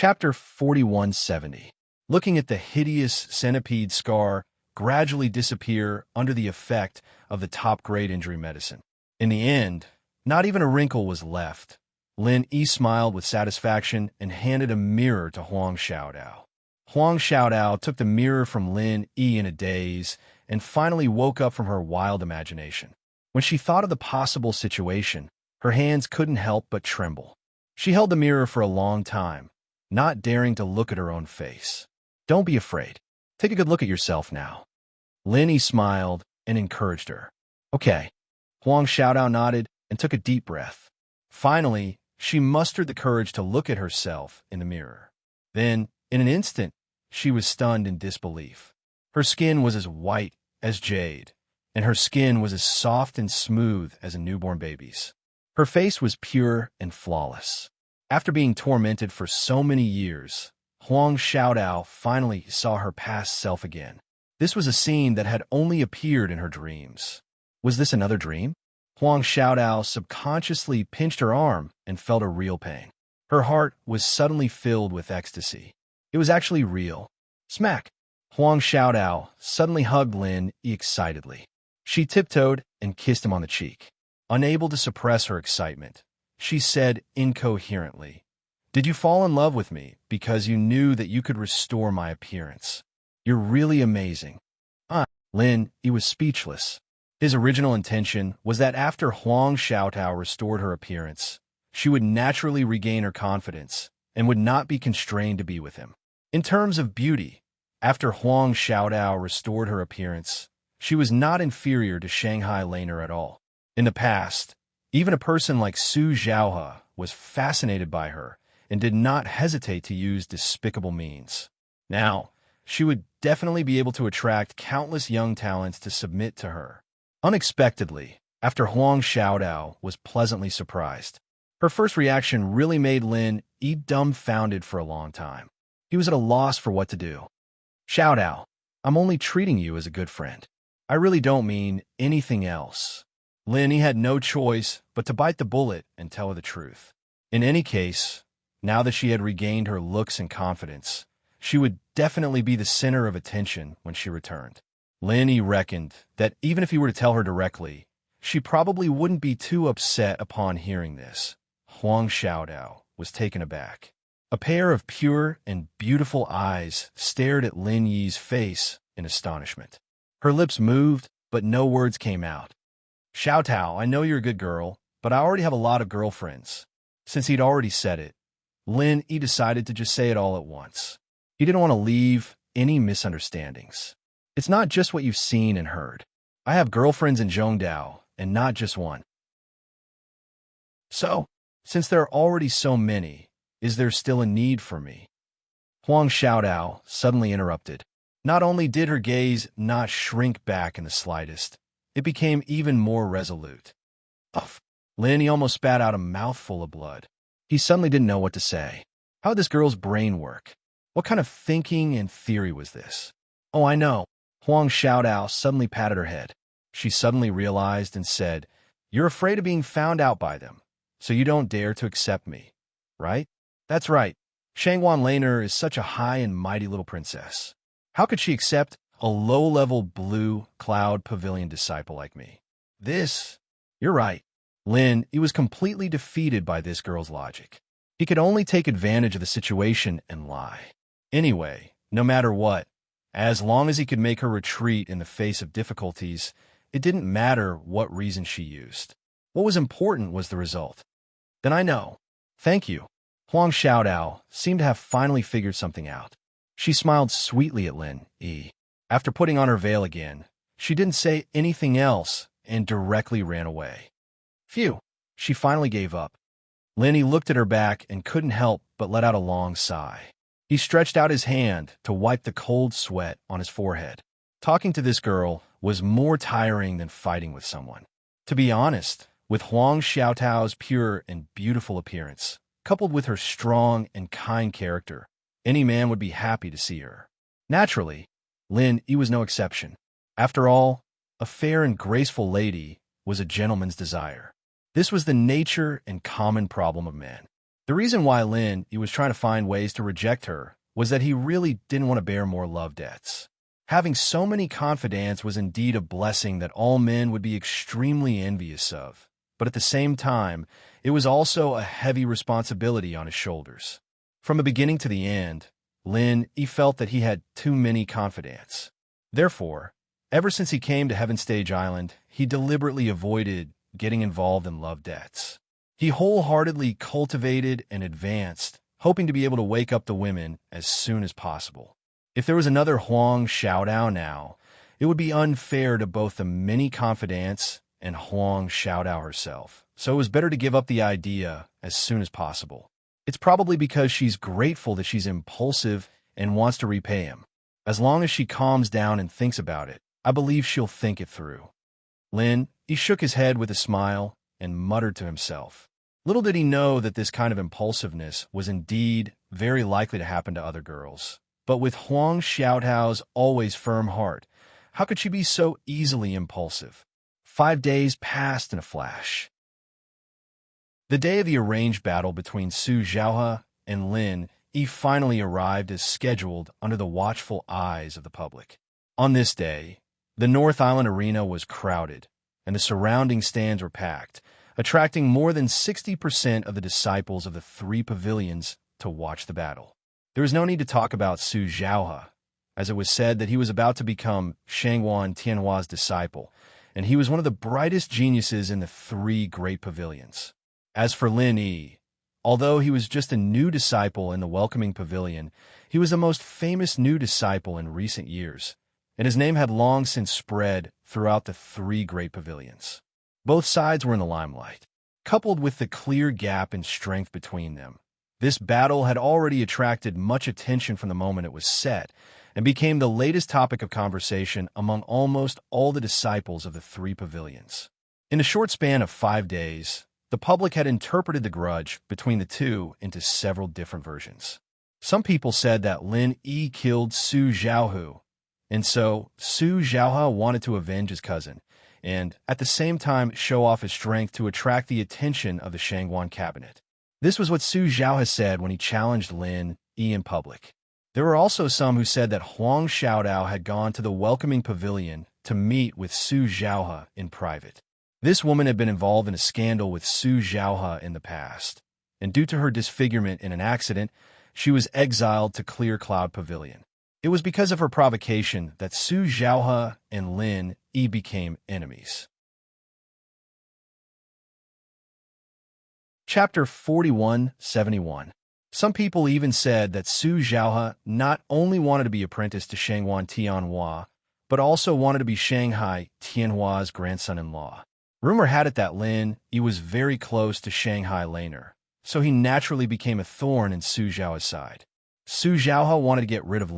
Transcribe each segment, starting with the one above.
Chapter 4170. Looking at the hideous centipede scar gradually disappear under the effect of the top-grade injury medicine. In the end, not even a wrinkle was left. Lin Yi smiled with satisfaction and handed a mirror to Huang Xiaodao. Huang Xiaodao took the mirror from Lin Yi in a daze and finally woke up from her wild imagination. When she thought of the possible situation, her hands couldn't help but tremble. She held the mirror for a long time, not daring to look at her own face. "Don't be afraid. Take a good look at yourself now." Lin Yi smiled and encouraged her. "Okay." Huang Xiaodao nodded and took a deep breath. Finally, she mustered the courage to look at herself in the mirror. Then, in an instant, she was stunned in disbelief. Her skin was as white as jade, and her skin was as soft and smooth as a newborn baby's. Her face was pure and flawless. After being tormented for so many years, Huang Xiaodao finally saw her past self again. This was a scene that had only appeared in her dreams. Was this another dream? Huang Xiaodao subconsciously pinched her arm and felt a real pain. Her heart was suddenly filled with ecstasy. It was actually real. Smack! Huang Xiaodao suddenly hugged Lin Yi excitedly. She tiptoed and kissed him on the cheek. Unable to suppress her excitement, she said incoherently, "Did you fall in love with me because you knew that you could restore my appearance? You're really amazing." Lin Yi was speechless. His original intention was that after Huang Xiaodao restored her appearance, she would naturally regain her confidence and would not be constrained to be with him. In terms of beauty, after Huang Xiaodao restored her appearance, she was not inferior to Shanghai Laner at all. In the past, even a person like Su Zhaohe was fascinated by her and did not hesitate to use despicable means. Now, she would definitely be able to attract countless young talents to submit to her. Unexpectedly, after Huang Xiaodao was pleasantly surprised, her first reaction really made Lin Yi dumbfounded for a long time. He was at a loss for what to do. "Xiaodao, I'm only treating you as a good friend. I really don't mean anything else." Lin Yi had no choice but to bite the bullet and tell her the truth. In any case, now that she had regained her looks and confidence, she would definitely be the center of attention when she returned. Lin Yi reckoned that even if he were to tell her directly, she probably wouldn't be too upset upon hearing this. Huang Xiaodao was taken aback. A pair of pure and beautiful eyes stared at Lin Yi's face in astonishment. Her lips moved, but no words came out. "Xiaotao, I know you're a good girl, but I already have a lot of girlfriends." Since he'd already said it, Lin Yi decided to just say it all at once. He didn't want to leave any misunderstandings. "It's not just what you've seen and heard. I have girlfriends in Zhongdao, and not just one. So, since there are already so many, is there still a need for me?" Huang Xiaodao suddenly interrupted. Not only did her gaze not shrink back in the slightest, it became even more resolute. Ugh! Lin Yi almost spat out a mouthful of blood. He suddenly didn't know what to say. How did this girl's brain work? What kind of thinking and theory was this? "Oh, I know." Huang Xiaodao suddenly patted her head. She suddenly realized and said, "You're afraid of being found out by them, so you don't dare to accept me, right?" "That's right. Shangwan Laner is such a high and mighty little princess. How could she accept a low-level blue cloud pavilion disciple like me?" You're right. Lin Yi was completely defeated by this girl's logic. He could only take advantage of the situation and lie. Anyway, no matter what, as long as he could make her retreat in the face of difficulties, it didn't matter what reason she used. What was important was the result. "Then I know. Thank you." Huang Xiaodao seemed to have finally figured something out. She smiled sweetly at Lin Yi. After putting on her veil again, she didn't say anything else and directly ran away. Phew! She finally gave up. Lin Yi looked at her back and couldn't help but let out a long sigh. He stretched out his hand to wipe the cold sweat on his forehead. Talking to this girl was more tiring than fighting with someone. To be honest, with Huang Xiaotao's pure and beautiful appearance, coupled with her strong and kind character, any man would be happy to see her. Naturally, Lin Yi was no exception. After all, a fair and graceful lady was a gentleman's desire. This was the nature and common problem of men. The reason why he was trying to find ways to reject her was that he really didn't want to bear more love debts. Having so many confidants was indeed a blessing that all men would be extremely envious of, but at the same time, it was also a heavy responsibility on his shoulders. From the beginning to the end, he felt that he had too many confidants. Therefore, ever since he came to Heaven Stage Island, he deliberately avoided getting involved in love debts. He wholeheartedly cultivated and advanced, hoping to be able to wake up the women as soon as possible. If there was another Huang Xiaodao now, it would be unfair to both the many confidants and Huang Xiaodao herself, so it was better to give up the idea as soon as possible. It's probably because she's grateful that she's impulsive and wants to repay him. As long as she calms down and thinks about it, I believe she'll think it through. He shook his head with a smile and muttered to himself. Little did he know that this kind of impulsiveness was indeed very likely to happen to other girls. But with Huang Xiaodao's always firm heart, how could she be so easily impulsive? 5 days passed in a flash. The day of the arranged battle between Su Xiaohe and He finally arrived as scheduled under the watchful eyes of the public. On this day, the North Island arena was crowded, and the surrounding stands were packed, attracting more than 60% of the disciples of the 3 pavilions to watch the battle. There was no need to talk about Su Xiaohe, as it was said that he was about to become Shanghuan Tianhua's disciple, and he was one of the brightest geniuses in the 3 great pavilions. As for Yi, although he was just a new disciple in the welcoming pavilion, he was the most famous new disciple in recent years, and his name had long since spread throughout the 3 great pavilions. Both sides were in the limelight. Coupled with the clear gap in strength between them, this battle had already attracted much attention from the moment it was set, and became the latest topic of conversation among almost all the disciples of the 3 pavilions. In a short span of 5 days, the public had interpreted the grudge between the 2 into several different versions. Some people said that Yi killed Su Xiaohu, and so Su Xiaohe wanted to avenge his cousin, and at the same time show off his strength to attract the attention of the Shanghuan cabinet. This was what Su Xiaohe said when he challenged Yi in public. There were also some who said that Huang Xiaodao had gone to the welcoming pavilion to meet with Su Xiaohe in private. This woman had been involved in a scandal with Su Xiaohe in the past, and due to her disfigurement in an accident, she was exiled to Clear Cloud Pavilion. It was because of her provocation that Su Xiaohe and Yi became enemies. Chapter 4171. Some people even said that Su Xiaohe not only wanted to be apprenticed to Shanghuan Tianhua, but also wanted to be Shanghai Tianhua's grandson-in-law. Rumor had it that Yi was very close to Shanghai Laner, so he naturally became a thorn in Su Xiaohe's side. Su Xiaohe wanted to get rid of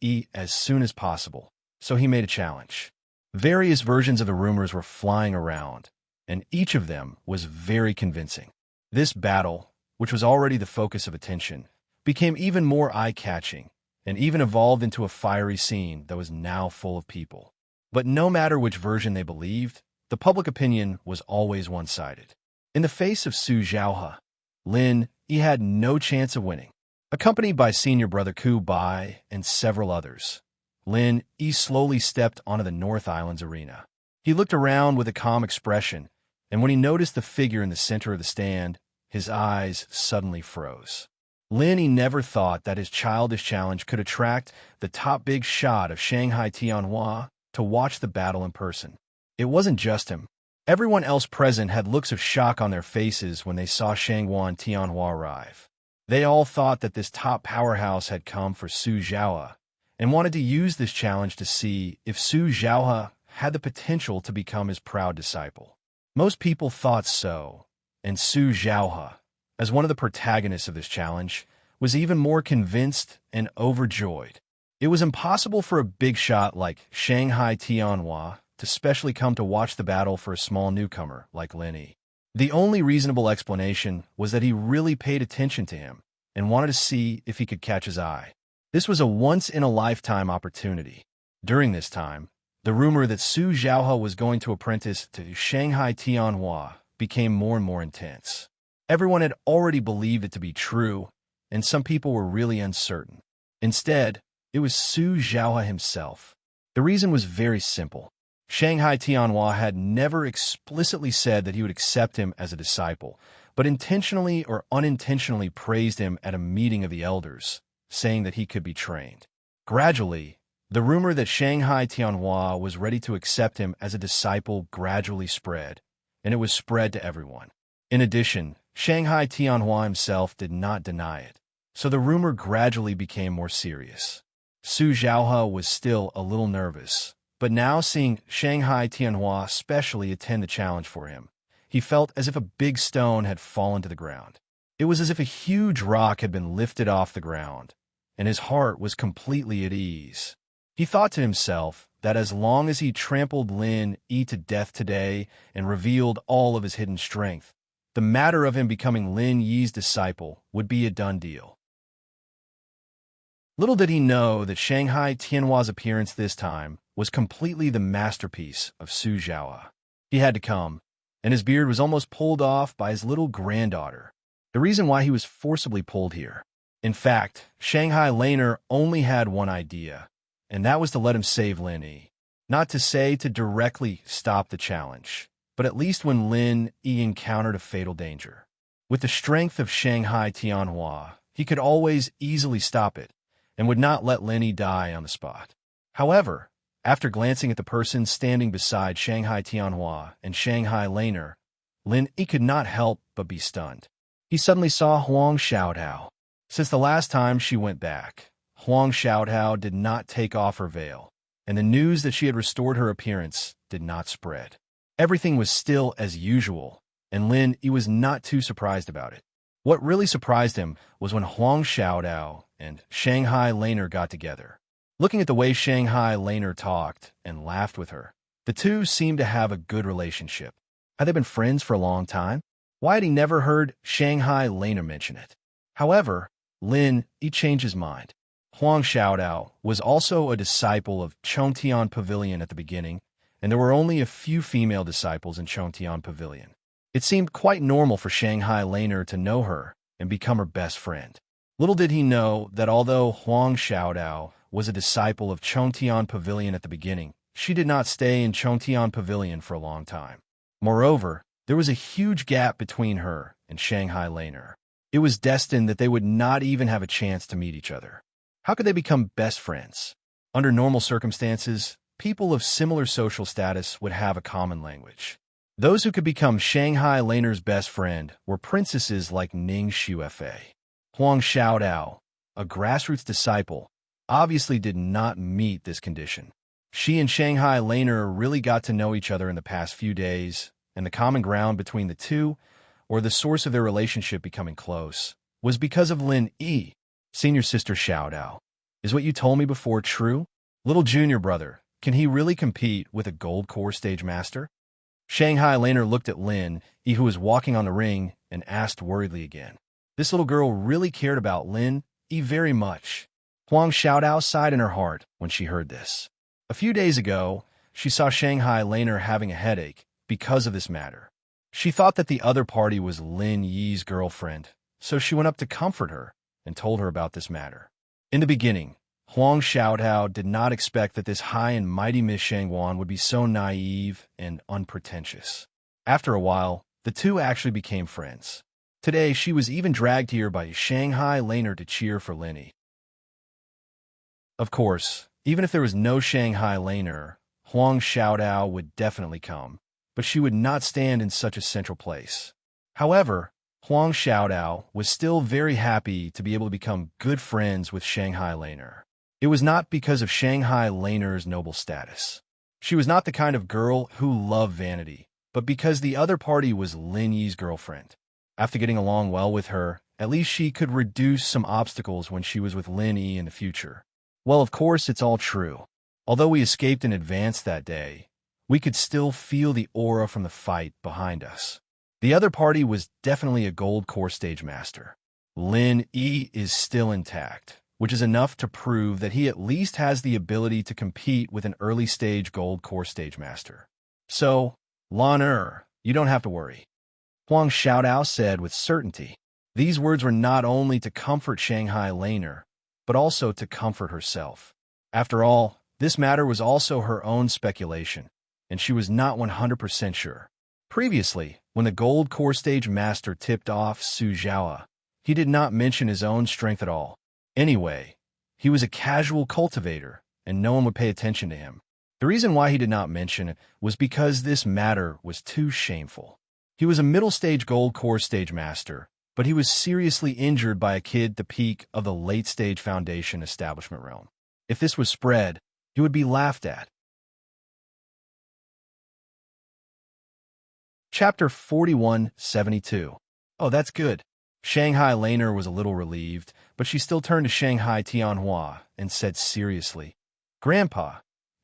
Yi as soon as possible, so he made a challenge. Various versions of the rumors were flying around, and each of them was very convincing. This battle, which was already the focus of attention, became even more eye-catching and even evolved into a fiery scene that was now full of people. But no matter which version they believed, the public opinion was always one-sided. In the face of Su Xiaohe, Yi had no chance of winning. Accompanied by senior brother Ku Bai and several others, Yi slowly stepped onto the North Island's arena. He looked around with a calm expression, and when he noticed the figure in the center of the stand, his eyes suddenly froze. Yi never thought that his childish challenge could attract the top big shot of Shanghai Tianhua to watch the battle in person. It wasn't just him. Everyone else present had looks of shock on their faces when they saw Shanghuan Tianhua arrive. They all thought that this top powerhouse had come for Su Xiaohe, and wanted to use this challenge to see if Su Xiaohe had the potential to become his proud disciple. Most people thought so, and Su Xiaohe, as one of the protagonists of this challenge, was even more convinced and overjoyed. It was impossible for a big shot like Shanghai Tianhua to specially come to watch the battle for a small newcomer like Yi. The only reasonable explanation was that he really paid attention to him and wanted to see if he could catch his eye. This was a once-in-a-lifetime opportunity. During this time, the rumor that Su Xiaohe was going to apprentice to Shanghai Tianhua became more and more intense. Everyone had already believed it to be true, and some people were really uncertain. Instead, it was Su Zhaohe himself. The reason was very simple. Shanghai Tianhua had never explicitly said that he would accept him as a disciple, but intentionally or unintentionally praised him at a meeting of the elders, saying that he could be trained. Gradually, the rumor that Shanghai Tianhua was ready to accept him as a disciple gradually spread, and it was spread to everyone. In addition, Shanghai Tianhua himself did not deny it, so the rumor gradually became more serious. Su Zhaohe was still a little nervous, but now seeing Shanghai Tianhua specially attend the challenge for him, he felt as if a big stone had fallen to the ground. It was as if a huge rock had been lifted off the ground, and his heart was completely at ease. He thought to himself that as long as he trampled Lin Yi to death today and revealed all of his hidden strength, the matter of him becoming Lin Yi's disciple would be a done deal. Little did he know that Shanghai Tianhua's appearance this time was completely the masterpiece of Su Zhaohe. He had to come, and his beard was almost pulled off by his little granddaughter. The reason why he was forcibly pulled here. In fact, Shanghai Laner only had one idea, and that was to let him save Lin Yi. Not to say to directly stop the challenge, but at least when Lin Yi encountered a fatal danger. With the strength of Shanghai Tianhua, he could always easily stop it, and would not let Lin Yi die on the spot. However, after glancing at the person standing beside Shanghai Tianhua and Shanghai Laner, Lin Yi could not help but be stunned. He suddenly saw Huang Xiaodao. Since the last time she went back, Huang Xiaodao did not take off her veil, and the news that she had restored her appearance did not spread. Everything was still as usual, and Lin Yi was not too surprised about it. What really surprised him was when Huang Xiaodao and Shanghai Laner got together. Looking at the way Shanghai Laner talked and laughed with her, the two seemed to have a good relationship. Had they been friends for a long time? Why had he never heard Shanghai Laner mention it? However, Lin Yi changed his mind. Huang Xiaodao was also a disciple of Chongtian Pavilion at the beginning, and there were only a few female disciples in Chongtian Pavilion. It seemed quite normal for Shanghai Laner to know her and become her best friend. Little did he know that although Huang Xiaodao was a disciple of Chongtian Pavilion at the beginning, she did not stay in Chongtian Pavilion for a long time. Moreover, there was a huge gap between her and Shanghai Laner. It was destined that they would not even have a chance to meet each other. How could they become best friends? Under normal circumstances, people of similar social status would have a common language. Those who could become Shanghai Laner's best friend were princesses like Ning Xuefei. Huang Xiaodao, a grassroots disciple, obviously did not meet this condition. She and Shanghai Laner really got to know each other in the past few days, and the common ground between the two, or the source of their relationship becoming close, was because of Lin Yi. Senior sister Xiaodao, is what you told me before true? Little junior brother, can he really compete with a gold core stage master? Shanghai Laner looked at Lin Yi, who was walking on the ring, and asked worriedly again. This little girl really cared about Lin Yi very much. Huang Xiaodao sighed in her heart when she heard this. A few days ago, she saw Shanghai Laner having a headache because of this matter. She thought that the other party was Lin Yi's girlfriend, so she went up to comfort her and told her about this matter. In the beginning, Huang Xiaodao did not expect that this high and mighty Miss Shangwan would be so naive and unpretentious. After a while, the two actually became friends. Today, she was even dragged here by Shanghai Laner to cheer for Lin Yi. Of course, even if there was no Shanghai Laner, Huang Xiaodao would definitely come, but she would not stand in such a central place. However, Huang Xiaodao was still very happy to be able to become good friends with Shanghai Laner. It was not because of Shanghai Laner's noble status. She was not the kind of girl who loved vanity, but because the other party was Lin Yi's girlfriend. After getting along well with her, at least she could reduce some obstacles when she was with Lin Yi in the future. Well, of course, it's all true. Although we escaped in advance that day, we could still feel the aura from the fight behind us. The other party was definitely a gold core stage master. Lin Yi is still intact, which is enough to prove that he at least has the ability to compete with an early stage gold core stage master. So, Lan you don't have to worry. Huang Xiaodao said with certainty. These words were not only to comfort Shanghai Laner, but also to comfort herself. After all, this matter was also her own speculation, and she was not 100% sure. Previously, when the Gold Core Stage Master tipped off Su Zhaoa, he did not mention his own strength at all. Anyway, he was a casual cultivator, and no one would pay attention to him. The reason why he did not mention it was because this matter was too shameful. He was a middle-stage Gold Core Stage Master, but he was seriously injured by a kid at the peak of the late-stage Foundation establishment realm. If this was spread, he would be laughed at. Chapter 4172. Oh, that's good. Shanghai Laner was a little relieved, but she still turned to Shanghai Tianhua and said seriously, Grandpa,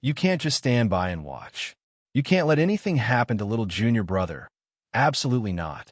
you can't just stand by and watch. You can't let anything happen to little junior brother. Absolutely not.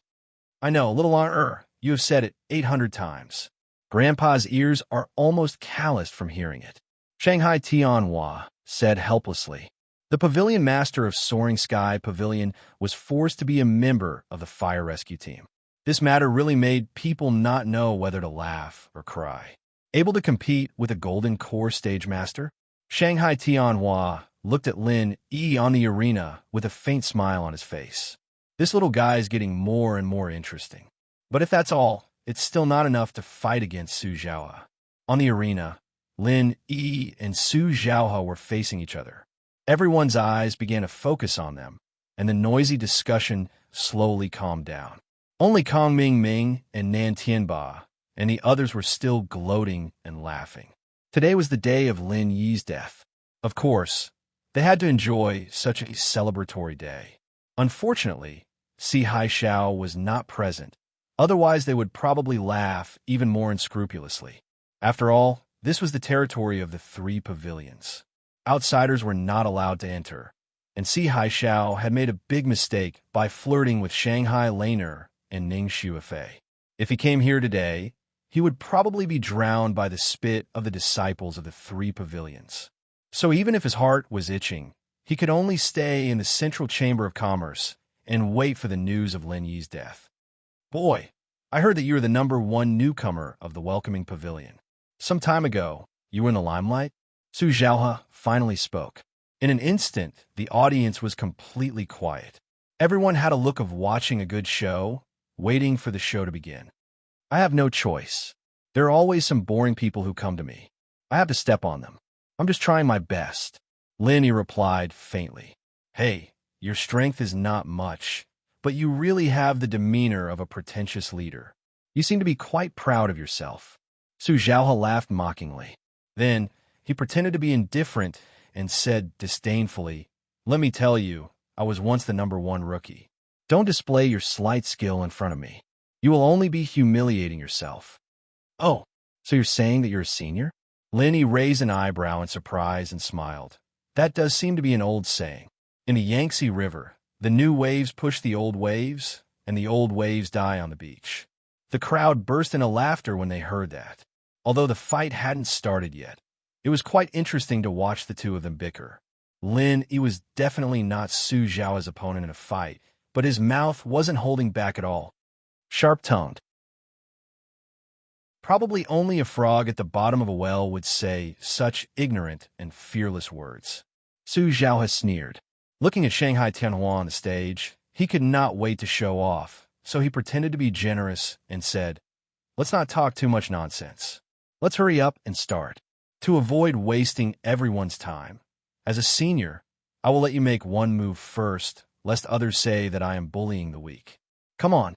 I know, little Aunt you have said it 800 times. Grandpa's ears are almost calloused from hearing it. Shanghai Tianhua said helplessly. The pavilion master of Soaring Sky Pavilion was forced to be a member of the fire rescue team. This matter really made people not know whether to laugh or cry. Able to compete with a Golden Core Stage Master? Shanghai Tianhua looked at Lin Yi on the arena with a faint smile on his face. This little guy is getting more and more interesting. But if that's all, it's still not enough to fight against Su Zhaoa. On the arena, Lin Yi and Su Zhaoa were facing each other. Everyone's eyes began to focus on them, and the noisy discussion slowly calmed down. Only Kong Ming and Nan Tianba and the others were still gloating and laughing. Today was the day of Lin Yi's death. Of course, they had to enjoy such a celebratory day. Unfortunately, Si Haixiao was not present. Otherwise, they would probably laugh even more unscrupulously. After all, this was the territory of the three pavilions. Outsiders were not allowed to enter, and Si Haixiao had made a big mistake by flirting with Shanghai Laner and Ning Xuefei. If he came here today, he would probably be drowned by the spit of the disciples of the three pavilions. So even if his heart was itching, he could only stay in the Central Chamber of Commerce and wait for the news of Lin Yi's death. Boy, I heard that you were the #1 newcomer of the welcoming pavilion. Some time ago, you were in the limelight? Su Zhaoa finally spoke. In an instant, the audience was completely quiet. Everyone had a look of watching a good show, waiting for the show to begin. I have no choice. There are always some boring people who come to me. I have to step on them. I'm just trying my best. Lin Yi replied faintly. Hey, your strength is not much, but you really have the demeanor of a pretentious leader. You seem to be quite proud of yourself. Su Zhaoa laughed mockingly. Then, he pretended to be indifferent and said disdainfully, Let me tell you, I was once the #1 rookie. Don't display your slight skill in front of me. You will only be humiliating yourself. Oh, so you're saying that you're a senior? Lin Yi raised an eyebrow in surprise and smiled. That does seem to be an old saying. In the Yangtze River, the new waves push the old waves, and the old waves die on the beach. The crowd burst into laughter when they heard that. Although the fight hadn't started yet, it was quite interesting to watch the two of them bicker. Lin Yi was definitely not Su Zhaoa's opponent in a fight, but his mouth wasn't holding back at all. Sharp-tongued. Probably only a frog at the bottom of a well would say such ignorant and fearless words. Su Zhaoa sneered. Looking at Shanghai Tianhua on the stage, he could not wait to show off, so he pretended to be generous and said, Let's not talk too much nonsense. Let's hurry up and start. To avoid wasting everyone's time, as a senior, I will let you make one move first, lest others say that I am bullying the weak. Come on.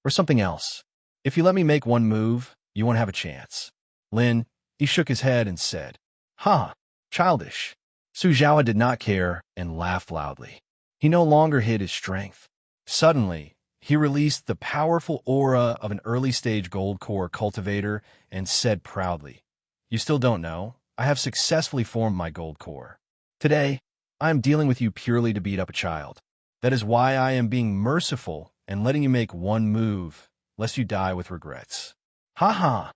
Or something else. If you let me make one move, you won't have a chance. Lin, he shook his head and said, Ha, childish. Su Zhaoa did not care and laughed loudly. He no longer hid his strength. Suddenly, he released the powerful aura of an early-stage gold core cultivator and said proudly, You still don't know? I have successfully formed my gold core. Today, I am dealing with you purely to beat up a child. That is why I am being merciful and letting you make one move, lest you die with regrets. Ha ha!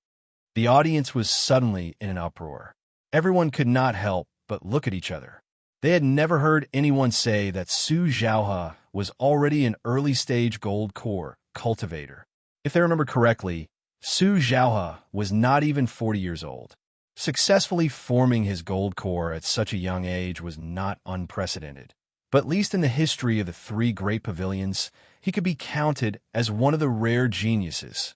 The audience was suddenly in an uproar. Everyone could not help but look at each other. They had never heard anyone say that Su Zhaoa was already an early-stage gold core cultivator. If they remember correctly, Su Xiaohe was not even 40 years old. Successfully forming his gold core at such a young age was not unprecedented. But at least in the history of the three great pavilions, he could be counted as one of the rare geniuses.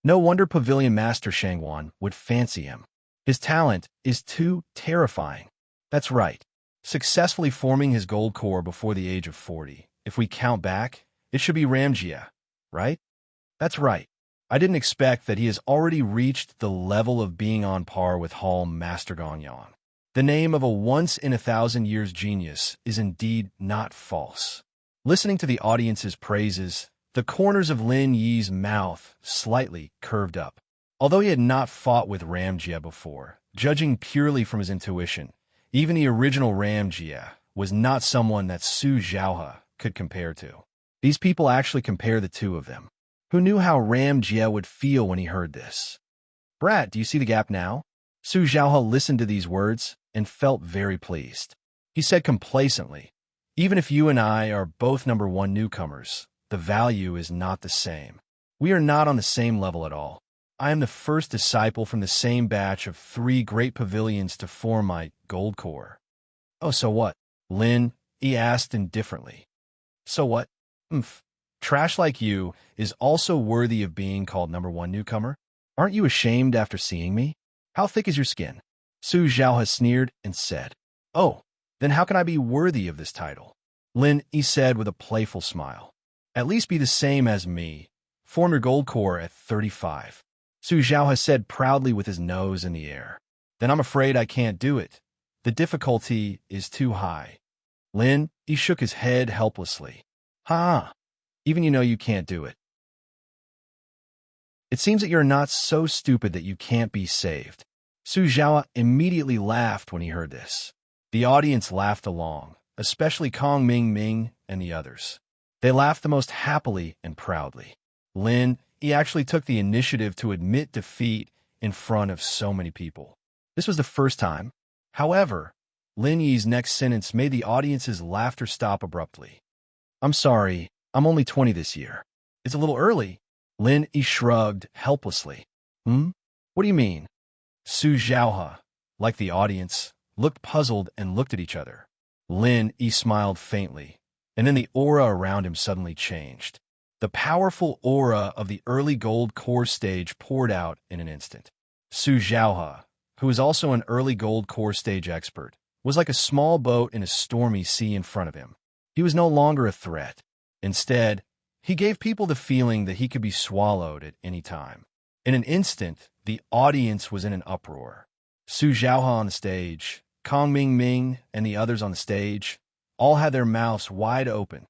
No wonder Pavilion Master Shangwan would fancy him. His talent is too terrifying. That's right. Successfully forming his gold core before the age of 40. If we count back, it should be Ramjia, right? That's right. I didn't expect that he has already reached the level of being on par with Hall Master Gongyan. The name of a once-in-a-thousand-years genius is indeed not false. Listening to the audience's praises, the corners of Lin Yi's mouth slightly curved up. Although he had not fought with Ramjia before, judging purely from his intuition, even the original Ramjia was not someone that Su Xiaohe could compare to. These people actually compare the two of them. Who knew how Ramjia would feel when he heard this? Brat, do you see the gap now? Su Xiaohe listened to these words and felt very pleased. He said complacently, even if you and I are both number one newcomers, the value is not the same. We are not on the same level at all. I am the first disciple from the same batch of three great pavilions to form my gold core. Oh, so what? Lin, he asked indifferently. So what? Trash like you is also worthy of being called number one newcomer? Aren't you ashamed after seeing me? How thick is your skin? Su Xiaohe sneered and said, Oh, then how can I be worthy of this title? Lin, he said with a playful smile. At least be the same as me. Form your gold core at 35. Su Xiaohe said proudly with his nose in the air. Then I'm afraid I can't do it. The difficulty is too high. Lin, he shook his head helplessly. Ha! Even you know you can't do it. It seems that you're not so stupid that you can't be saved. Su Xiaohe immediately laughed when he heard this. The audience laughed along, especially Kong Ming and the others. They laughed the most happily and proudly. Lin, he actually took the initiative to admit defeat in front of so many people. This was the first time. However, Lin Yi's next sentence made the audience's laughter stop abruptly. I'm sorry, I'm only 20 this year. It's a little early. Lin Yi shrugged helplessly. What do you mean? Su Xiaohe, like the audience, looked puzzled and looked at each other. Lin Yi smiled faintly, and then the aura around him suddenly changed. The powerful aura of the early gold core stage poured out in an instant. Su Xiaohe, who is also an early gold core stage expert, was like a small boat in a stormy sea in front of him. He was no longer a threat. Instead, he gave people the feeling that he could be swallowed at any time. In an instant, the audience was in an uproar. Su Xiaohe on the stage, Kong Ming and the others on the stage all had their mouths wide open.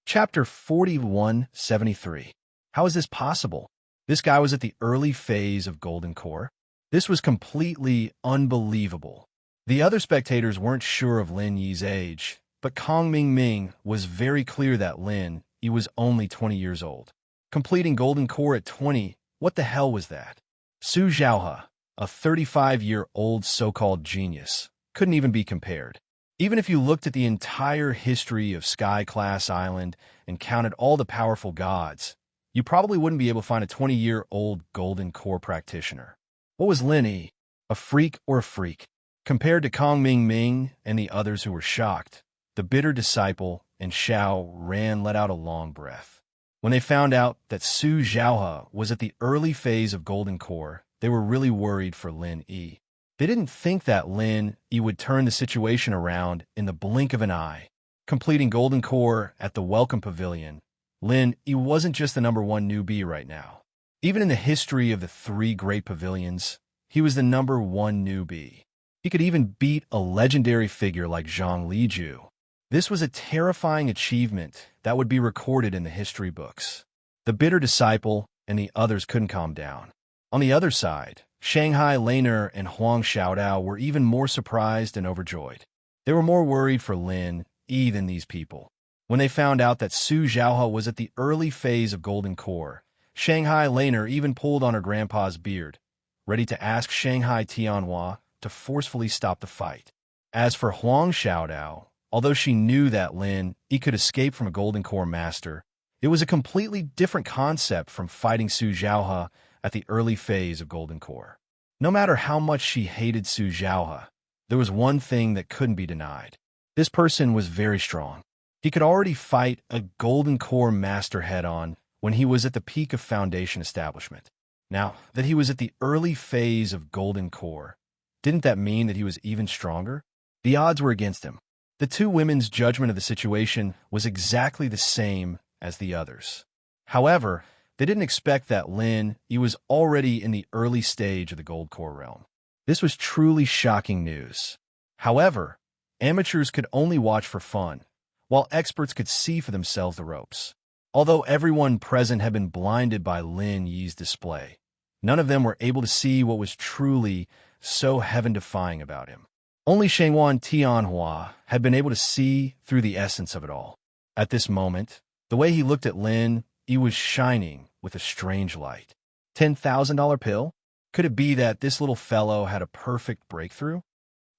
Chapter 4173. How is this possible? This guy was at the early phase of Golden Core. This was completely unbelievable. The other spectators weren't sure of Lin Yi's age, but Kong Ming was very clear that Lin Yi was only 20 years old. Completing Golden Core at 20, what the hell was that? Su Xiaohe, a 35-year-old so-called genius, couldn't even be compared. Even if you looked at the entire history of Sky Class Island and counted all the powerful gods, you probably wouldn't be able to find a 20-year-old Golden Core practitioner. What was Lin Yi? A freak or a freak? Compared to Kong Ming and the others who were shocked, the bitter disciple and Xiao Ran let out a long breath. When they found out that Su Xiaohe was at the early phase of Golden Core, they were really worried for Lin Yi. They didn't think that Lin Yi would turn the situation around in the blink of an eye. Completing Golden Core at the Welcome Pavilion, Lin Yi wasn't just the number one newbie right now. Even in the history of the three great pavilions, he was the number one newbie. He could even beat a legendary figure like Zhang Liju. This was a terrifying achievement that would be recorded in the history books. The bitter disciple and the others couldn't calm down. On the other side, Shanghai Laner and Huang Xiaodao were even more surprised and overjoyed. They were more worried for Lin Yi than these people. When they found out that Su Xiaohe was at the early phase of Golden Core, Shanghai Laner even pulled on her grandpa's beard, ready to ask Shanghai Tianhua to forcefully stop the fight. As for Huang Xiaodao, although she knew that Lin Yi could escape from a Golden Core master, it was a completely different concept from fighting Su Zhaohe at the early phase of Golden Core. No matter how much she hated Su Zhaohe, there was one thing that couldn't be denied. This person was very strong. He could already fight a Golden Core master head-on when he was at the peak of Foundation establishment. Now that he was at the early phase of Golden Core, didn't that mean that he was even stronger? The odds were against him. The two women's judgment of the situation was exactly the same as the others. However, they didn't expect that Lin Yi was already in the early stage of the Gold Core realm. This was truly shocking news. However, amateurs could only watch for fun, while experts could see for themselves the ropes. Although everyone present had been blinded by Lin Yi's display, none of them were able to see what was truly so heaven-defying about him. Only Shangwan Tianhua had been able to see through the essence of it all. At this moment, the way he looked at Lin Yi was shining with a strange light. $10,000 pill? Could it be that this little fellow had a perfect breakthrough?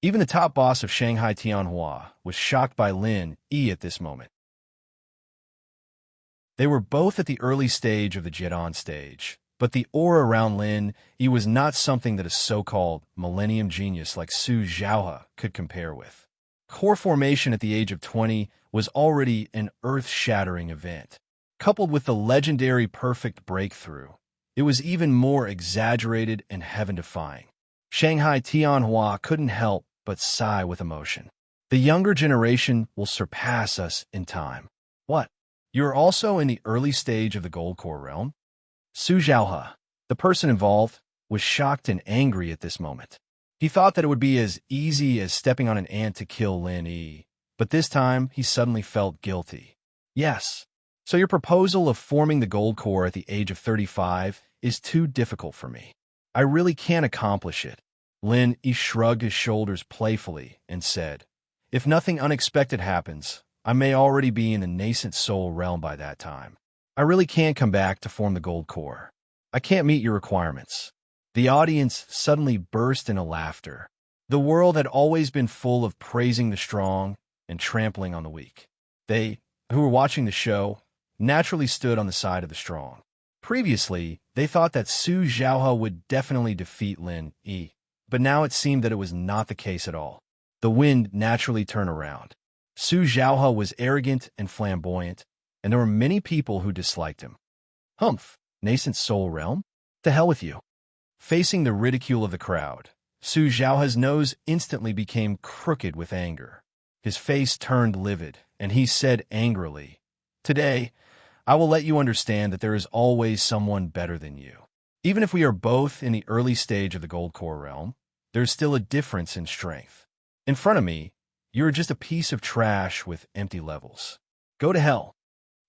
Even the top boss of Shanghai Tianhua was shocked by Lin Yi at this moment. They were both at the early stage of the Jidan stage, but the aura around Lin Yi was not something that a so-called millennium genius like Su Zhaohe could compare with. Core formation at the age of 20 was already an earth-shattering event. Coupled with the legendary perfect breakthrough, it was even more exaggerated and heaven-defying. Shanghai Tianhua couldn't help but sigh with emotion. The younger generation will surpass us in time. What? You're also in the early stage of the Gold Core realm? Su Zhaohe, the person involved, was shocked and angry at this moment. He thought that it would be as easy as stepping on an ant to kill Lin Yi, but this time he suddenly felt guilty. Yes, so your proposal of forming the Gold Core at the age of 35 is too difficult for me. I really can't accomplish it. Lin Yi shrugged his shoulders playfully and said, if nothing unexpected happens, I may already be in the nascent soul realm by that time. I really can't come back to form the Gold Core. I can't meet your requirements. The audience suddenly burst into laughter. The world had always been full of praising the strong and trampling on the weak. They, who were watching the show, naturally stood on the side of the strong. Previously, they thought that Su Zhaohe would definitely defeat Lin Yi, but now it seemed that it was not the case at all. The wind naturally turned around. Su Zhaohe was arrogant and flamboyant, and there were many people who disliked him. Humph, nascent soul realm? To hell with you. Facing the ridicule of the crowd, Su Zhaohe's nose instantly became crooked with anger. His face turned livid, and he said angrily, today, I will let you understand that there is always someone better than you. Even if we are both in the early stage of the Gold Core realm, there is still a difference in strength. In front of me, you are just a piece of trash with empty levels. Go to hell.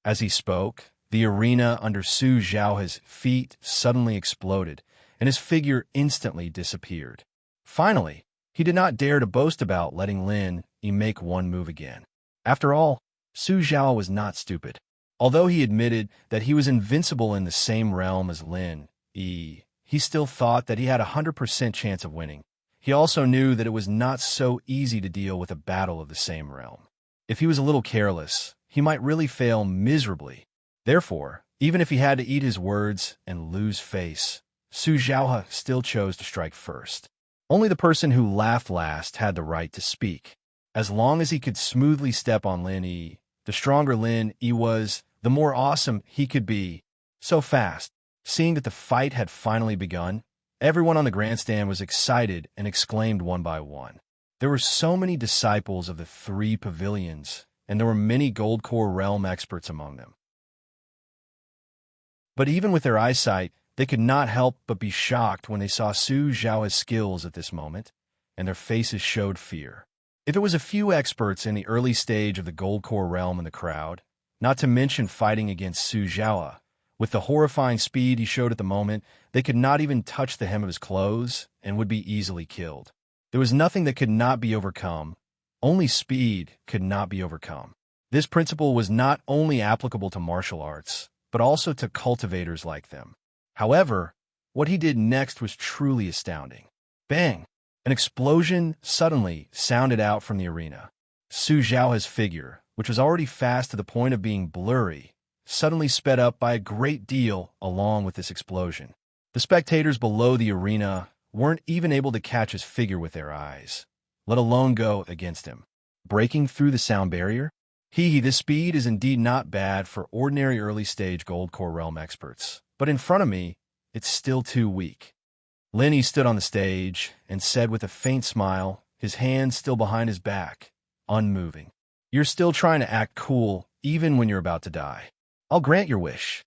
As he spoke, the arena under Su Zhaohe's feet suddenly exploded, and his figure instantly disappeared. Finally, he did not dare to boast about letting Lin Yi make one move again. After all, Su Zhaohe was not stupid. Although he admitted that he was invincible in the same realm as Lin Yi, he still thought that he had a 100% chance of winning. He also knew that it was not so easy to deal with a battle of the same realm. If he was a little careless, he might really fail miserably. Therefore, even if he had to eat his words and lose face, Su Zhaohe still chose to strike first. Only the person who laughed last had the right to speak. As long as he could smoothly step on Lin Yi, the stronger Lin Yi was, the more awesome he could be. So fast, seeing that the fight had finally begun, everyone on the grandstand was excited and exclaimed one by one. There were so many disciples of the three pavilions, and there were many Gold Core realm experts among them. But even with their eyesight, they could not help but be shocked when they saw Su Zhaohe's skills at this moment, and their faces showed fear. If it was a few experts in the early stage of the Gold Core realm in the crowd, not to mention fighting against Su Zhaohe, with the horrifying speed he showed at the moment, they could not even touch the hem of his clothes and would be easily killed. There was nothing that could not be overcome. Only speed could not be overcome. This principle was not only applicable to martial arts, but also to cultivators like them. However, what he did next was truly astounding. Bang! An explosion suddenly sounded out from the arena. Su Zhaohe's figure, which was already fast to the point of being blurry, suddenly sped up by a great deal along with this explosion. The spectators below the arena weren't even able to catch his figure with their eyes, let alone go against him. Breaking through the sound barrier? This speed is indeed not bad for ordinary early-stage Gold Core Realm experts, but in front of me, it's still too weak. Lin Yi stood on the stage and said with a faint smile, his hands still behind his back, unmoving, "You're still trying to act cool even when you're about to die. I'll grant your wish."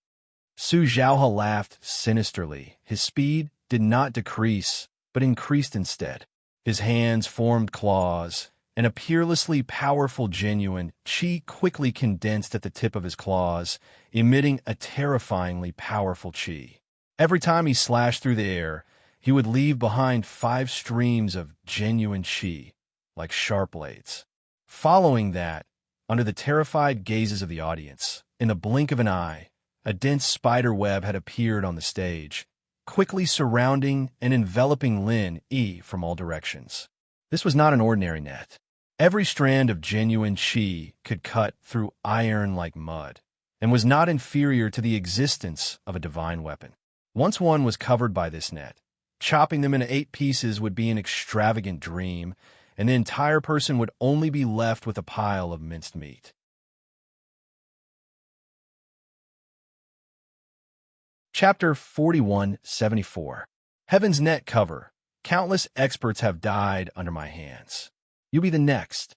Su Zhaohe laughed sinisterly. His speed did not decrease, but increased instead. His hands formed claws, and a peerlessly powerful genuine qi quickly condensed at the tip of his claws, emitting a terrifyingly powerful qi. Every time he slashed through the air, he would leave behind 5 streams of genuine qi, like sharp blades. Following that, under the terrified gazes of the audience, in the blink of an eye, a dense spider web had appeared on the stage, quickly surrounding and enveloping Lin Yi from all directions. This was not an ordinary net. Every strand of genuine qi could cut through iron like mud, and was not inferior to the existence of a divine weapon. Once one was covered by this net, chopping them into 8 pieces would be an extravagant dream, and the entire person would only be left with a pile of minced meat. Chapter 4174. Heaven's Net Cover. Countless experts have died under my hands. You be the next.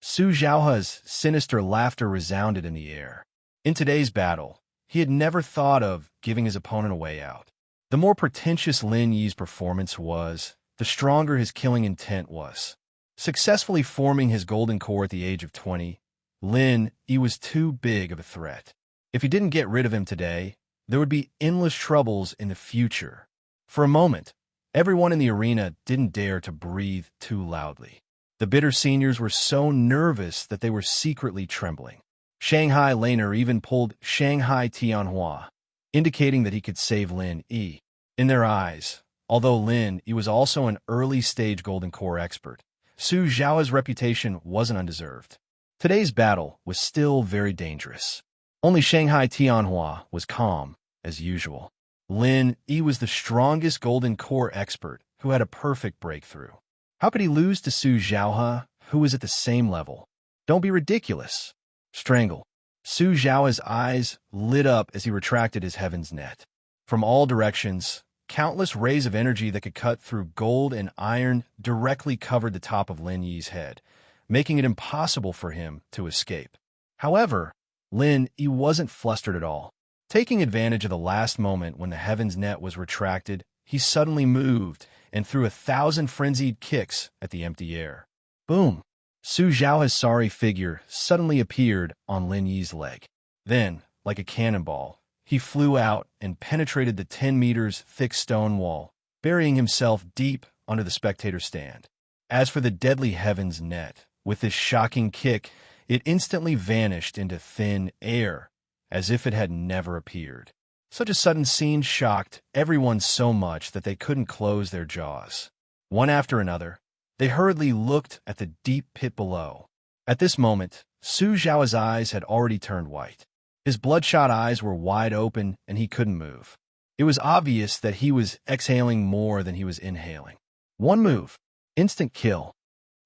Su Zhaohe's sinister laughter resounded in the air. In today's battle, he had never thought of giving his opponent a way out. The more pretentious Lin Yi's performance was, the stronger his killing intent was. Successfully forming his golden core at the age of 20, Lin Yi was too big of a threat. If he didn't get rid of him today, there would be endless troubles in the future. For a moment, everyone in the arena didn't dare to breathe too loudly. The bitter seniors were so nervous that they were secretly trembling. Shanghai Laner even pulled Shanghai Tianhua, indicating that he could save Lin Yi. In their eyes, although Lin Yi was also an early-stage Golden Core expert, Su Zhaohe's reputation wasn't undeserved. Today's battle was still very dangerous. Only Shanghai Tianhua was calm, as usual. Lin Yi was the strongest Golden Core expert who had a perfect breakthrough. How could he lose to Su Zhaohe, who was at the same level? Don't be ridiculous. Strangle. Su Zhaohe's eyes lit up as he retracted his heaven's net. From all directions, countless rays of energy that could cut through gold and iron directly covered the top of Lin Yi's head, making it impossible for him to escape. However, Lin Yi wasn't flustered at all. Taking advantage of the last moment when the heaven's net was retracted, he suddenly moved and threw 1,000 frenzied kicks at the empty air. Boom! Su Zhaohe's sorry figure suddenly appeared on Lin Yi's leg. Then, like a cannonball, he flew out and penetrated the 10 meters thick stone wall, burying himself deep under the spectator stand. As for the deadly heaven's net, with this shocking kick, it instantly vanished into thin air, as if it had never appeared. Such a sudden scene shocked everyone so much that they couldn't close their jaws. One after another, they hurriedly looked at the deep pit below. At this moment, Su Zhaohe's eyes had already turned white. His bloodshot eyes were wide open and he couldn't move. It was obvious that he was exhaling more than he was inhaling. One move, instant kill.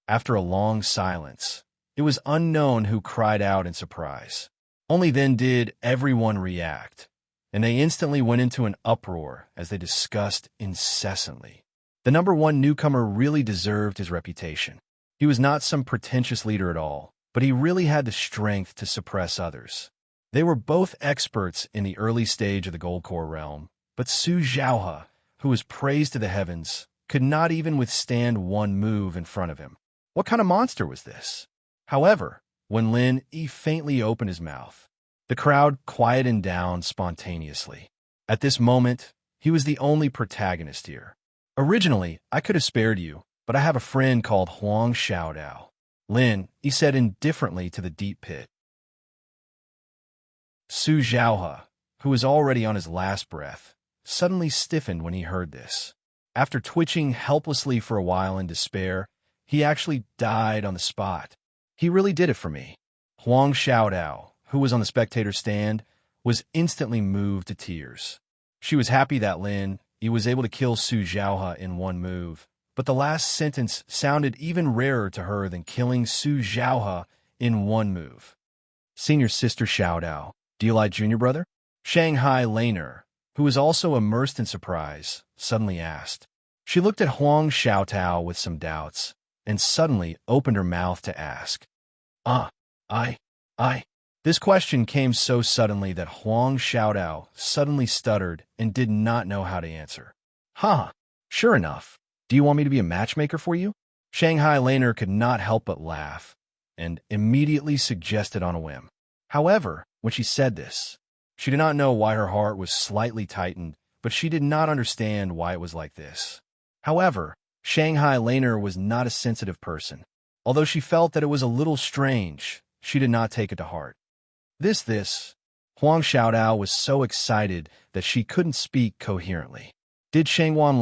After a long silence, it was unknown who cried out in surprise. Only then did everyone react, and they instantly went into an uproar as they discussed incessantly. The number 1 newcomer really deserved his reputation. He was not some pretentious leader at all, but he really had the strength to suppress others. They were both experts in the early stage of the Gold Core realm, but Su Zhaohe, who was praised to the heavens, could not even withstand one move in front of him. What kind of monster was this? However, when Lin Yi faintly opened his mouth, the crowd quieted down spontaneously. At this moment, he was the only protagonist here. Originally, I could have spared you, but I have a friend called Huang Xiaodao. Lin Yi said indifferently to the deep pit. Su Zhaohe, who was already on his last breath, suddenly stiffened when he heard this. After twitching helplessly for a while in despair, he actually died on the spot. He really did it for me. Huang Xiaodao, who was on the spectator stand, was instantly moved to tears. She was happy that Lin Yi was able to kill Su Zhaohe in one move, but the last sentence sounded even rarer to her than killing Su Zhaohe in one move. Senior sister Xiaodao, do you like junior brother? Shanghai Laner, who was also immersed in surprise, suddenly asked. She looked at Huang Xiaotao with some doubts, and suddenly opened her mouth to ask. I. This question came so suddenly that Huang Xiaodao suddenly stuttered and did not know how to answer. Sure enough. Do you want me to be a matchmaker for you? Shanghai Laner could not help but laugh, and immediately suggested on a whim. However, when she said this, she did not know why her heart was slightly tightened, but she did not understand why it was like this. However, Shanghai Laner was not a sensitive person. Although she felt that it was a little strange, she did not take it to heart. Huang Xiaodao was so excited that she couldn't speak coherently. Did Shangwan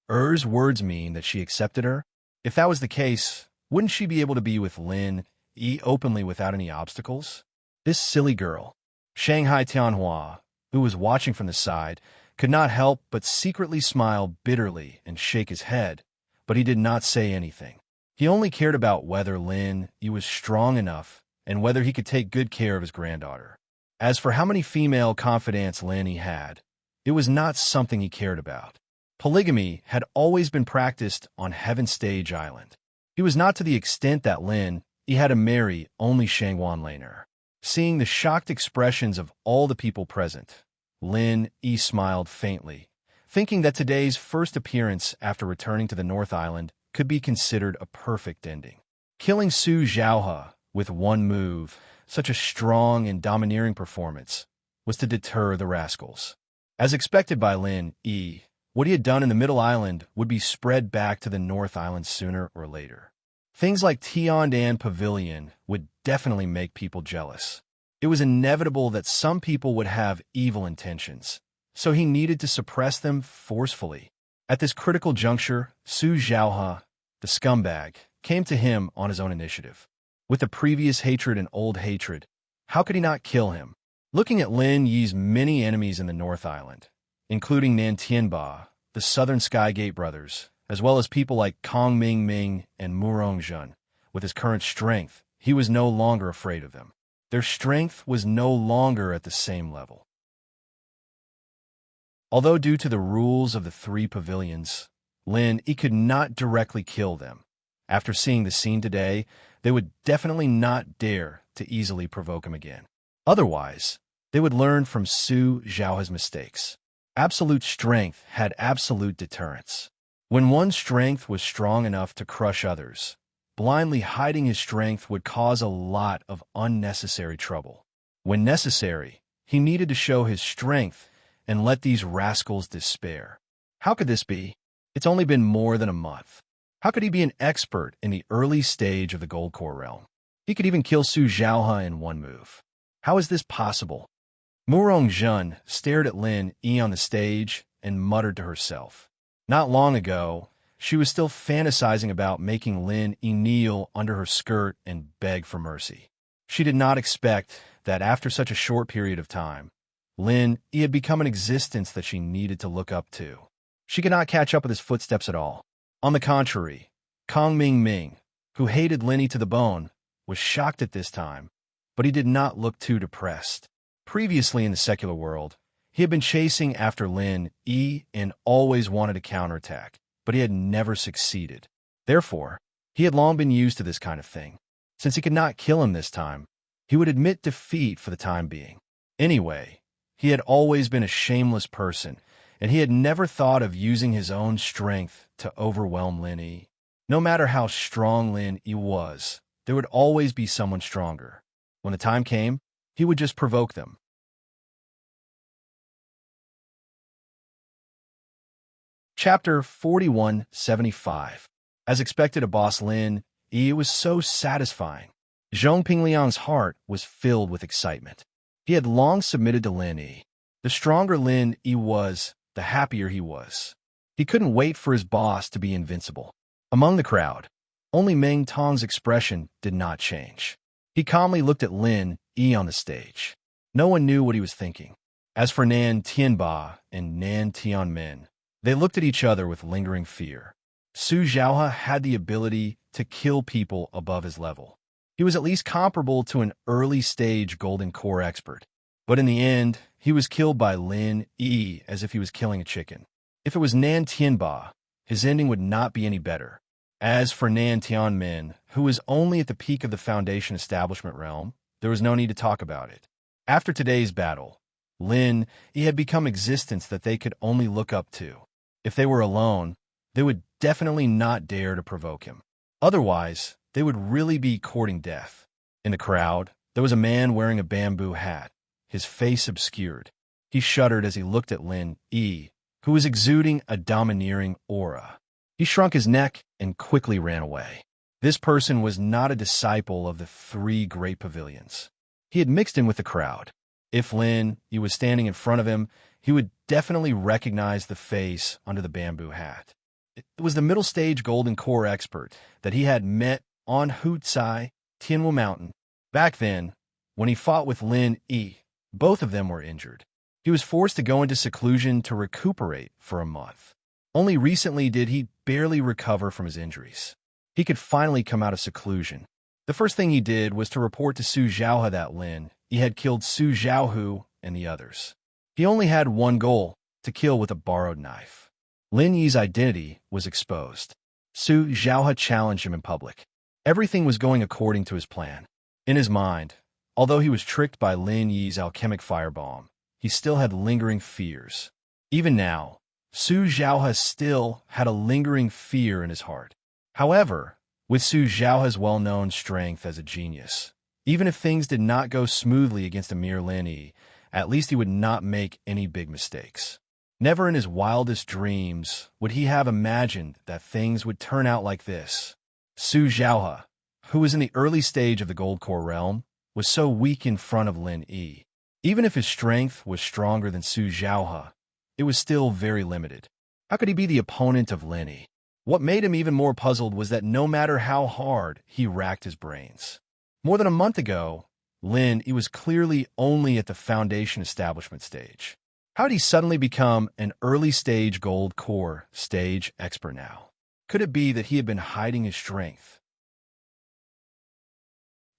Lan's words mean that she accepted her? If that was the case, wouldn't she be able to be with Lin Yi openly without any obstacles? This silly girl. Shanghai Tianhua, who was watching from the side, could not help but secretly smile bitterly and shake his head, but he did not say anything. He only cared about whether Lin Yi was strong enough and whether he could take good care of his granddaughter. As for how many female confidants Lin Yi had, it was not something he cared about. Polygamy had always been practiced on Heaven Stage Island. It was not to the extent that Lin Yi had to marry only Shangwan Laner. Seeing the shocked expressions of all the people present, Lin Yi smiled faintly, thinking that today's first appearance after returning to the North Island could be considered a perfect ending. Killing Su Zhaohe with one move, such a strong and domineering performance, was to deter the rascals. As expected by Lin Yi, what he had done in the Middle Island would be spread back to the North Island sooner or later. Things like Tiandan Pavilion would definitely make people jealous. It was inevitable that some people would have evil intentions, so he needed to suppress them forcefully. At this critical juncture, Su Zhaohe, the scumbag, came to him on his own initiative. With the previous hatred and old hatred, how could he not kill him? Looking at Lin Yi's many enemies in the North Island, including Nan Tianba, the Southern Skygate brothers, as well as people like Kong Ming and Murong Jun, with his current strength, he was no longer afraid of them. Their strength was no longer at the same level. Although due to the rules of the three pavilions, Lin Yi could not directly kill them. After seeing the scene today, they would definitely not dare to easily provoke him again. Otherwise, they would learn from Su Zhaohe's mistakes. Absolute strength had absolute deterrence. When one's strength was strong enough to crush others, blindly hiding his strength would cause a lot of unnecessary trouble. When necessary, he needed to show his strength and let these rascals despair. How could this be? It's only been more than a month. How could he be an expert in the early stage of the Gold Core realm? He could even kill Su Zhaohe in one move. How is this possible? Murong Jun stared at Lin Yi on the stage and muttered to herself. Not long ago, she was still fantasizing about making Lin Yi kneel under her skirt and beg for mercy. She did not expect that after such a short period of time, Lin Yi had become an existence that she needed to look up to. She could not catch up with his footsteps at all. On the contrary, Kong Ming, who hated Lin Yi to the bone, was shocked at this time, but he did not look too depressed. Previously in the secular world, he had been chasing after Lin Yi and always wanted to counterattack, but he had never succeeded. Therefore, he had long been used to this kind of thing. Since he could not kill him this time, he would admit defeat for the time being. Anyway, he had always been a shameless person, and he had never thought of using his own strength to overwhelm Lin Yi. No matter how strong Lin Yi was, there would always be someone stronger. When the time came, he would just provoke them. Chapter 4175. As expected of boss Lin Yi, it was so satisfying. Zhong Pingliang's heart was filled with excitement. He had long submitted to Lin Yi. The stronger Lin Yi was, the happier he was. He couldn't wait for his boss to be invincible. Among the crowd, Only Meng Tong's expression did not change. He calmly looked at Lin Yi on the stage. No one knew what he was thinking. As for Nan Tianba and Nan Tianmin, they looked at each other with lingering fear. Su Zhaohe had the ability to kill people above his level. He was at least comparable to an early-stage Golden Core expert. But in the end, he was killed by Lin Yi as if he was killing a chicken. If it was Nan Tianba, his ending would not be any better. As for Nan Tianmin, who was only at the peak of the Foundation establishment realm, there was no need to talk about it. After today's battle, Lin Yi had become existence that they could only look up to. If they were alone, they would definitely not dare to provoke him. Otherwise, they would really be courting death. In the crowd, there was a man wearing a bamboo hat, his face obscured. He shuddered as he looked at Lin Yi, who was exuding a domineering aura. He shrunk his neck and quickly ran away. This person was not a disciple of the three great pavilions. He had mixed in with the crowd. If Lin Yi was standing in front of him, he would definitely recognize the face under the bamboo hat. It was the middle stage Golden Core expert that he had met on Hutsai, Tianwu Mountain. Back then, when he fought with Lin Yi, both of them were injured. He was forced to go into seclusion to recuperate for a month. Only recently did he barely recover from his injuries. He could finally come out of seclusion. The first thing he did was to report to Su Zhaohe that Lin Yi had killed Su Zhaohu and the others. He only had one goal, to kill with a borrowed knife. Lin Yi's identity was exposed. Su Zhaohe challenged him in public. Everything was going according to his plan. In his mind, although he was tricked by Lin Yi's alchemic firebomb, he still had lingering fears. Even now, Su Zhaohe still had a lingering fear in his heart. However, with Su Zhaohe's well-known strength as a genius, even if things did not go smoothly against a mere Lin Yi, at least he would not make any big mistakes. Never in his wildest dreams would he have imagined that things would turn out like this. Su Zhaohe, who was in the early stage of the Gold Core realm, was so weak in front of Lin Yi. Even if his strength was stronger than Su Zhaohe, it was still very limited. How could he be the opponent of Lin Yi? What made him even more puzzled was that no matter how hard he racked his brains. More than a month ago, Lin Yi was clearly only at the Foundation establishment stage. How did he suddenly become an early-stage Gold Core stage expert now? Could it be that he had been hiding his strength?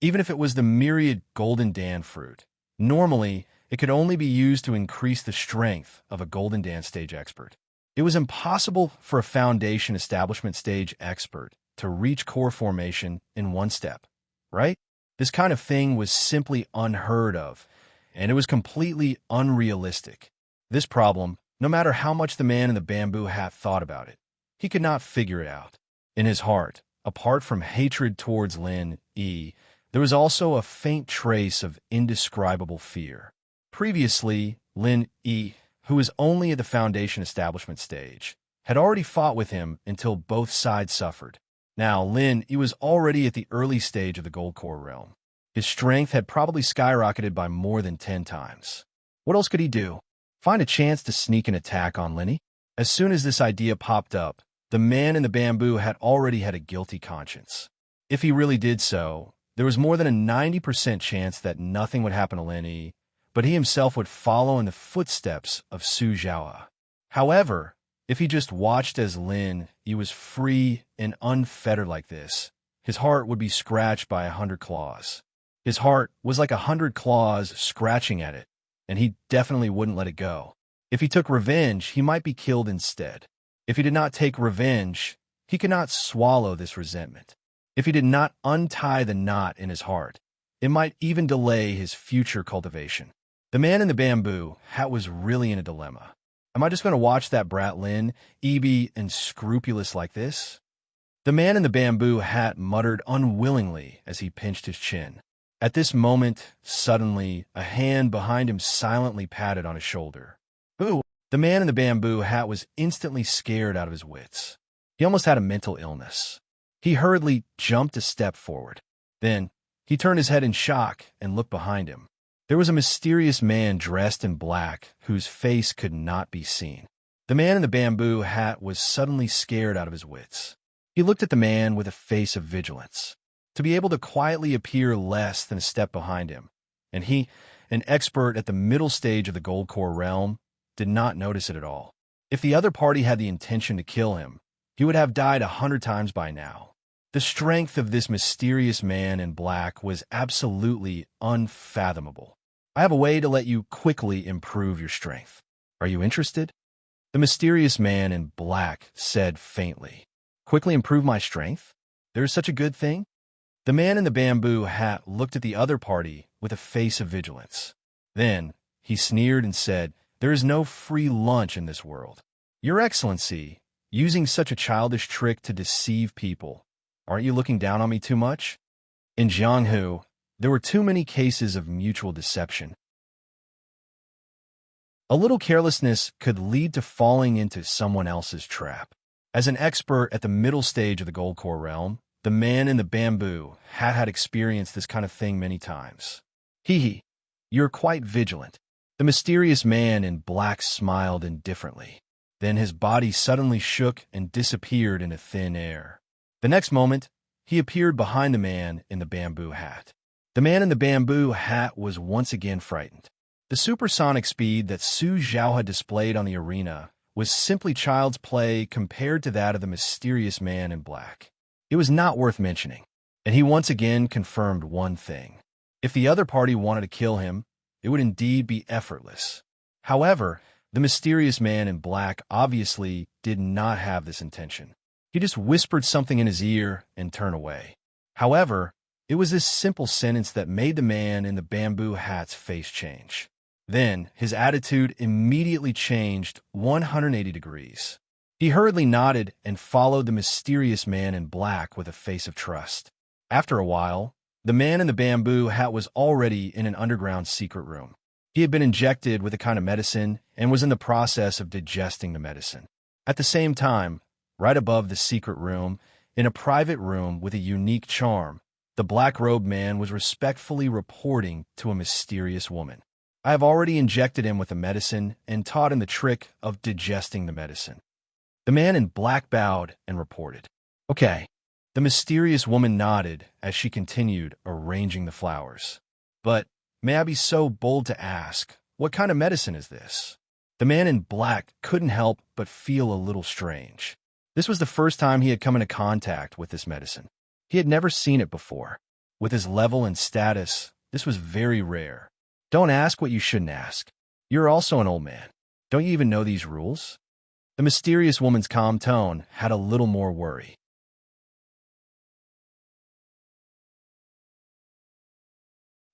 Even if it was the myriad Golden Dan fruit, normally it could only be used to increase the strength of a Golden Dan stage expert. It was impossible for a Foundation establishment stage expert to reach core formation in one step, right? This kind of thing was simply unheard of, and it was completely unrealistic. This problem, no matter how much the man in the bamboo hat thought about it, he could not figure it out. In his heart, apart from hatred towards Lin Yi, there was also a faint trace of indescribable fear. Previously, Lin Yi, who was only at the Foundation establishment stage, had already fought with him until both sides suffered. Now, Lin Yi was already at the early stage of the Gold Core realm. His strength had probably skyrocketed by more than 10 times. What else could he do? Find a chance to sneak an attack on Lin Yi? As soon as this idea popped up, the man in the bamboo had already had a guilty conscience. If he really did so, there was more than a 90% chance that nothing would happen to Lin Yi, but he himself would follow in the footsteps of Su Zhaohe. However, if he just watched as Lin Yi was free and unfettered like this, his heart would be scratched by 100 claws. His heart was like 100 claws scratching at it, and he definitely wouldn't let it go. If he took revenge, he might be killed instead. If he did not take revenge, he could not swallow this resentment. If he did not untie the knot in his heart, it might even delay his future cultivation. The man in the bamboo hat was really in a dilemma. Am I just going to watch that brat Lin Yi be unscrupulous like this? The man in the bamboo hat muttered unwillingly as he pinched his chin. At this moment, suddenly, a hand behind him silently patted on his shoulder. Who? The man in the bamboo hat was instantly scared out of his wits. He almost had a mental illness. He hurriedly jumped a step forward. Then, he turned his head in shock and looked behind him. There was a mysterious man dressed in black whose face could not be seen. The man in the bamboo hat was suddenly scared out of his wits. He looked at the man with a face of vigilance, to be able to quietly appear less than a step behind him, and he, an expert at the middle stage of the Gold Core realm, did not notice it at all. If the other party had the intention to kill him, he would have died 100 times by now. The strength of this mysterious man in black was absolutely unfathomable. I have a way to let you quickly improve your strength. Are you interested? The mysterious man in black said faintly. Quickly improve my strength? There is such a good thing? The man in the bamboo hat looked at the other party with a face of vigilance. Then he sneered and said, "There is no free lunch in this world. Your Excellency, using such a childish trick to deceive people. Aren't you looking down on me too much?" In Jianghu, there were too many cases of mutual deception. A little carelessness could lead to falling into someone else's trap. As an expert at the middle stage of the Gold Core realm, the man in the bamboo had experienced this kind of thing many times. Hee, you're quite vigilant. The mysterious man in black smiled indifferently. Then his body suddenly shook and disappeared into thin air. The next moment, he appeared behind the man in the bamboo hat. The man in the bamboo hat was once again frightened. The supersonic speed that Su Zhao had displayed on the arena was simply child's play compared to that of the mysterious man in black. It was not worth mentioning, and he once again confirmed one thing. If the other party wanted to kill him, it would indeed be effortless. However, the mysterious man in black obviously did not have this intention. He just whispered something in his ear and turned away. However, it was this simple sentence that made the man in the bamboo hat's face change. Then, his attitude immediately changed 180 degrees. He hurriedly nodded and followed the mysterious man in black with a face of trust. After a while, the man in the bamboo hat was already in an underground secret room. He had been injected with a kind of medicine and was in the process of digesting the medicine. At the same time, right above the secret room, in a private room with a unique charm, the black-robed man was respectfully reporting to a mysterious woman. "I have already injected him with the medicine and taught him the trick of digesting the medicine." The man in black bowed and reported. "Okay." The mysterious woman nodded as she continued arranging the flowers. "But may I be so bold to ask, what kind of medicine is this?" The man in black couldn't help but feel a little strange. This was the first time he had come into contact with this medicine. He had never seen it before. With his level and status, this was very rare. Don't ask what you shouldn't ask. You're also an old man. Don't you even know these rules? The mysterious woman's calm tone had a little more worry.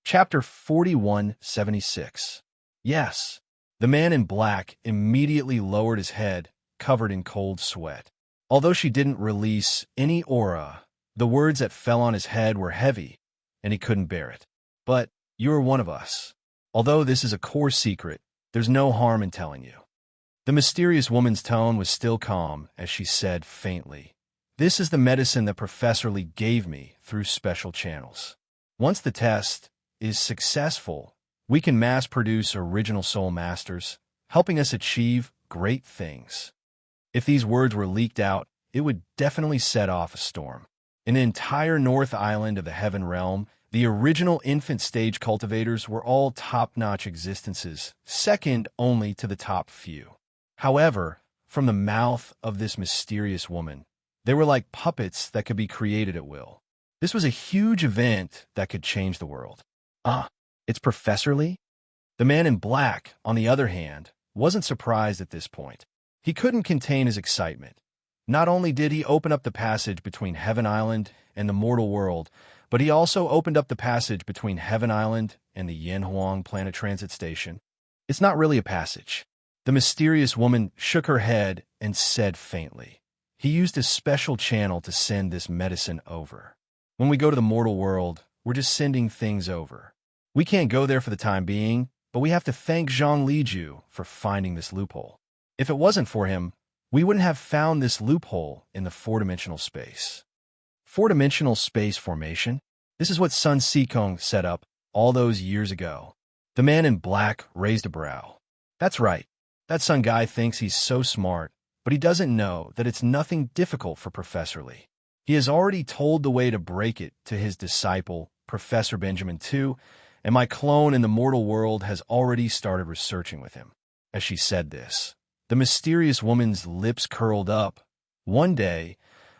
Chapter 4176. Yes. The man in black immediately lowered his head, covered in cold sweat. Although she didn't release any aura, the words that fell on his head were heavy, and he couldn't bear it. "But you're one of us. Although this is a core secret, there's no harm in telling you." The mysterious woman's tone was still calm as she said faintly, "This is the medicine that Professor Lee gave me through special channels. Once the test is successful, we can mass-produce original soul masters, helping us achieve great things." If these words were leaked out, it would definitely set off a storm. In the entire North Island of the Heaven Realm, the original infant stage cultivators were all top-notch existences, second only to the top few. However, from the mouth of this mysterious woman, they were like puppets that could be created at will. This was a huge event that could change the world. It's Professor Lee? The man in black, on the other hand, wasn't surprised at this point. He couldn't contain his excitement. Not only did he open up the passage between Heaven Island and the mortal world, but he also opened up the passage between Heaven Island and the Yanhuang Planet Transit Station. It's not really a passage. The mysterious woman shook her head and said faintly, "He used a special channel to send this medicine over. When we go to the mortal world, we're just sending things over. We can't go there for the time being, but we have to thank Zhang Liju for finding this loophole. If it wasn't for him, we wouldn't have found this loophole in the four-dimensional space." Four-dimensional space formation? This is what Sun Sikong set up all those years ago. The man in black raised a brow. That's right. That Sun guy thinks he's so smart, but he doesn't know that it's nothing difficult for Professor Lee. He has already told the way to break it to his disciple, Professor Benjamin too, and my clone in the mortal world has already started researching with him. As she said this, the mysterious woman's lips curled up. One day,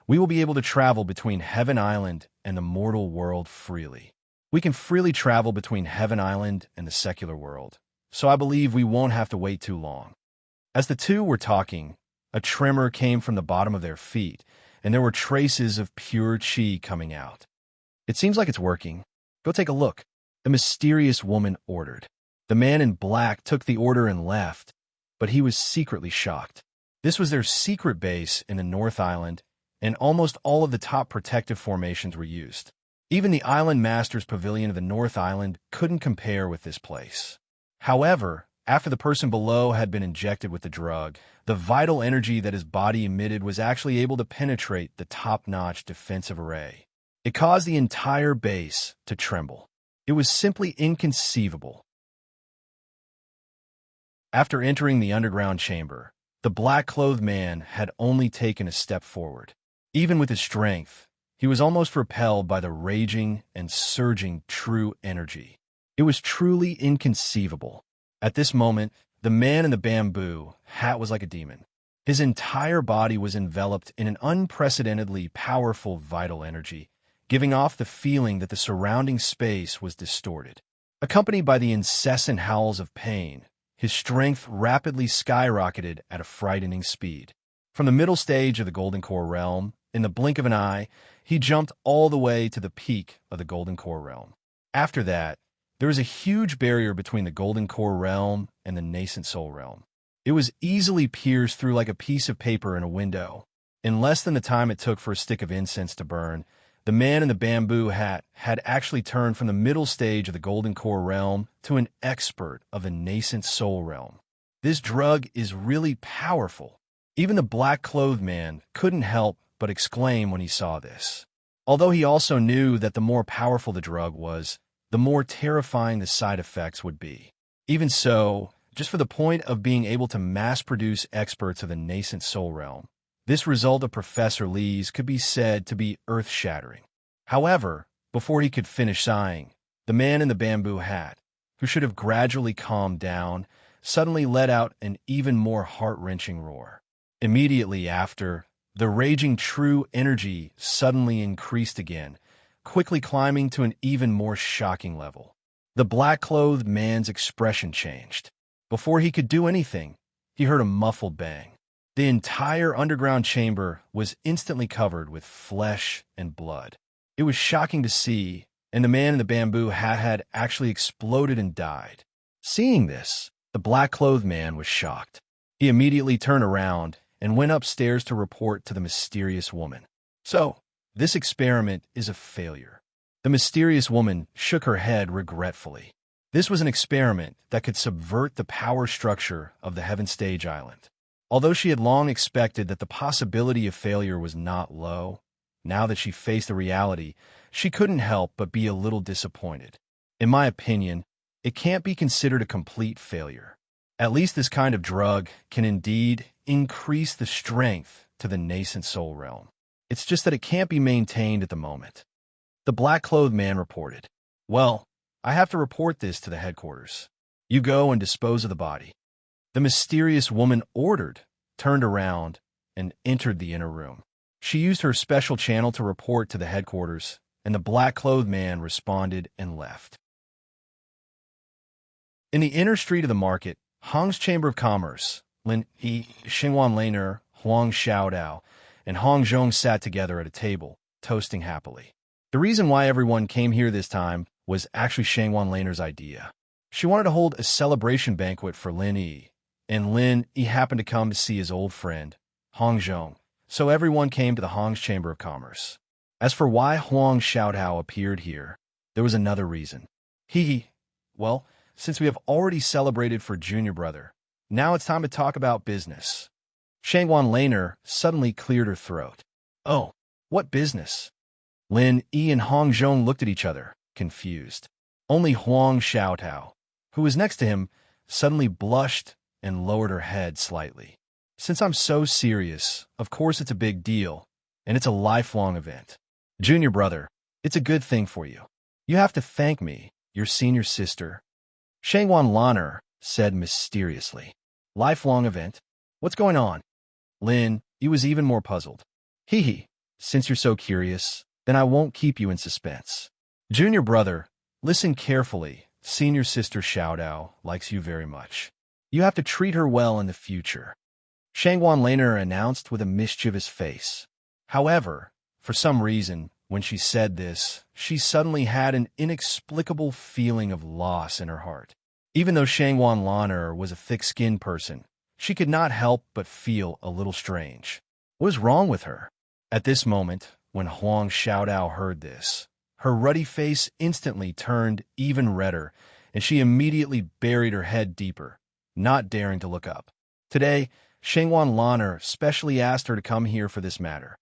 we will be able to travel between Heaven Island and the mortal world freely. We can freely travel between Heaven Island and the secular world, so I believe we won't have to wait too long. As the two were talking, a tremor came from the bottom of their feet, and there were traces of pure chi coming out. It seems like it's working. Go take a look, the mysterious woman ordered. The man in black took the order and left, but he was secretly shocked. This was their secret base in the North Island, and almost all of the top protective formations were used. Even the Island Master's Pavilion of the North Island couldn't compare with this place. However, after the person below had been injected with the drug, the vital energy that his body emitted was actually able to penetrate the top-notch defensive array. It caused the entire base to tremble. It was simply inconceivable. After entering the underground chamber, the black-clothed man had only taken a step forward. Even with his strength, he was almost repelled by the raging and surging true energy. It was truly inconceivable. At this moment, the man in the bamboo hat was like a demon. His entire body was enveloped in an unprecedentedly powerful vital energy, giving off the feeling that the surrounding space was distorted. Accompanied by the incessant howls of pain, his strength rapidly skyrocketed at a frightening speed. From the middle stage of the Golden Core realm, in the blink of an eye, he jumped all the way to the peak of the Golden Core realm. After that, there was a huge barrier between the Golden Core realm and the nascent soul realm. It was easily pierced through like a piece of paper in a window. In less than the time it took for a stick of incense to burn, the man in the bamboo hat had actually turned from the middle stage of the Golden Core realm to an expert of the nascent soul realm. This drug is really powerful. Even the black-clothed man couldn't help but exclaim when he saw this. Although he also knew that the more powerful the drug was, the more terrifying the side effects would be. Even so, just for the point of being able to mass-produce experts of the nascent soul realm, this result of Professor Lee's could be said to be earth-shattering. However, before he could finish sighing, the man in the bamboo hat, who should have gradually calmed down, suddenly let out an even more heart-wrenching roar. Immediately after, the raging true energy suddenly increased again, quickly climbing to an even more shocking level. The black-clothed man's expression changed. Before he could do anything, he heard a muffled bang. The entire underground chamber was instantly covered with flesh and blood. It was shocking to see, and the man in the bamboo hat had actually exploded and died. Seeing this, the black-clothed man was shocked. He immediately turned around and went upstairs to report to the mysterious woman. So, this experiment is a failure. The mysterious woman shook her head regretfully. This was an experiment that could subvert the power structure of the Heaven Stage Island. Although she had long expected that the possibility of failure was not low, now that she faced the reality, she couldn't help but be a little disappointed. In my opinion, it can't be considered a complete failure. At least this kind of drug can indeed increase the strength to the nascent soul realm. It's just that it can't be maintained at the moment. The black-clothed man reported, "Well, I have to report this to the headquarters. You go and dispose of the body." The mysterious woman ordered, turned around, and entered the inner room. She used her special channel to report to the headquarters, and the black-clothed man responded and left. In the inner street of the market, Hong's Chamber of Commerce, Lin Yi, Xingwan Laner, Huang Xiaodao, and Hong Zhong sat together at a table, toasting happily. The reason why everyone came here this time was actually Xingwan Laner's idea. She wanted to hold a celebration banquet for Lin Yi, and Lin Yi happened to come to see his old friend, Hong Zhong, so everyone came to the Hong's Chamber of Commerce. As for why Huang Xiaodao appeared here, there was another reason. Well, since we have already celebrated for Junior Brother, now it's time to talk about business. Shangwan Laner suddenly cleared her throat. Oh, what business? Lin Yi and Hong Zhong looked at each other, confused. Only Huang Xiaotao, who was next to him, suddenly blushed and lowered her head slightly. Since I'm so serious, of course it's a big deal, and it's a lifelong event. Junior brother, it's a good thing for you. You have to thank me, your senior sister. Shangwan Lanner said mysteriously. Lifelong event? What's going on? Lin, he was even more puzzled. Hee hee, since you're so curious, then I won't keep you in suspense. Junior brother, listen carefully. Senior sister Xiaodao likes you very much. You have to treat her well in the future. Shangwan Lanner announced with a mischievous face. However, for some reason, when she said this, she suddenly had an inexplicable feeling of loss in her heart. Even though Shangwan Lanner was a thick-skinned person, she could not help but feel a little strange. What was wrong with her? At this moment, when Huang Xiaodao heard this, her ruddy face instantly turned even redder, and she immediately buried her head deeper, not daring to look up. Today, Shangwan Lanner specially asked her to come here for this matter.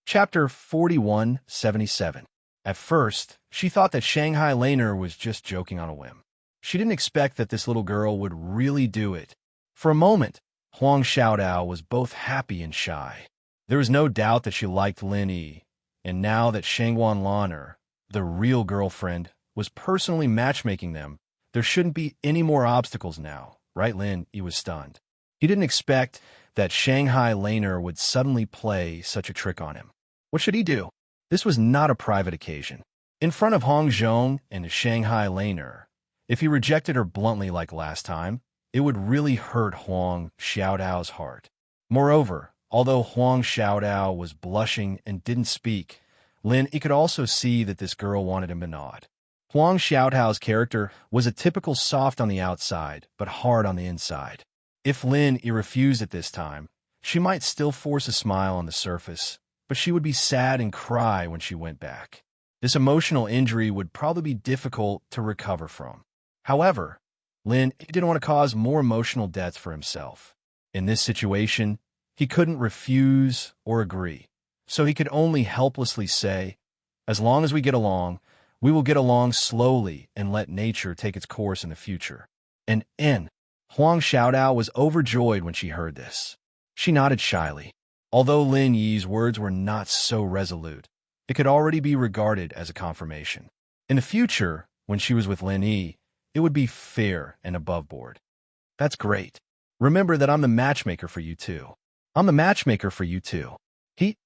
Chapter 4177. At first, she thought that Shanghai Laner was just joking on a whim. She didn't expect that this little girl would really do it. For a moment, Huang Xiaodao was both happy and shy. There was no doubt that she liked Lin Yi, and now that Shangwan Lanner, the real girlfriend, was personally matchmaking them, there shouldn't be any more obstacles now, right? Lin Yi was stunned. He didn't expect that Shanghai Laner would suddenly play such a trick on him. What should he do? This was not a private occasion. In front of Hong Zhong and Shanghai Laner, if he rejected her bluntly like last time, it would really hurt Huang Xiaodao's heart. Moreover, although Huang Xiaodao was blushing and didn't speak, Lin Yi could also see that this girl wanted him to nod. Huang Xiaodao's character was a typical soft on the outside, but hard on the inside. If Lin Yi refused at this time, she might still force a smile on the surface, but she would be sad and cry when she went back. This emotional injury would probably be difficult to recover from. However, Lin didn't want to cause more emotional debts for himself. In this situation, he couldn't refuse or agree, so he could only helplessly say, as long as we get along, we will get along slowly and let nature take its course in the future. And Huang Xiaodao was overjoyed when she heard this. She nodded shyly. Although Lin Yi's words were not so resolute, it could already be regarded as a confirmation. In the future, when she was with Lin Yi, it would be fair and above board. That's great. Remember that I'm the matchmaker for you too. I'm the matchmaker for you too. He.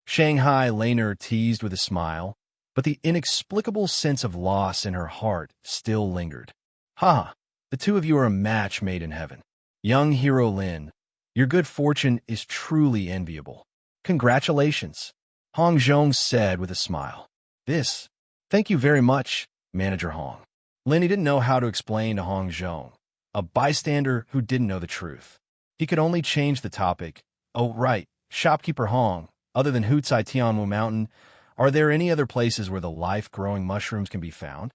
Shanghai Laner teased with a smile, but the inexplicable sense of loss in her heart still lingered. The two of you are a match made in heaven. Young hero Lin, your good fortune is truly enviable. Congratulations, Hong Zhong said with a smile. Thank you very much, Manager Hong. Lin didn't know how to explain to Hong Zhong, a bystander who didn't know the truth. He could only change the topic. Oh, right, shopkeeper Hong, other than Hutsai Tianwu Mountain, are there any other places where the life-growing mushrooms can be found?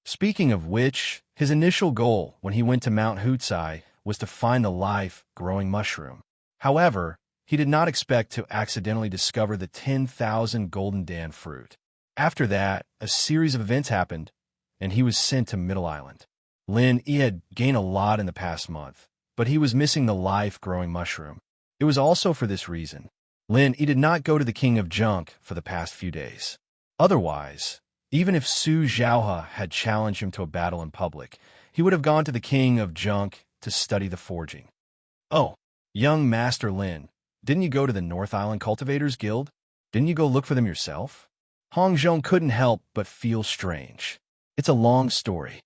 Speaking of which, his initial goal when he went to Mount Hutsai was to find the life-growing mushroom. However, he did not expect to accidentally discover the 10,000 golden Dan fruit. After that, a series of events happened, and he was sent to Middle Island. Lin Yi had gained a lot in the past month, but he was missing the life-growing mushroom. It was also for this reason. Lin Yi did not go to the King of Junk for the past few days. Otherwise, even if Su Zhaohe had challenged him to a battle in public, he would have gone to the King of Junk to study the forging. Oh, young Master Lin, didn't you go to the North Island Cultivators Guild? Didn't you go look for them yourself? Hong Zhong couldn't help but feel strange. It's a long story.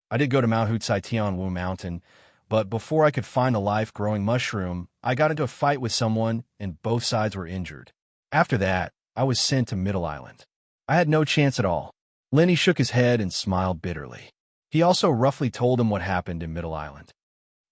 I did go to Mount Hutsai Tianwu Mountain, but before I could find the life-growing mushroom, I got into a fight with someone and both sides were injured. After that, I was sent to Middle Island. I had no chance at all. Lenny shook his head and smiled bitterly. He also roughly told him what happened in Middle Island.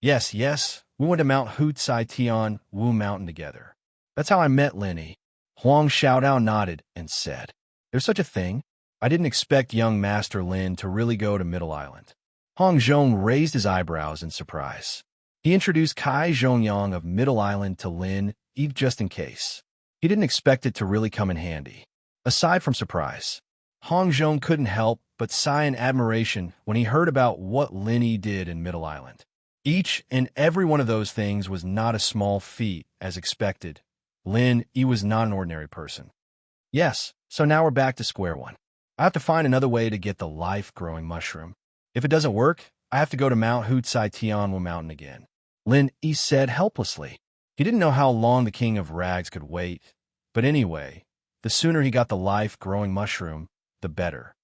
Yes, we went to Mount Hutsai Tianwu Mountain together. That's how I met Lenny. Huang Xiaodao nodded and said, There's such a thing? I didn't expect young Master Lin to really go to Middle Island. Hong Zhong raised his eyebrows in surprise. He introduced Kai Zhongyang of Middle Island to Lin, Eve just in case. He didn't expect it to really come in handy. Aside from surprise, Hong Zhong couldn't help but sigh in admiration when he heard about what Lin Yi did in Middle Island. Each and every one of those things was not a small feat, as expected. Lin Yi was not an ordinary person. Yes, so now we're back to square one. I have to find another way to get the life-growing mushroom. If it doesn't work, I have to go to Mount Hutsai Tianwu Mountain again. Lin Yi said helplessly. He didn't know how long the King of Rags could wait, but anyway, the sooner he got the life-growing mushroom, the better.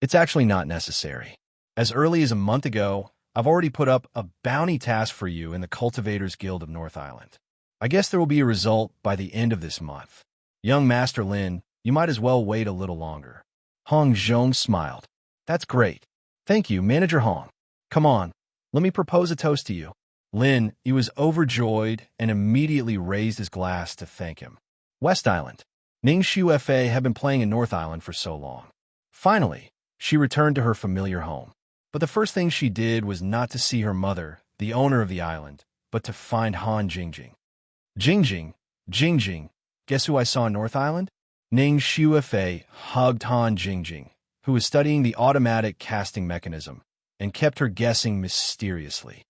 It's actually not necessary. As early as a month ago, I've already put up a bounty task for you in the Cultivators Guild of North Island. I guess there will be a result by the end of this month. Young Master Lin, you might as well wait a little longer. Hong Zhong smiled. That's great. Thank you, Manager Hong. Come on, let me propose a toast to you. Lin, he was overjoyed and immediately raised his glass to thank him. West Island. Ning Xiu Fa had been playing in North Island for so long. Finally, she returned to her familiar home. But the first thing she did was not to see her mother, the owner of the island, but to find Han Jingjing. Jingjing, guess who I saw in North Island? Ning Xiu Fa hugged Han Jingjing, who was studying the automatic casting mechanism, and kept her guessing mysteriously.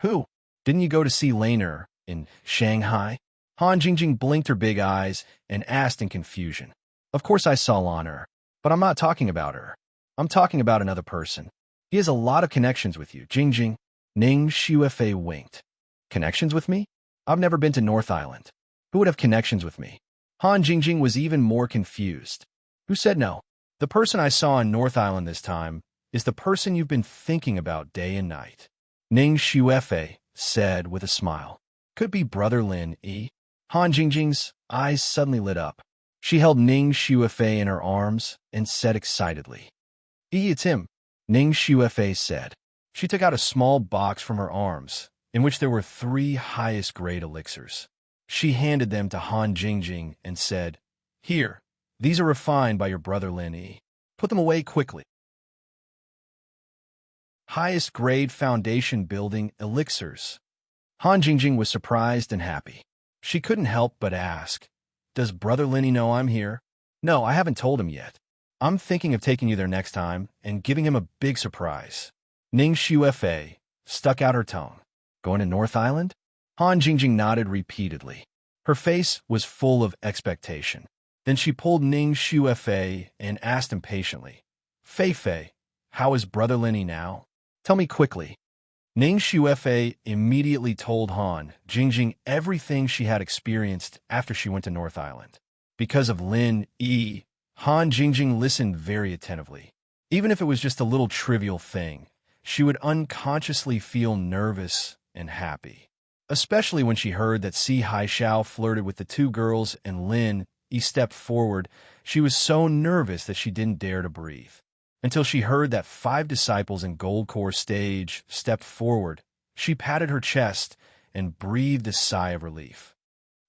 Who? Didn't you go to see Laner in Shanghai? Han Jingjing blinked her big eyes and asked in confusion. Of course I saw Laner, but I'm not talking about her. I'm talking about another person. He has a lot of connections with you, Jingjing. Ning Xiu Fa winked. Connections with me? I've never been to North Island. Who would have connections with me? Han Jingjing was even more confused. Who said no? The person I saw in North Island this time is the person you've been thinking about day and night. Ning Xiu Fa said with a smile. Could be Brother Lin Yi. Han Jingjing's eyes suddenly lit up. She held Ning Xiu Fa in her arms and said excitedly, Yi, it's him. Ning Xiu Fa said. She took out a small box from her arms, in which there were 3 highest-grade elixirs. She handed them to Han Jingjing and said, Here, these are refined by your brother Lin Yi. Put them away quickly. Highest-grade foundation-building elixirs. Han Jingjing was surprised and happy. She couldn't help but ask, Does Brother Lin Yi know I'm here? No, I haven't told him yet. I'm thinking of taking you there next time and giving him a big surprise. Ning Xiu Fa stuck out her tongue. Going to North Island? Han Jingjing nodded repeatedly. Her face was full of expectation. Then she pulled Ning Xiu Fa and asked impatiently, Fei, how is Brother Lin Yi now? Tell me quickly. Ning Xiu Fa immediately told Han Jingjing everything she had experienced after she went to North Island. Because of Lin Yi, Han Jingjing listened very attentively. Even if it was just a little trivial thing, she would unconsciously feel nervous and happy. Especially when she heard that Si Haishao flirted with the 2 girls and Lin Yi stepped forward, she was so nervous that she didn't dare to breathe. Until she heard that 5 disciples in Gold Core stage stepped forward, she patted her chest and breathed a sigh of relief.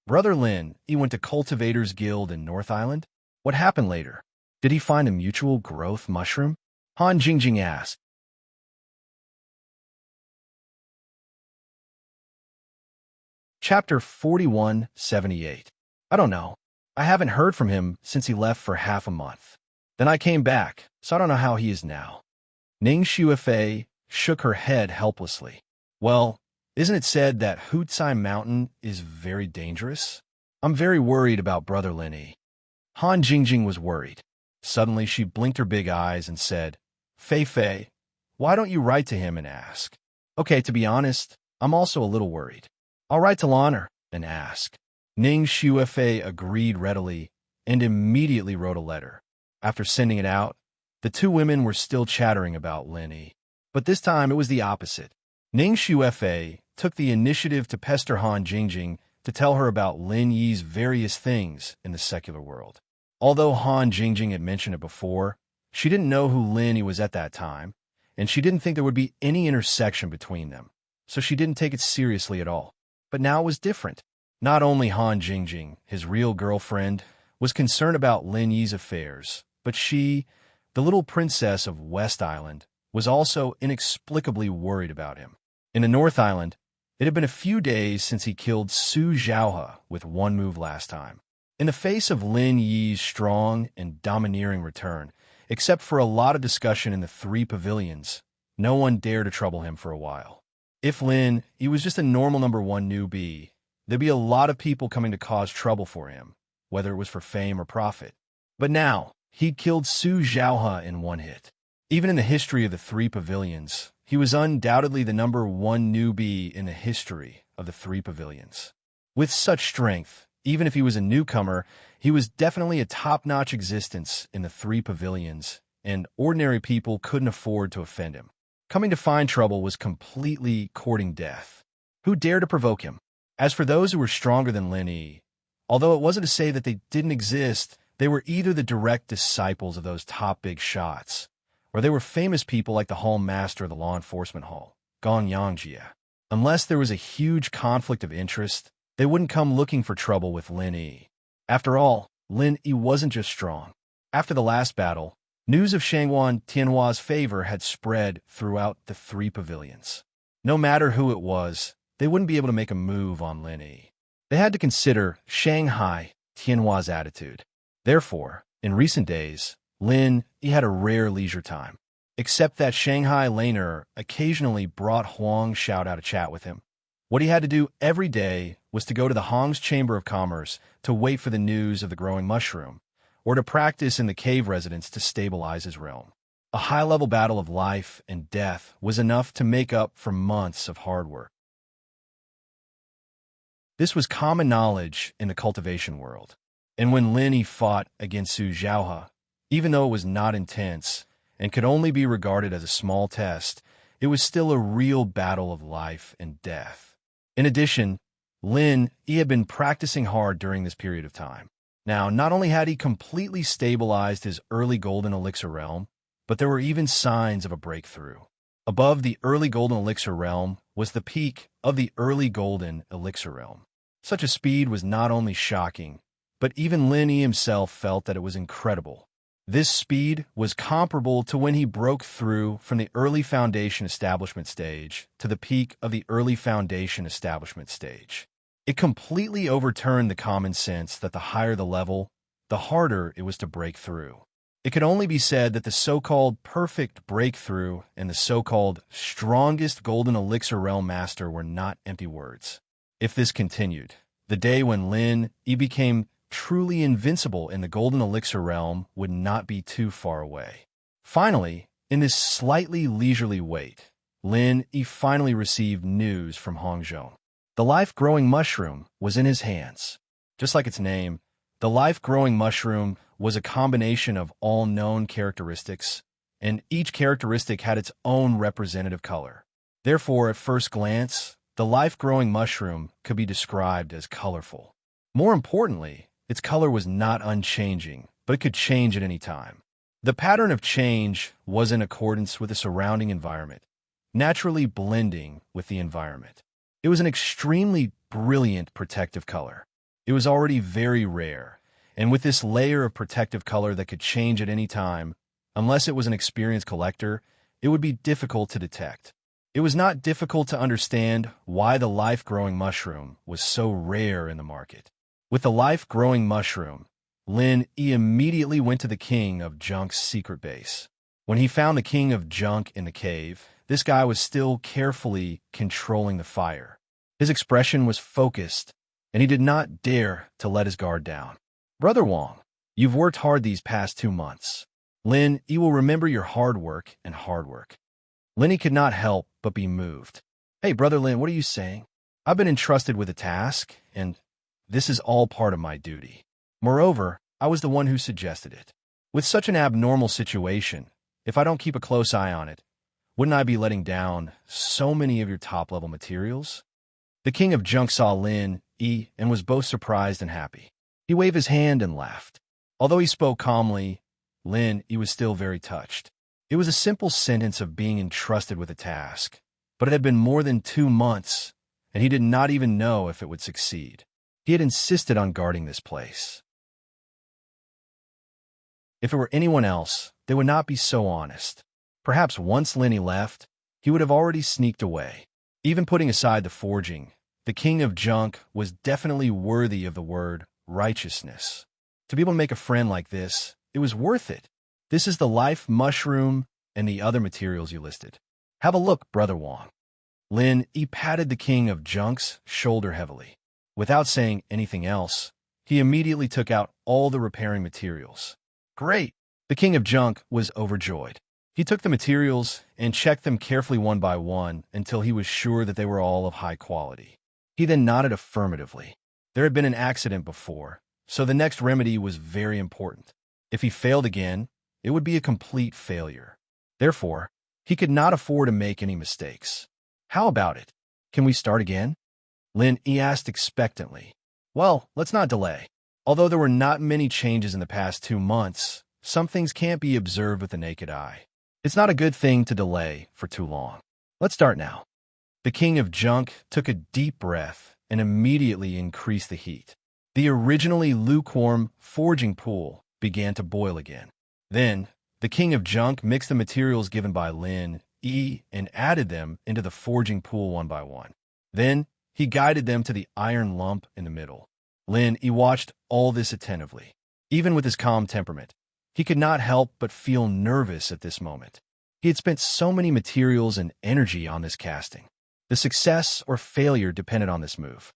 Brother Lin Yi went to Cultivators Guild in North Island? What happened later? Did he find a mutual growth mushroom? Han Jingjing asked. Chapter 4178. I don't know. I haven't heard from him since he left for half a month. Then I came back, so I don't know how he is now. Ning Xiu Fa shook her head helplessly. Well, isn't it said that Hutsai Mountain is very dangerous? I'm very worried about Brother Lin Yi. Han Jingjing was worried. Suddenly she blinked her big eyes and said, Fei, why don't you write to him and ask? Okay, to be honest, I'm also a little worried. I'll write to Laner and ask. Ning Xiu Fa agreed readily and immediately wrote a letter. After sending it out, the 2 women were still chattering about Lin Yi. But this time it was the opposite. Ning Xiu Fa took the initiative to pester Han Jingjing to tell her about Lin Yi's various things in the secular world. Although Han Jingjing had mentioned it before, she didn't know who Lin Yi was at that time, and she didn't think there would be any intersection between them, so she didn't take it seriously at all. But now it was different. Not only Han Jingjing, his real girlfriend, was concerned about Lin Yi's affairs, but she, the little princess of West Island, was also inexplicably worried about him. In the North Island, it had been a few days since he killed Su Zhaohe with 1 move last time. In the face of Lin Yi's strong and domineering return, Except for a lot of discussion in the three pavilions, no one dared to trouble him for a while. If Lin, he was just a normal number one newbie, there'd be a lot of people coming to cause trouble for him, whether it was for fame or profit. But now, he'd killed Su Zhaohe in one hit. Even in the history of the three pavilions, he was undoubtedly the number one newbie in the history of the three pavilions. With such strength, even if he was a newcomer, he was definitely a top-notch existence in the three pavilions, and ordinary people couldn't afford to offend him. Coming to find trouble was completely courting death. Who dared to provoke him? As for those who were stronger than Lin Yi, although it wasn't to say that they didn't exist, they were either the direct disciples of those top big shots, or they were famous people like the Hall Master of the Law Enforcement Hall, Gong Yangjie. Unless there was a huge conflict of interest, they wouldn't come looking for trouble with Lin Yi. After all, Lin Yi wasn't just strong. After the last battle, news of Shanghuan Tianhua's favor had spread throughout the three pavilions. No matter who it was, they wouldn't be able to make a move on Lin Yi. They had to consider Shanghai Tianhua's attitude. Therefore, in recent days, Lin Yi had a rare leisure time. Except that Shanghai Laner occasionally brought Huang Xiao out to chat with him. What he had to do every day was to go to the Hong's Chamber of Commerce to wait for the news of the growing mushroom, or to practice in the cave residence to stabilize his realm. A high-level battle of life and death was enough to make up for months of hard work. This was common knowledge in the cultivation world, and when Lin Yi fought against Su Zhaohe, even though it was not intense and could only be regarded as a small test, it was still a real battle of life and death. In addition, Lin Yi had been practicing hard during this period of time. Now, not only had he completely stabilized his early golden elixir realm, but there were even signs of a breakthrough. Above the early golden elixir realm was the peak of the early golden elixir realm. Such a speed was not only shocking, but even Lin Yi himself felt that it was incredible. This speed was comparable to when he broke through from the early foundation establishment stage to the peak of the early foundation establishment stage. It completely overturned the common sense that the higher the level, the harder it was to break through. It could only be said that the so-called perfect breakthrough and the so-called strongest golden elixir realm master were not empty words. If this continued, the day when Lin Yi became truly invincible in the golden elixir realm would not be too far away. Finally, in this slightly leisurely wait, Lin Yi finally received news from Hongzhou. The life-growing mushroom was in his hands. Just like its name, the life-growing mushroom was a combination of all known characteristics, and each characteristic had its own representative color. Therefore, at first glance, the life-growing mushroom could be described as colorful. More importantly, its color was not unchanging, but it could change at any time. The pattern of change was in accordance with the surrounding environment, naturally blending with the environment. It was an extremely brilliant protective color. It was already very rare, and with this layer of protective color that could change at any time, unless it was an experienced collector, it would be difficult to detect. It was not difficult to understand why the life-growing mushroom was so rare in the market. With the life-growing mushroom, Lin Yi immediately went to the king of Junk's secret base. When he found the king of Junk in the cave, this guy was still carefully controlling the fire. His expression was focused, and he did not dare to let his guard down. "Brother Wang, you've worked hard these past 2 months. Lin Yi will remember your hard work and hard work." Lin Yi could not help but be moved. "Hey, Brother Lin, what are you saying? I've been entrusted with a task, and this is all part of my duty. Moreover, I was the one who suggested it. With such an abnormal situation, if I don't keep a close eye on it, wouldn't I be letting down so many of your top-level materials?" The king of Junk saw Lin Yi and was both surprised and happy. He waved his hand and laughed. Although he spoke calmly, Lin Yi was still very touched. It was a simple sentence of being entrusted with a task, but it had been more than 2 months, and he did not even know if it would succeed. He had insisted on guarding this place. If it were anyone else, they would not be so honest. Perhaps once Lin Yi left, he would have already sneaked away. Even putting aside the forging, the king of Junk was definitely worthy of the word righteousness. To be able to make a friend like this, it was worth it. This is the life mushroom and the other materials you listed. Have a look, Brother Wong. Lin Yi patted the king of junk's shoulder heavily. Without saying anything else, he immediately took out all the repairing materials. Great! The king of junk was overjoyed. He took the materials and checked them carefully one by one until he was sure that they were all of high quality. He then nodded affirmatively. There had been an accident before, so the next remedy was very important. If he failed again, it would be a complete failure. Therefore, he could not afford to make any mistakes. How about it? Can we start again? Lin Yi asked expectantly. Well, let's not delay. Although there were not many changes in the past 2 months, some things can't be observed with the naked eye. It's not a good thing to delay for too long. Let's start now. The king of junk took a deep breath and immediately increased the heat. The originally lukewarm forging pool began to boil again. Then, the king of junk mixed the materials given by Lin Yi and added them into the forging pool one by one. Then, he guided them to the iron lump in the middle. Lin Yi watched all this attentively. Even with his calm temperament, he could not help but feel nervous at this moment. He had spent so many materials and energy on this casting. The success or failure depended on this move.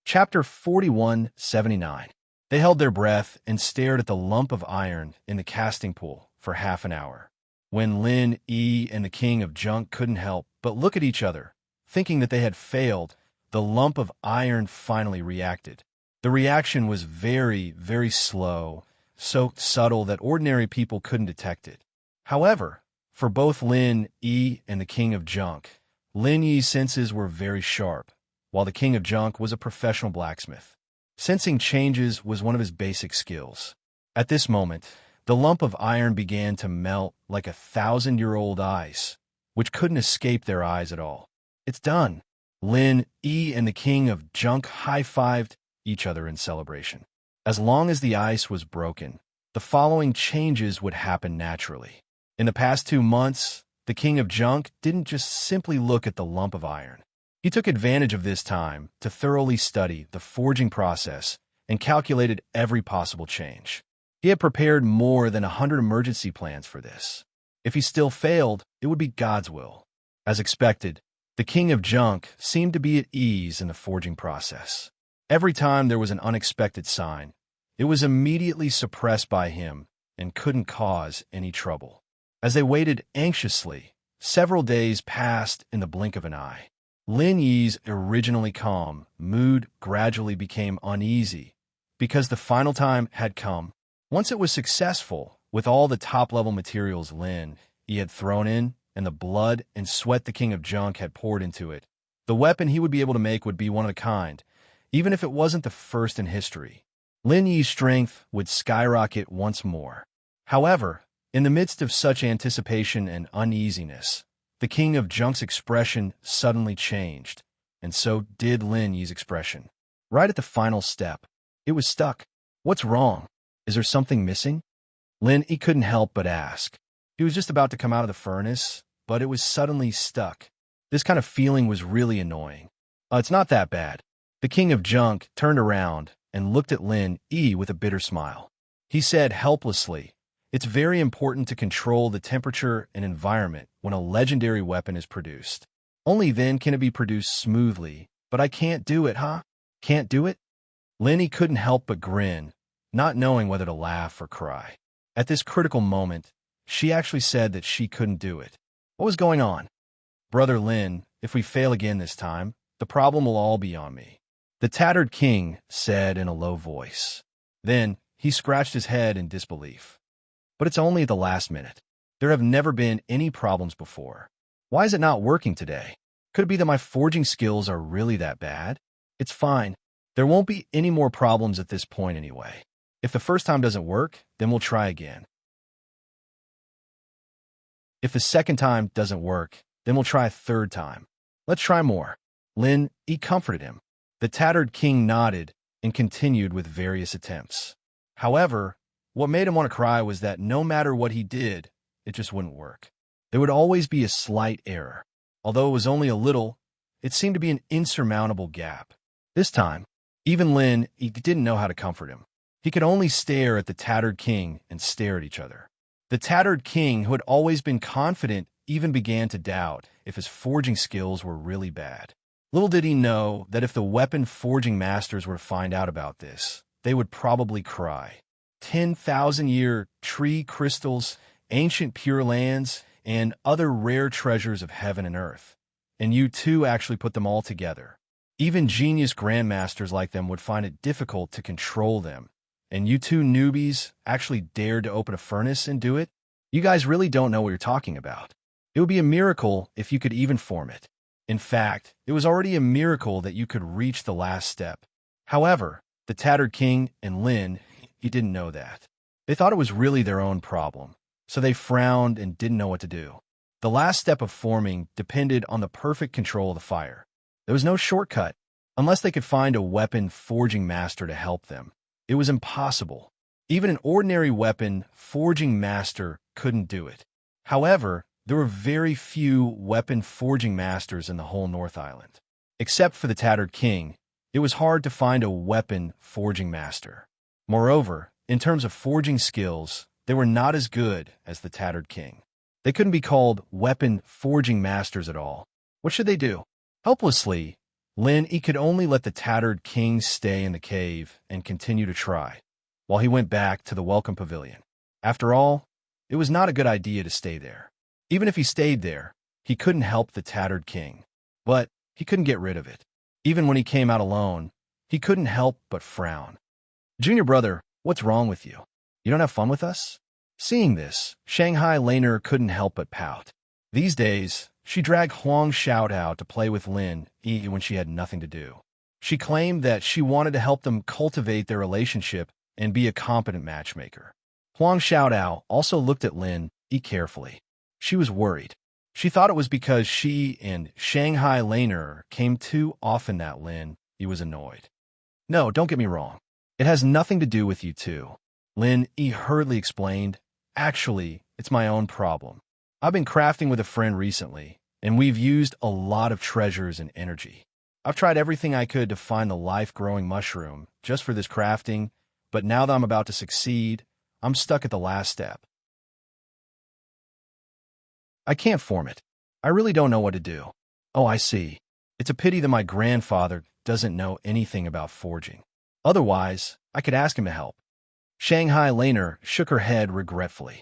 Chapter 4179. They held their breath and stared at the lump of iron in the casting pool for half an hour. When Lin Yi and the king of junk couldn't help but look at each other, thinking that they had failed, the lump of iron finally reacted. The reaction was very, very slow, so subtle that ordinary people couldn't detect it. However, for both Lin Yi and the king of junk, Lin Yi's senses were very sharp, while the king of junk was a professional blacksmith. Sensing changes was one of his basic skills. At this moment, the lump of iron began to melt like 1,000-year-old ice, which couldn't escape their eyes at all. It's done. Lin Yi and the king of junk high-fived each other in celebration. As long as the ice was broken, the following changes would happen naturally. In the past 2 months, the king of junk didn't just simply look at the lump of iron. He took advantage of this time to thoroughly study the forging process and calculated every possible change. He had prepared more than 100 emergency plans for this. If he still failed, it would be God's will. As expected, the king of junk seemed to be at ease in the forging process. Every time there was an unexpected sign, it was immediately suppressed by him and couldn't cause any trouble. As they waited anxiously, several days passed in the blink of an eye. Lin Yi's originally calm mood gradually became uneasy because the final time had come. Once it was successful, with all the top-level materials Lin Yi had thrown in and the blood and sweat the king of junk had poured into it, the weapon he would be able to make would be one of a kind, even if it wasn't the first in history. Lin Yi's strength would skyrocket once more. However, in the midst of such anticipation and uneasiness, the king of junk's expression suddenly changed, and so did Lin Yi's expression. Right at the final step, it was stuck. What's wrong? Is there something missing? Lin Yi couldn't help but ask. He was just about to come out of the furnace, but it was suddenly stuck. This kind of feeling was really annoying. It's not that bad. The king of junk turned around and looked at Lin Yi with a bitter smile. He said helplessly, "It's very important to control the temperature and environment when a legendary weapon is produced. Only then can it be produced smoothly, but I can't do it, huh? Can't do it?" Lin Yi couldn't help but grin, not knowing whether to laugh or cry. At this critical moment, she actually said that she couldn't do it. What was going on? "Brother Lin, if we fail again this time, the problem will all be on me," the tattered king said in a low voice. Then he scratched his head in disbelief. "But it's only at the last minute. There have never been any problems before. Why is it not working today? Could it be that my forging skills are really that bad? It's fine. There won't be any more problems at this point anyway. If the first time doesn't work, then we'll try again. If the second time doesn't work, then we'll try a third time. Let's try more." Lin Yi comforted him. The tattered king nodded and continued with various attempts. However, what made him want to cry was that no matter what he did, it just wouldn't work. There would always be a slight error. Although it was only a little, it seemed to be an insurmountable gap. This time, Even Lin, he didn't know how to comfort him. He could only stare at the tattered king and stare at each other. The tattered king, who had always been confident, even began to doubt if his forging skills were really bad. Little did he know that if the weapon forging masters were to find out about this, they would probably cry. 10,000-year tree crystals, ancient pure lands, and other rare treasures of heaven and earth. And you two actually put them all together. Even genius grandmasters like them would find it difficult to control them. And you two newbies actually dared to open a furnace and do it? You guys really don't know what you're talking about. It would be a miracle if you could even form it. In fact, it was already a miracle that you could reach the last step. However, the tattered king and Lin, he didn't know that. They thought it was really their own problem, so they frowned and didn't know what to do. The last step of forming depended on the perfect control of the fire. There was no shortcut, unless they could find a weapon forging master to help them. It was impossible. Even an ordinary weapon forging master couldn't do it. However, there were very few weapon forging masters in the whole North Island. Except for the tattered king, it was hard to find a weapon forging master. Moreover, in terms of forging skills, they were not as good as the tattered king. They couldn't be called weapon forging masters at all. What should they do? Helplessly, Lin could only let the tattered king stay in the cave and continue to try, while he went back to the welcome pavilion. After all, it was not a good idea to stay there. Even if he stayed there, he couldn't help the tattered king. But he couldn't get rid of it. Even when he came out alone, he couldn't help but frown. Junior brother, what's wrong with you? You don't have fun with us? Seeing this, Shanghai Laner couldn't help but pout. These days, she dragged Huang Xiao out to play with Lin when she had nothing to do. She claimed that she wanted to help them cultivate their relationship and be a competent matchmaker. Huang Xiao also looked at Lin carefully. She was worried. She thought it was because she and Shanghai Laner came too often that Lin was annoyed. No, don't get me wrong. It has nothing to do with you two. Lin hurriedly explained. Actually, it's my own problem. I've been crafting with a friend recently, and we've used a lot of treasures and energy. I've tried everything I could to find the life-growing mushroom just for this crafting, but now that I'm about to succeed, I'm stuck at the last step. I can't form it. I really don't know what to do. Oh, I see. It's a pity that my grandfather doesn't know anything about forging. Otherwise, I could ask him to help. Shanghai Laner shook her head regretfully.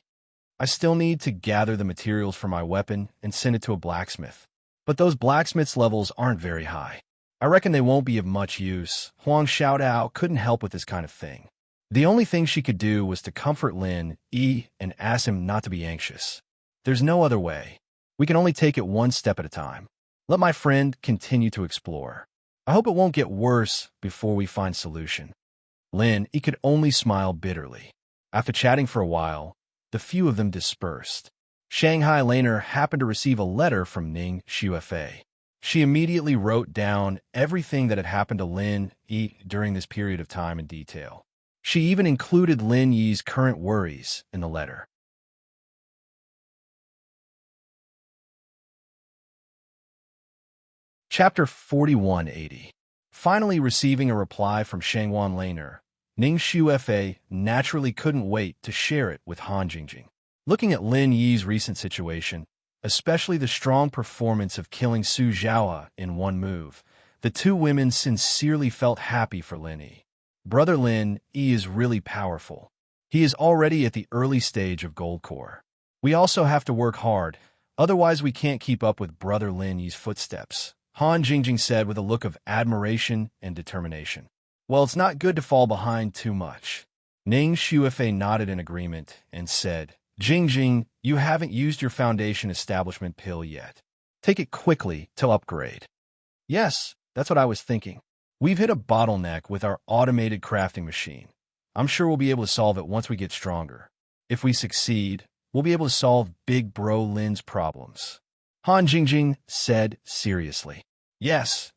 I still need to gather the materials for my weapon and send it to a blacksmith. But those blacksmith's levels aren't very high. I reckon they won't be of much use. Huang Xiao couldn't help with this kind of thing. The only thing she could do was to comfort Lin and ask him not to be anxious. There's no other way. We can only take it one step at a time. Let my friend continue to explore. I hope it won't get worse before we find solution. Lin could only smile bitterly. After chatting for a while, the few of them dispersed. Shanghai Laner happened to receive a letter from Ning Xuefei. She immediately wrote down everything that had happened to Lin during this period of time in detail. She even included Lin Yi's current worries in the letter. Chapter 4180. Finally receiving a reply from Shangwan Laner, Ning Xuefei naturally couldn't wait to share it with Han Jingjing. Looking at Lin Yi's recent situation, especially the strong performance of killing Su Zhaoa in one move, the two women sincerely felt happy for Lin Yi. Brother Lin Yi is really powerful. He is already at the early stage of Gold Core. We also have to work hard, otherwise we can't keep up with Brother Lin Yi's footsteps, Han Jingjing said with a look of admiration and determination. Well, it's not good to fall behind too much. Ning Xuefei nodded in agreement and said, Jingjing, you haven't used your foundation establishment pill yet. Take it quickly to upgrade. Yes, that's what I was thinking. We've hit a bottleneck with our automated crafting machine. I'm sure we'll be able to solve it once we get stronger. If we succeed, we'll be able to solve Big Bro Lin's problems. Han Jingjing said seriously. Yes,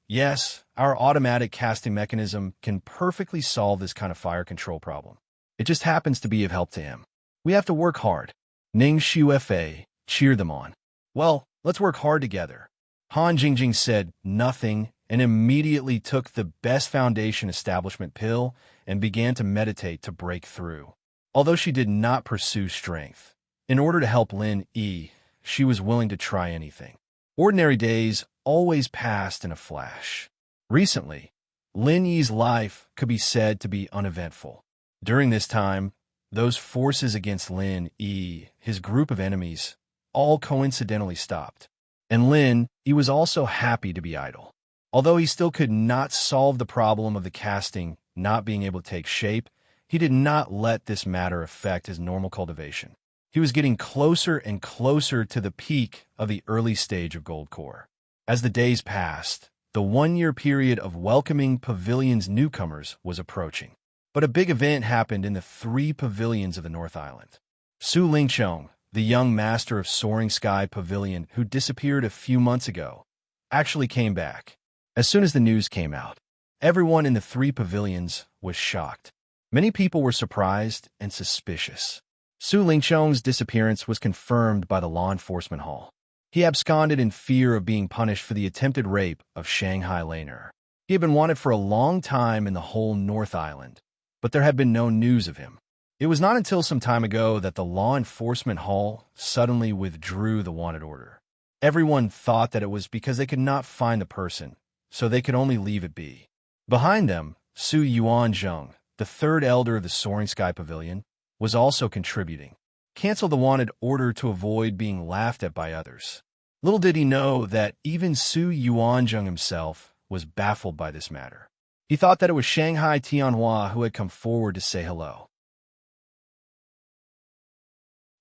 our automatic casting mechanism can perfectly solve this kind of fire control problem. It just happens to be of help to him. We have to work hard. Ning Xuefei cheered them on. Well, let's work hard together. Han Jingjing said nothing and immediately took the best foundation establishment pill and began to meditate to break through. Although she did not pursue strength, in order to help Lin Yi, she was willing to try anything. Ordinary days always passed in a flash. Recently, Lin Yi's life could be said to be uneventful. During this time, those forces against Lin Yi, his group of enemies, all coincidentally stopped. And Lin Yi was also happy to be idle. Although he still could not solve the problem of the casting not being able to take shape, he did not let this matter affect his normal cultivation. He was getting closer and closer to the peak of the early stage of Gold Core. As the days passed, the one-year period of welcoming Pavilion's newcomers was approaching. But a big event happened in the 3 pavilions of the North Island. Su Lingqiong, the young master of Soaring Sky Pavilion who disappeared a few months ago, actually came back. As soon as the news came out, everyone in the 3 pavilions was shocked. Many people were surprised and suspicious. Su Lingqiong's disappearance was confirmed by the law enforcement hall. He absconded in fear of being punished for the attempted rape of Shanghai Laner. He had been wanted for a long time in the whole North Island, but there had been no news of him. It was not until some time ago that the law enforcement hall suddenly withdrew the wanted order. Everyone thought that it was because they could not find the person, so they could only leave it be. Behind them, Su Yuanzheng, the 3rd elder of the Soaring Sky Pavilion, was also contributing. Cancel the wanted order to avoid being laughed at by others. Little did he know that even Su Yuanzheng himself was baffled by this matter. He thought that it was Shanghai Tianhua who had come forward to say hello.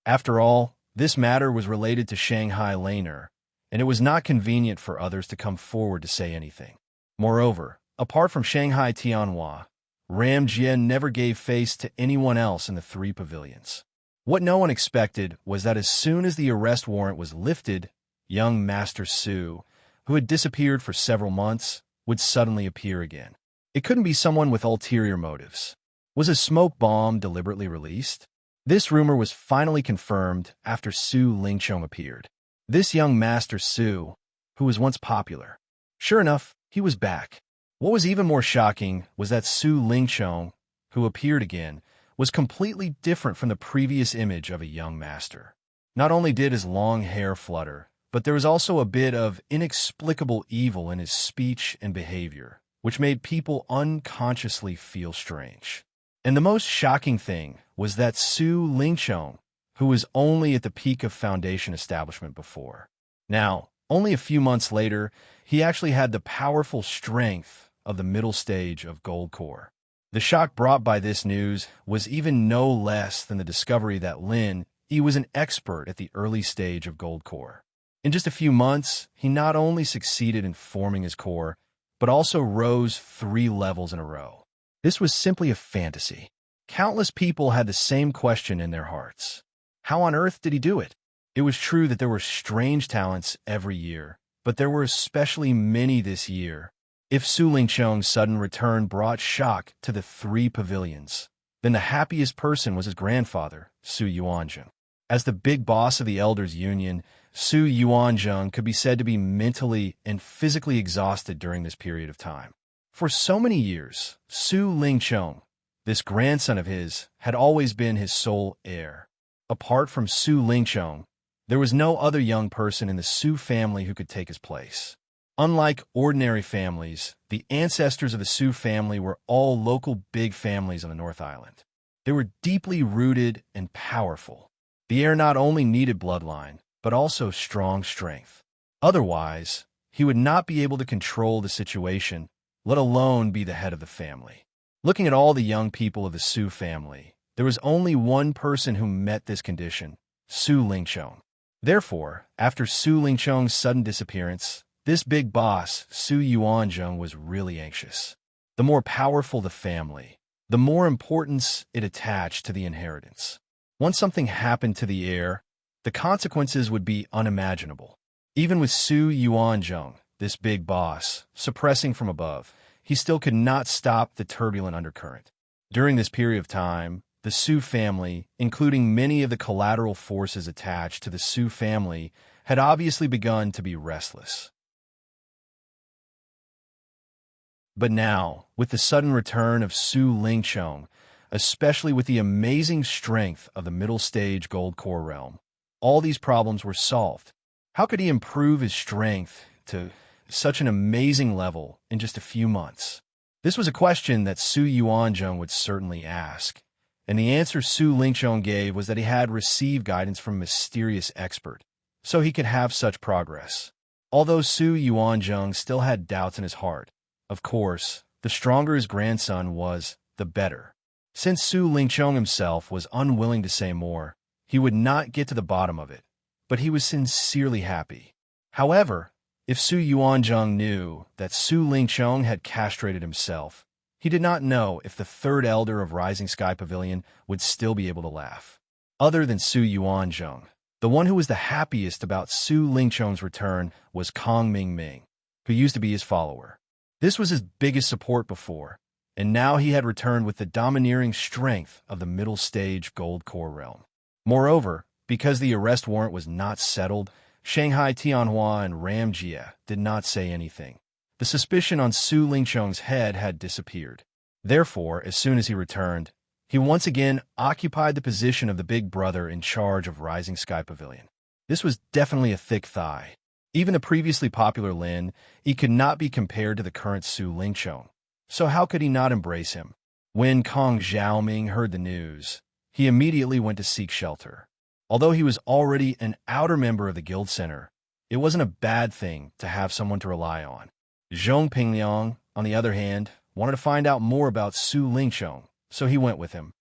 After all, this matter was related to Shanghai Laner, and it was not convenient for others to come forward to say anything. Moreover, apart from Shanghai Tianhua, Ram Jian never gave face to anyone else in the 3 pavilions. What no one expected was that as soon as the arrest warrant was lifted, young Master Su, who had disappeared for several months, would suddenly appear again. It couldn't be someone with ulterior motives. Was a smoke bomb deliberately released? This rumor was finally confirmed after Su Lingqiong appeared. This young Master Su, who was once popular. Sure enough, he was back. What was even more shocking was that Su Lingqiong, who appeared again, was completely different from the previous image of a young master. Not only did his long hair flutter, but there was also a bit of inexplicable evil in his speech and behavior, which made people unconsciously feel strange. And the most shocking thing was that Su Lingqiong, who was only at the peak of Foundation establishment before. Now, only a few months later, he actually had the powerful strength of the middle stage of Gold Core. The shock brought by this news was even no less than the discovery that Lin Yi was an expert at the early stage of Gold Core. In just a few months, he not only succeeded in forming his core, but also rose 3 levels in a row. This was simply a fantasy. Countless people had the same question in their hearts. How on earth did he do it? It was true that there were strange talents every year, but there were especially many this year. If Su Lingqiong's sudden return brought shock to the 3 pavilions, then the happiest person was his grandfather, Su Yuanzheng. As the big boss of the Elders' Union, Su Yuanzheng could be said to be mentally and physically exhausted during this period of time. For so many years, Su Lingqiong, this grandson of his, had always been his sole heir. Apart from Su Lingqiong, there was no other young person in the Su family who could take his place. Unlike ordinary families, the ancestors of the Su family were all local big families on the North Island. They were deeply rooted and powerful. The heir not only needed bloodline, but also strong strength. Otherwise, he would not be able to control the situation, let alone be the head of the family. Looking at all the young people of the Su family, there was only one person who met this condition, Su Lingqiong. Therefore, after Su Lingqiong's sudden disappearance, this big boss, Su Yuanzheng, was really anxious. The more powerful the family, the more importance it attached to the inheritance. Once something happened to the heir, the consequences would be unimaginable. Even with Su Yuanzheng, this big boss, suppressing from above, he still could not stop the turbulent undercurrent. During this period of time, the Su family, including many of the collateral forces attached to the Su family, had obviously begun to be restless. But now, with the sudden return of Su Lingchong, especially with the amazing strength of the middle stage gold core realm, all these problems were solved. How could he improve his strength to such an amazing level in just a few months? This was a question that Su Yuanzhong would certainly ask, and the answer Su Lingchong gave was that he had received guidance from a mysterious expert, so he could have such progress. Although Su Yuanzhong still had doubts in his heart, of course, the stronger his grandson was, the better. Since Su Lingchong himself was unwilling to say more, he would not get to the bottom of it, but he was sincerely happy. However, if Su Yuanzhong knew that Su Lingchong had castrated himself, he did not know if the third elder of Rising Sky Pavilion would still be able to laugh. Other than Su Yuanzhong, the one who was the happiest about Su Lingchong's return was Kong Mingming, who used to be his follower. This was his biggest support before, and now he had returned with the domineering strength of the middle stage gold core realm. Moreover, because the arrest warrant was not settled, Shanghai Tianhua and Ram Jia did not say anything. The suspicion on Su Lingchong's head had disappeared. Therefore, as soon as he returned, he once again occupied the position of the big brother in charge of Rising Sky Pavilion. This was definitely a thick thigh. Even the previously popular Lin, he could not be compared to the current Su Lingchong. So how could he not embrace him? When Kong Xiaoming heard the news, he immediately went to seek shelter. Although he was already an outer member of the guild center, it wasn't a bad thing to have someone to rely on. Zhong Pingliang, on the other hand, wanted to find out more about Su Lingchong, so he went with him.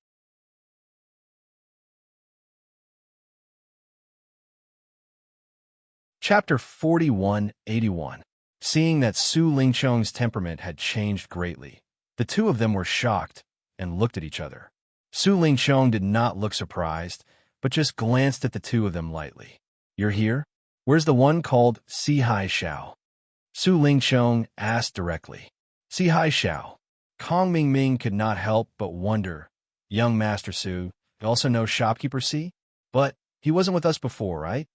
Chapter 4181. Seeing that Su Lingchong's temperament had changed greatly, the two of them were shocked and looked at each other. Su Lingchong did not look surprised, but just glanced at the two of them lightly. "You're here? Where's the one called Si Hai Xiao?" Su Lingchong asked directly. Si Hai Xiao. Kong Mingming could not help but wonder. "Young Master Su, you also know Shopkeeper Si? But he wasn't with us before, right?"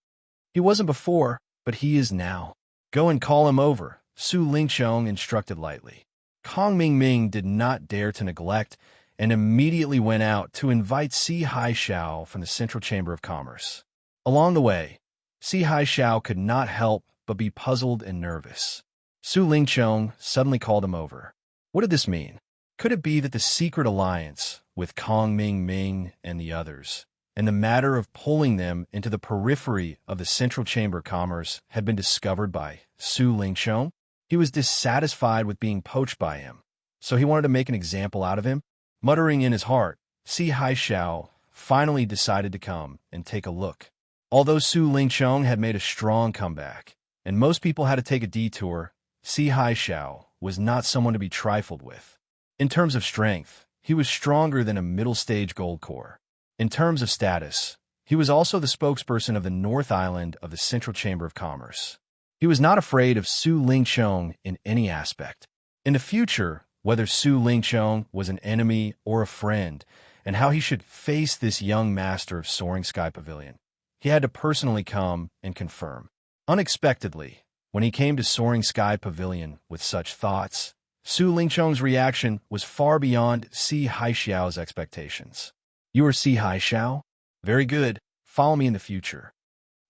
"He wasn't before, but he is now. Go and call him over," Su Lingchong instructed lightly. Kong Mingming did not dare to neglect and immediately went out to invite Si Hai Xiao from the Central Chamber of Commerce. Along the way, Si Hai Xiao could not help but be puzzled and nervous. Su Lingchong suddenly called him over. What did this mean? Could it be that the secret alliance with Kong Mingming and the others, and the matter of pulling them into the periphery of the Central Chamber of Commerce had been discovered by Su Lingchong? He was dissatisfied with being poached by him, so he wanted to make an example out of him. Muttering in his heart, Si Hai Xiao finally decided to come and take a look. Although Su Lingchong had made a strong comeback, and most people had to take a detour, Si Hai Xiao was not someone to be trifled with. In terms of strength, he was stronger than a middle-stage gold core. In terms of status, he was also the spokesperson of the North Island of the Central Chamber of Commerce. He was not afraid of Su Lingchong in any aspect. In the future, whether Su Lingchong was an enemy or a friend, and how he should face this young master of Soaring Sky Pavilion, he had to personally come and confirm. Unexpectedly, when he came to Soaring Sky Pavilion with such thoughts, Su Lingchong's reaction was far beyond Si Hai Xiao's expectations. "You are Si Hai Xiao? Very good. Follow me in the future."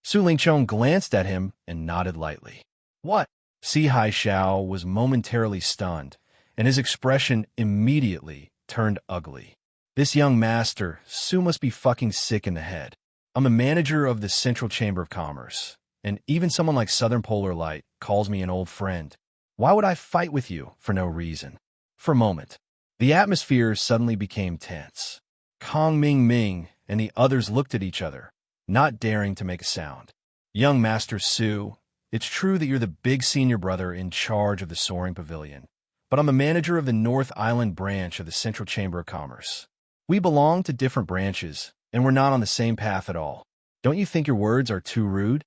Su Lingchong glanced at him and nodded lightly. "What?" Si Hai Xiao was momentarily stunned, and his expression immediately turned ugly. This young master, Su, must be fucking sick in the head. I'm a manager of the Central Chamber of Commerce, and even someone like Southern Polar Light calls me an old friend. Why would I fight with you for no reason? For a moment, the atmosphere suddenly became tense. Kong Mingming and the others looked at each other, not daring to make a sound. "Young Master Su, it's true that you're the big senior brother in charge of the Soaring Pavilion, but I'm a manager of the North Island branch of the Central Chamber of Commerce. We belong to different branches, and we're not on the same path at all. Don't you think your words are too rude?"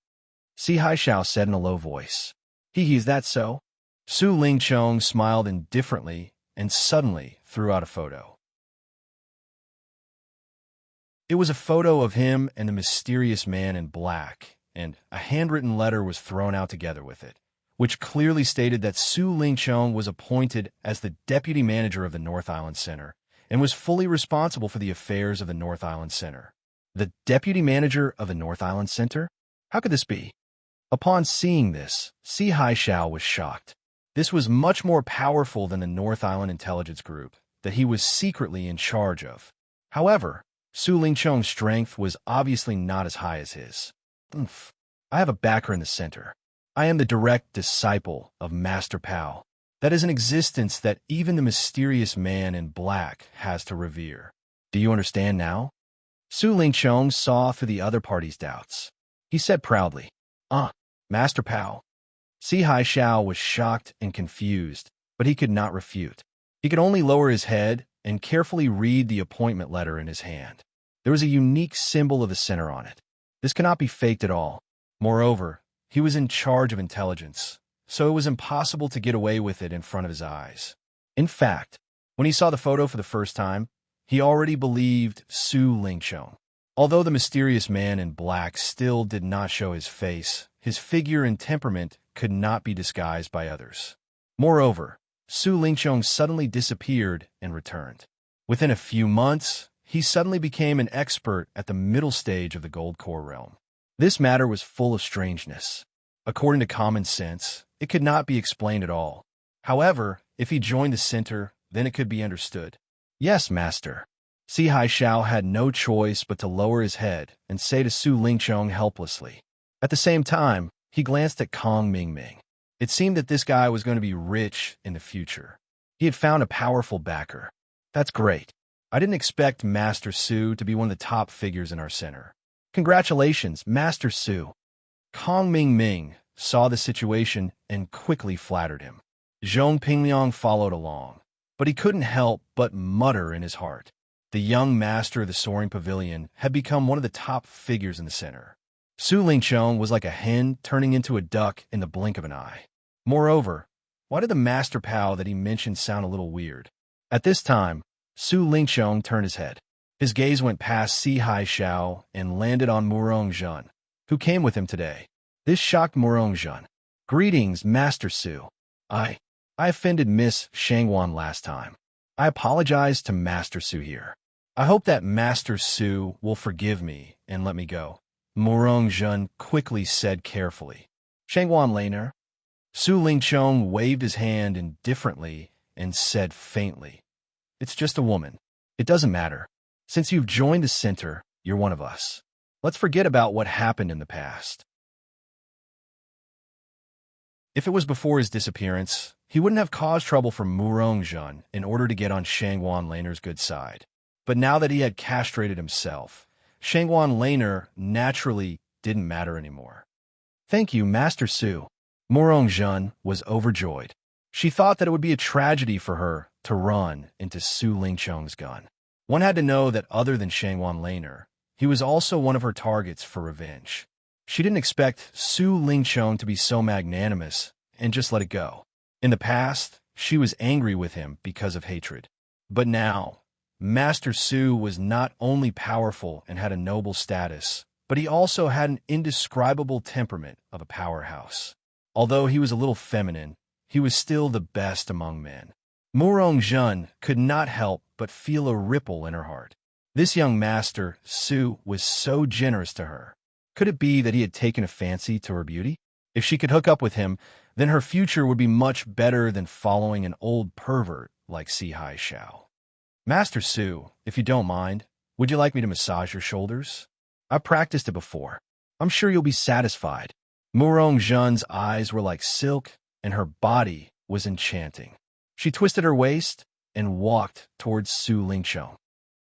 Si Hai Xiao said in a low voice. Is that so?" Su Lingchong smiled indifferently and suddenly threw out a photo. It was a photo of him and the mysterious man in black, and a handwritten letter was thrown out together with it, which clearly stated that Su Lingchong was appointed as the deputy manager of the North Island Center and was fully responsible for the affairs of the North Island Center. The deputy manager of the North Island Center? How could this be? Upon seeing this, Si Haishao was shocked. This was much more powerful than the North Island Intelligence Group that he was secretly in charge of. However, Su Lingchong's strength was obviously not as high as his. I have a backer in the center. I am the direct disciple of Master Pao. That is an existence that even the mysterious man in black has to revere. Do you understand now? Su Lingchong saw through the other party's doubts. He said proudly, Master Pao. Si Haishao was shocked and confused, but he could not refute. He could only lower his head and carefully read the appointment letter in his hand. There was a unique symbol of the center on it. This cannot be faked at all. Moreover, he was in charge of intelligence, so it was impossible to get away with it in front of his eyes. In fact, when he saw the photo for the first time, he already believed Su Lingchong. Although the mysterious man in black still did not show his face, his figure and temperament could not be disguised by others. Moreover, Su Lingchong suddenly disappeared and returned. Within a few months, he suddenly became an expert at the middle stage of the Gold Core realm. This matter was full of strangeness. According to common sense, it could not be explained at all. However, if he joined the center, then it could be understood. Yes, master. Si Haishao had no choice but to lower his head and say to Su Lingchong helplessly. At the same time, he glanced at Kong Mingming. It seemed that this guy was going to be rich in the future. He had found a powerful backer. That's great. I didn't expect Master Su to be one of the top figures in our center. Congratulations, Master Su. Kong Mingming saw the situation and quickly flattered him. Zhong Pingliang followed along, but he couldn't help but mutter in his heart. The young master of the Soaring Pavilion had become one of the top figures in the center. Su Lingchong was like a hen turning into a duck in the blink of an eye. Moreover, why did the Master Pao that he mentioned sound a little weird? At this time, Su Lingchong turned his head. His gaze went past Si Haishao and landed on Murong Zhen, who came with him today. This shocked Murong Zhen. Greetings, Master Su. I offended Miss Shangwan last time. I apologize to Master Su here. I hope that Master Su will forgive me and let me go. Murong Zhen quickly said carefully. Shangwan Laner. Su Lingchong waved his hand indifferently and said faintly, It's just a woman. It doesn't matter. Since you've joined the center, you're one of us. Let's forget about what happened in the past. If it was before his disappearance, he wouldn't have caused trouble for Murong Zhen in order to get on Shangwan Laner's good side. But now that he had castrated himself, Shangwan Laner naturally didn't matter anymore. Thank you, Master Su. Murong Zhen was overjoyed. She thought that it would be a tragedy for her to run into Su Lingchong's gun. One had to know that other than Shangwan Laner, he was also one of her targets for revenge. She didn't expect Su Lingchong to be so magnanimous and just let it go. In the past, she was angry with him because of hatred. But now, Master Su was not only powerful and had a noble status, but he also had an indescribable temperament of a powerhouse. Although he was a little feminine, he was still the best among men. Murong Zhen could not help but feel a ripple in her heart. This young master, Su, was so generous to her. Could it be that he had taken a fancy to her beauty? If she could hook up with him, then her future would be much better than following an old pervert like Si Haishao. Master Su, if you don't mind, would you like me to massage your shoulders? I've practiced it before. I'm sure you'll be satisfied. Murong Zhen's eyes were like silk, and her body was enchanting. She twisted her waist and walked towards Su Lingchong.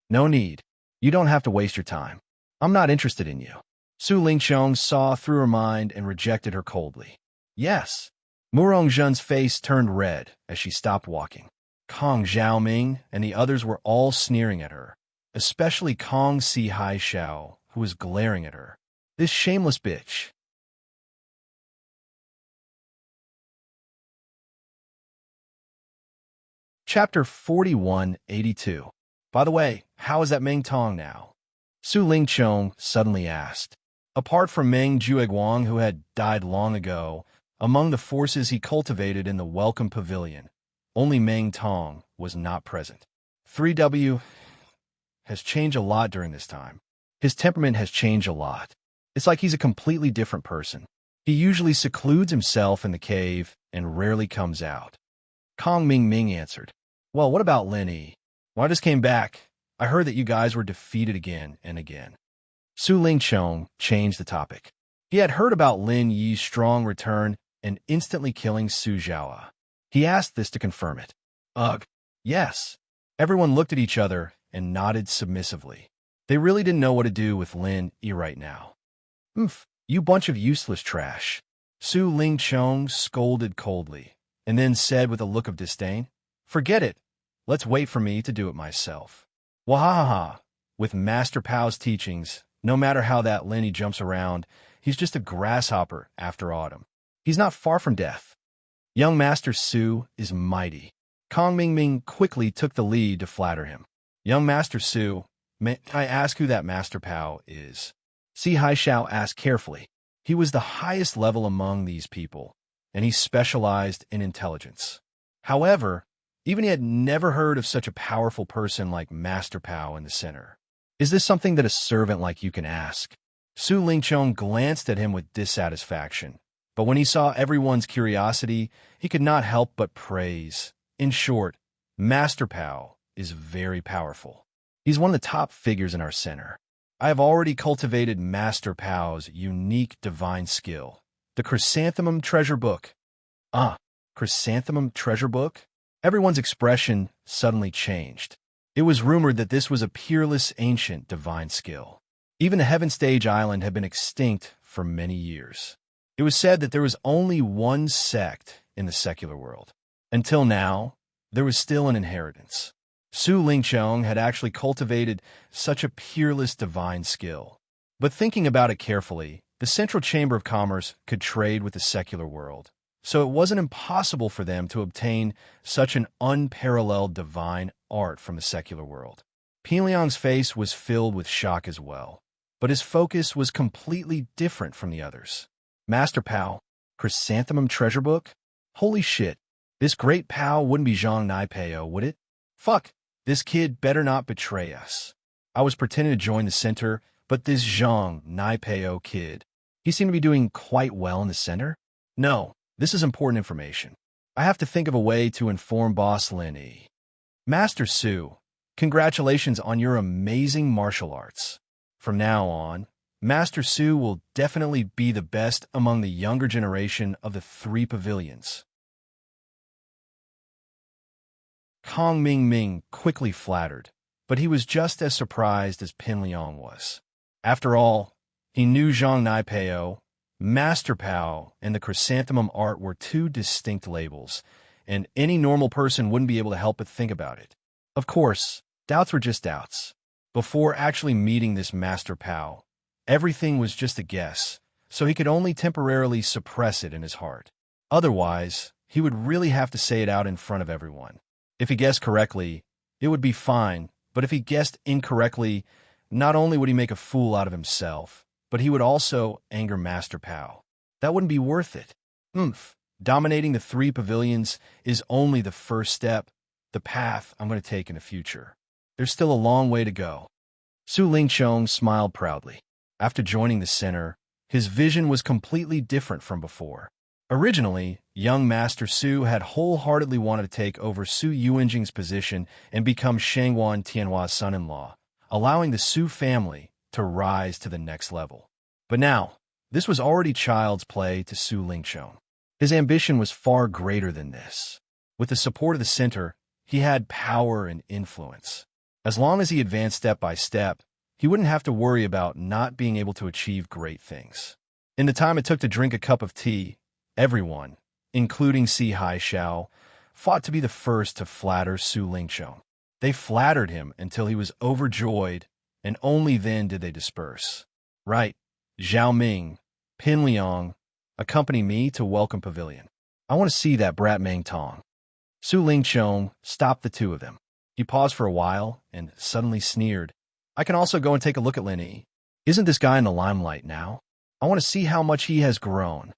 No need. You don't have to waste your time. I'm not interested in you. Su Lingchong saw through her mind and rejected her coldly. Yes. Murong Zhen's face turned red as she stopped walking. Kong Xiaoming and the others were all sneering at her, especially Kong Si Haishao, who was glaring at her. This shameless bitch. Chapter 4182. By the way, how is that Meng Tong now? Su Lingchong suddenly asked. Apart from Meng Jueguang, who had died long ago, Among the forces he cultivated in the welcome pavilion, only Meng Tong was not present. 3W has changed a lot during this time. His temperament has changed a lot. It's like he's a completely different person. He usually secludes himself in the cave and rarely comes out. Kong Ming Ming answered, "Well, what about Lin Yi? When I just came back, I heard that you guys were defeated again and again." Su Lingchong changed the topic. He had heard about Lin Yi's strong return and instantly killing Su Zhaoa. He asked this to confirm it. Ugh, yes. Everyone looked at each other and nodded submissively. They really didn't know what to do with Lin Yi right now. You bunch of useless trash." Su Lingchong scolded coldly, and then said with a look of disdain, "Forget it. Let's wait for me to do it myself." Wahaha! With Master Pao's teachings, no matter how that Lin Yi jumps around, he's just a grasshopper after autumn. He's not far from death. Young Master Su is mighty. Kong Mingming quickly took the lead to flatter him. "Young Master Su, may I ask who that Master Pao is?" Si Haishao asked carefully. He was the highest level among these people, and he specialized in intelligence. However, even he had never heard of such a powerful person like Master Pao in the center. "Is this something that a servant like you can ask?" Su Lingchong glanced at him with dissatisfaction, but when he saw everyone's curiosity, he could not help but praise. In short, Master Pao is very powerful. He's one of the top figures in our center. I have already cultivated Master Pao's unique divine skill, the Chrysanthemum Treasure Book. Chrysanthemum Treasure Book? Everyone's expression suddenly changed. It was rumored that this was a peerless ancient divine skill. Even the Heaven Stage Island had been extinct for many years. It was said that there was only one sect in the secular world. Until now, there was still an inheritance. Su Lingchong had actually cultivated such a peerless divine skill. But thinking about it carefully, the Central Chamber of Commerce could trade with the secular world, so it wasn't impossible for them to obtain such an unparalleled divine art from the secular world. Pinliang's face was filled with shock as well, but his focus was completely different from the others. "Master Pao, Chrysanthemum Treasure Book? Holy shit, this great Pao wouldn't be Zhang Naipeo, would it? Fuck, this kid better not betray us." I was pretending to join the center, but this Zhang Naipeo kid, he seemed to be doing quite well in the center. No, this is important information. I have to think of a way to inform Boss Lin Yi. "Master Su, congratulations on your amazing martial arts. From now on, Master Su will definitely be the best among the younger generation of the 3 pavilions." Kong Mingming quickly flattered, but he was just as surprised as Pinliang was. After all, he knew Zhang Naipeo, Master Pao, and the Chrysanthemum art were 2 distinct labels, and any normal person wouldn't be able to help but think about it. Of course, doubts were just doubts. Before actually meeting this Master Pao, everything was just a guess, so he could only temporarily suppress it in his heart. Otherwise, he would really have to say it out in front of everyone. If he guessed correctly, it would be fine, but if he guessed incorrectly, not only would he make a fool out of himself, but he would also anger Master Pao. That wouldn't be worth it. Dominating the 3 pavilions is only the first step, the path I'm going to take in the future. There's still a long way to go. Su Lingchong smiled proudly. After joining the center, his vision was completely different from before. Originally, young Master Su had wholeheartedly wanted to take over Su Yuanjing's position and become Shangguan Tianhua's son-in-law, allowing the Su family to rise to the next level. But now, this was already child's play to Su Lingchong. His ambition was far greater than this. With the support of the center, he had power and influence. As long as he advanced step by step, he wouldn't have to worry about not being able to achieve great things. In the time it took to drink a cup of tea, everyone, including Si Haishao, fought to be the first to flatter Su Lingchong. They flattered him until he was overjoyed, and only then did they disperse. "Right, Zhao Ming, Pinliang, accompany me to Welcome Pavilion. I want to see that brat Meng Tong." Su Lingchong stopped the 2 of them. He paused for a while and suddenly sneered. "I can also go and take a look at Lin Yi. Isn't this guy in the limelight now? I want to see how much he has grown."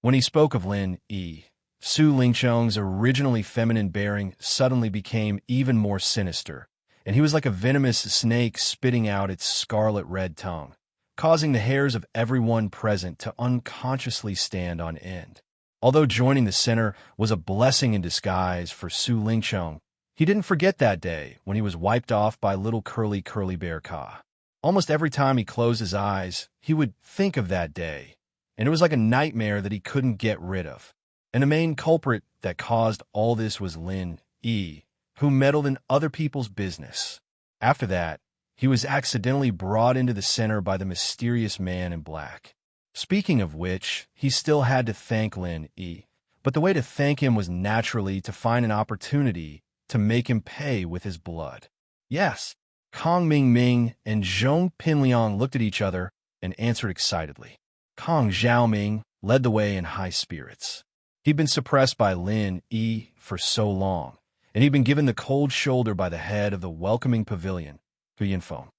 When he spoke of Lin Yi, Su Lingqiang's originally feminine bearing suddenly became even more sinister, and he was like a venomous snake spitting out its scarlet red tongue, causing the hairs of everyone present to unconsciously stand on end. Although joining the center was a blessing in disguise for Su Lingqiang, he didn't forget that day when he was wiped off by little curly bear Ka. Almost every time he closed his eyes, he would think of that day, and it was like a nightmare that he couldn't get rid of. And the main culprit that caused all this was Lin Yi, who meddled in other people's business. After that, he was accidentally brought into the center by the mysterious man in black. Speaking of which, he still had to thank Lin Yi, but the way to thank him was naturally to find an opportunity to make him pay with his blood. Yes, Kong Ming and Zhong Pinliang looked at each other and answered excitedly. Kong Xiaoming led the way in high spirits. He'd been suppressed by Lin Yi for so long, and he'd been given the cold shoulder by the head of the welcoming pavilion, Hu Yinfeng.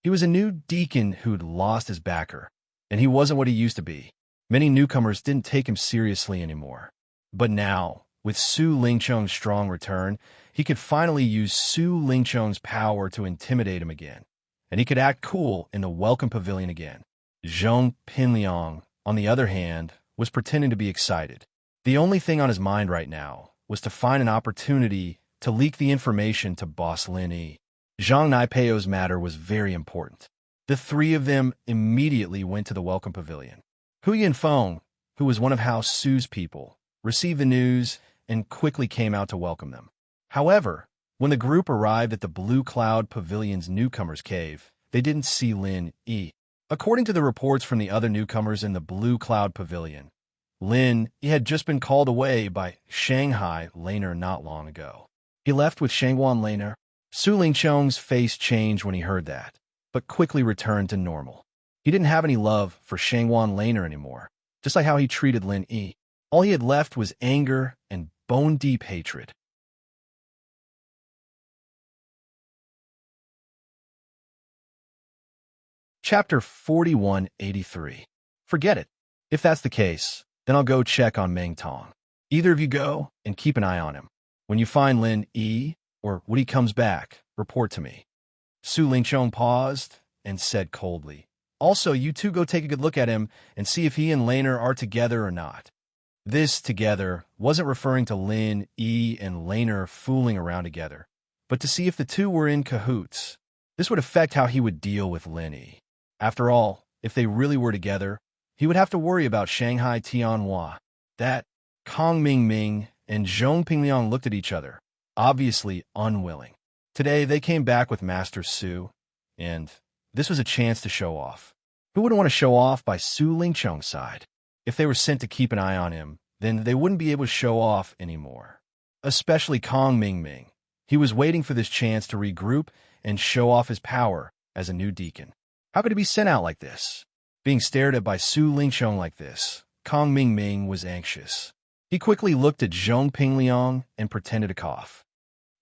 He was a new deacon who'd lost his backer, and he wasn't what he used to be. Many newcomers didn't take him seriously anymore. But now, with Su Lingqiang's strong return, he could finally use Su Lingqiang's power to intimidate him again, and he could act cool in the welcome pavilion again. Zhong Pinliang, on the other hand, was pretending to be excited. The only thing on his mind right now was to find an opportunity to leak the information to boss Lin Yi. Zhang Naipeo's matter was very important. The three of them immediately went to the welcome pavilion. Hu Yinfeng, who was one of House Su's people, received the news and quickly came out to welcome them. However, when the group arrived at the Blue Cloud Pavilion's newcomers' cave, they didn't see Lin Yi. According to the reports from the other newcomers in the Blue Cloud Pavilion, Lin Yi had just been called away by Shanghai Laner not long ago. He left with Shangguan Laner. Su Lingqiang's face changed when he heard that, but quickly returned to normal. He didn't have any love for Shangguan Laner anymore, just like how he treated Lin Yi. All he had left was anger and bone-deep hatred. Chapter 4183. Forget it. If that's the case, then I'll go check on Meng Tong. Either of you go and keep an eye on him. When you find Lin Yi, or when he comes back, report to me. Su Lingqiang paused and said coldly, also, you two go take a good look at him and see if he and Laner are together or not. This together wasn't referring to Lin Yi and Laner fooling around together, but to see if the two were in cahoots. This would affect how he would deal with Lin Yi. After all, if they really were together, he would have to worry about Shanghai Tianhua. That Kong Ming and Zhong Pingliang looked at each other, obviously unwilling. Today, they came back with Master Su, and this was a chance to show off. Who wouldn't want to show off by Su Lingqiang's side? If they were sent to keep an eye on him, then they wouldn't be able to show off anymore. Especially Kong Ming. He was waiting for this chance to regroup and show off his power as a new deacon. How could he be sent out like this? Being stared at by Su Lingqiang like this, Kong Ming was anxious. He quickly looked at Zhong Pingliang and pretended to cough.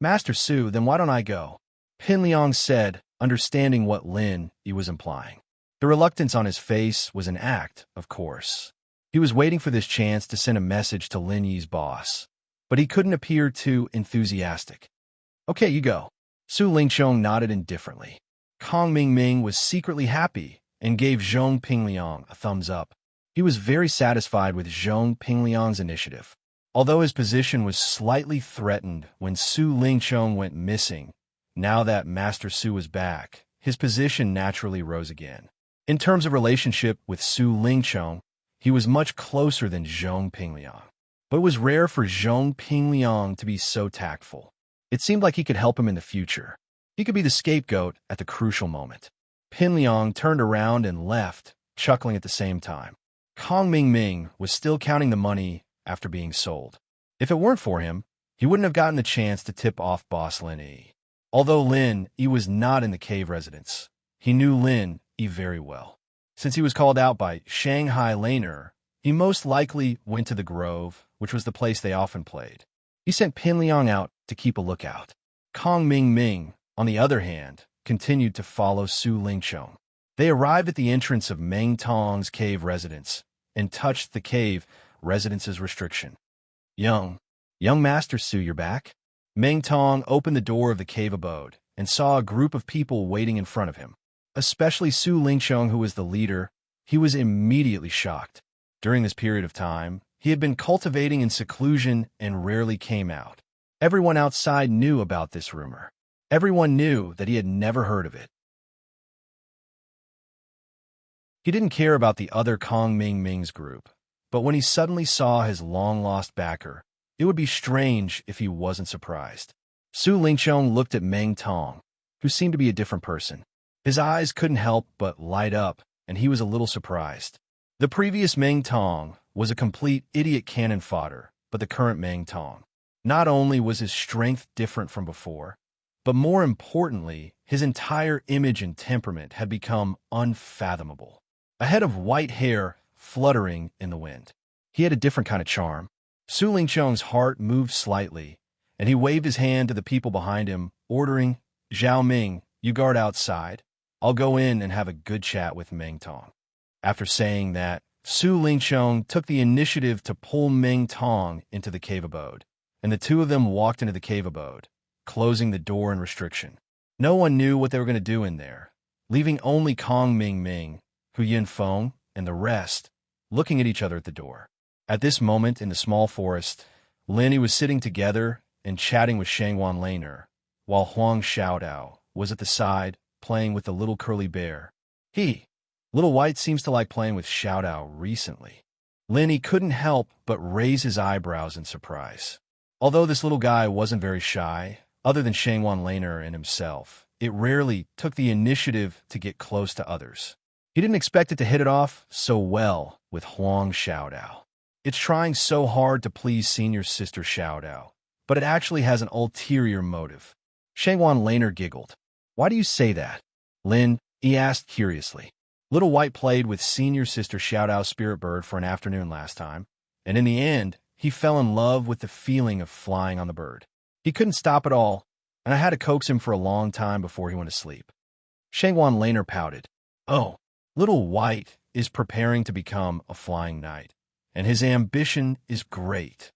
Master Su, then why don't I go? Pinliang said, understanding what Lin Yi was implying. The reluctance on his face was an act, of course. He was waiting for this chance to send a message to Lin Yi's boss, but he couldn't appear too enthusiastic. Okay, you go. Su Lingqiang nodded indifferently. Kong Ming was secretly happy and gave Zhong Pingliang a thumbs up. He was very satisfied with Zhong Pingliang's initiative. Although his position was slightly threatened when Su Lingqiang went missing, now that Master Su was back, his position naturally rose again. In terms of relationship with Su Lingqiang, he was much closer than Zhong Pingliang. But it was rare for Zhong Pingliang to be so tactful. It seemed like he could help him in the future. He could be the scapegoat at the crucial moment. Pinliang turned around and left, chuckling at the same time. Kong Ming was still counting the money after being sold. If it weren't for him, he wouldn't have gotten the chance to tip off boss Lin Yi. Although Lin Yi was not in the cave residence, he knew Lin Yi very well. Since he was called out by Shanghai Laner, he most likely went to the Grove, which was the place they often played. He sent Pinliang out to keep a lookout. Kong Ming, on the other hand, continued to follow Su Lingqiang. They arrived at the entrance of Meng Tong's cave residence and touched the cave residence's restriction. Young Master Su, you're back? Meng Tong opened the door of the cave abode and saw a group of people waiting in front of him. Especially Su Lingqiang, who was the leader. He was immediately shocked. During this period of time, he had been cultivating in seclusion and rarely came out. Everyone outside knew about this rumor. Everyone knew that he had never heard of it. He didn't care about the other Kong Ming's group, but when he suddenly saw his long-lost backer, it would be strange if he wasn't surprised. Su Lingqiang looked at Meng Tong, who seemed to be a different person. His eyes couldn't help but light up, and he was a little surprised. The previous Meng Tong was a complete idiot cannon fodder, but the current Meng Tong, not only was his strength different from before, but more importantly, his entire image and temperament had become unfathomable. A head of white hair fluttering in the wind. He had a different kind of charm. Su Lingqiang's heart moved slightly, and he waved his hand to the people behind him, ordering, "Zhao Ming, you guard outside. I'll go in and have a good chat with Meng Tong." After saying that, Su Lingqiang took the initiative to pull Meng Tong into the cave abode, and the two of them walked into the cave abode, closing the door in restriction. No one knew what they were going to do in there, leaving only Kong Ming, Hu Yinfeng, and the rest looking at each other at the door. At this moment in the small forest, Lin was sitting together and chatting with Shangwan Laner, while Huang Xiaodao was at the side playing with the little curly bear. Little White seems to like playing with Xiaodao recently. Lin couldn't help but raise his eyebrows in surprise. Although this little guy wasn't very shy, other than Shangwan Laner and himself, it rarely took the initiative to get close to others. He didn't expect it to hit it off so well with Huang Xiaodao. It's trying so hard to please senior sister Xiaodao, but it actually has an ulterior motive. Shangwan Laner giggled. "Why do you say that, Lin?" he asked curiously. Little White played with senior sister Xiaodao's spirit bird for an afternoon last time, and in the end, he fell in love with the feeling of flying on the bird. He couldn't stop at all, and I had to coax him for a long time before he went to sleep. Shangwan Laner pouted. "Oh, Little White is preparing to become a flying knight, and his ambition is great."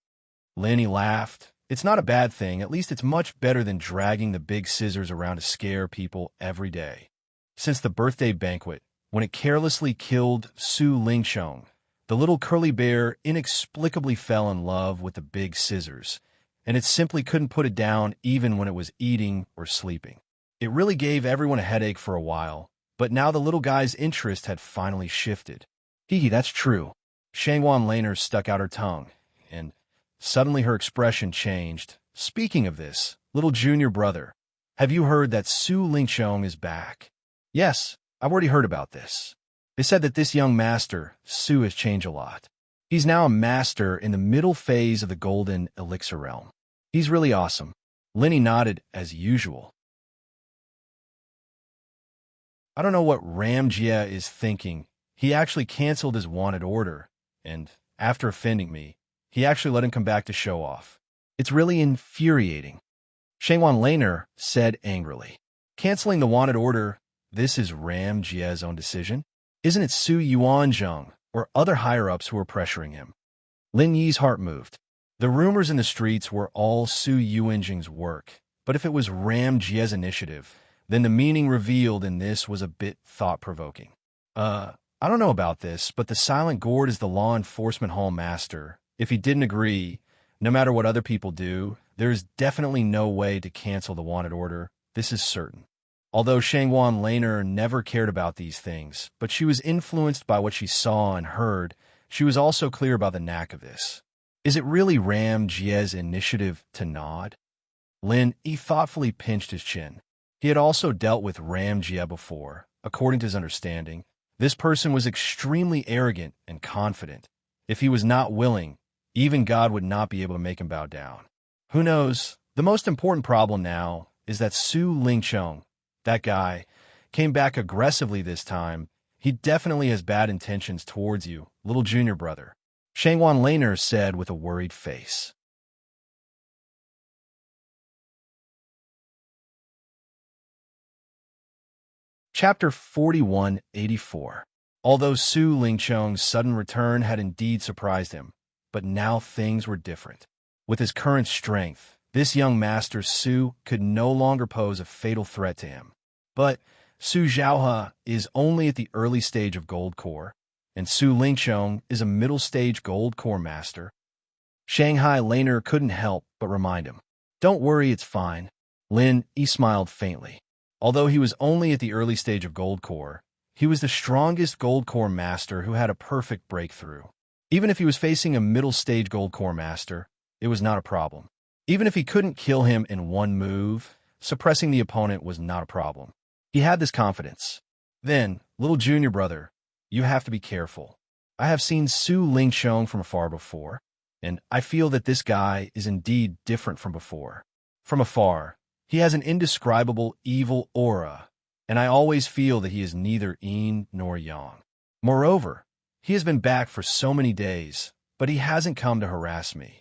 Lenny laughed. "It's not a bad thing. At least it's much better than dragging the big scissors around to scare people every day." Since the birthday banquet, when it carelessly killed Su Lingqiang, the little curly bear inexplicably fell in love with the big scissors, and it simply couldn't put it down even when it was eating or sleeping. It really gave everyone a headache for a while, but now the little guy's interest had finally shifted. That's true." Shangwan Laner stuck out her tongue, and suddenly her expression changed. "Speaking of this, little junior brother, have you heard that Su Lingqiang is back?" "Yes, I've already heard about this. They said that this young master, Su, has changed a lot. He's now a master in the middle phase of the golden elixir realm. He's really awesome." Lenny nodded as usual. I don't know what Ram Jia is thinking. He actually canceled his wanted order, and after offending me, he actually let him come back to show off. It's really infuriating. Shangwan Laner said angrily. Canceling the wanted order, this is Ram Jia's own decision? Isn't it Su Yuanzheng or other higher-ups who are pressuring him? Lin Yi's heart moved. The rumors in the streets were all Su Yuanzheng's work, but if it was Ram Jia's initiative, then the meaning revealed in this was a bit thought-provoking. I don't know about this, but the Silent Gourd is the law enforcement hall master. If he didn't agree, no matter what other people do, there's definitely no way to cancel the wanted order. This is certain. Although Shangwan Laner never cared about these things, but she was influenced by what she saw and heard, she was also clear about the knack of this. Is it really Ram Jia's initiative to nod? Lin Yi thoughtfully pinched his chin. He had also dealt with Ram Jia before. According to his understanding, this person was extremely arrogant and confident. If he was not willing, even God would not be able to make him bow down. Who knows? The most important problem now is that Su Lingqiang, that guy, came back aggressively this time. He definitely has bad intentions towards you, little junior brother. Shangwan Laner said with a worried face. Chapter 4184. Although Su Lingqiang's sudden return had indeed surprised him, but now things were different. With his current strength, this young master Su could no longer pose a fatal threat to him. But Su Zhaohe is only at the early stage of Gold Core, and Su Lingqiang is a middle-stage Gold Core master. Shanghai Laner couldn't help but remind him. Don't worry, it's fine. Lin Yi smiled faintly. Although he was only at the early stage of Gold Core, he was the strongest Gold Core master who had a perfect breakthrough. Even if he was facing a middle-stage Gold Core master, it was not a problem. Even if he couldn't kill him in one move, suppressing the opponent was not a problem. He had this confidence. Then, little junior brother, you have to be careful. I have seen Su Lingqiang from afar before, and I feel that this guy is indeed different from before. From afar, he has an indescribable evil aura, and I always feel that he is neither yin nor yang. Moreover, he has been back for so many days, but he hasn't come to harass me.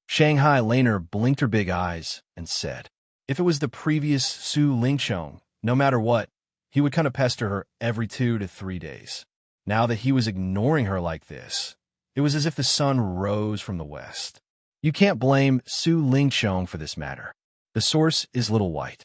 Shanghai Laner blinked her big eyes and said, if it was the previous Su Lingqiang, no matter what, he would kind of pester her every 2 to 3 days. Now that he was ignoring her like this, it was as if the sun rose from the west. You can't blame Su Lingqiang for this matter. The source is Little White.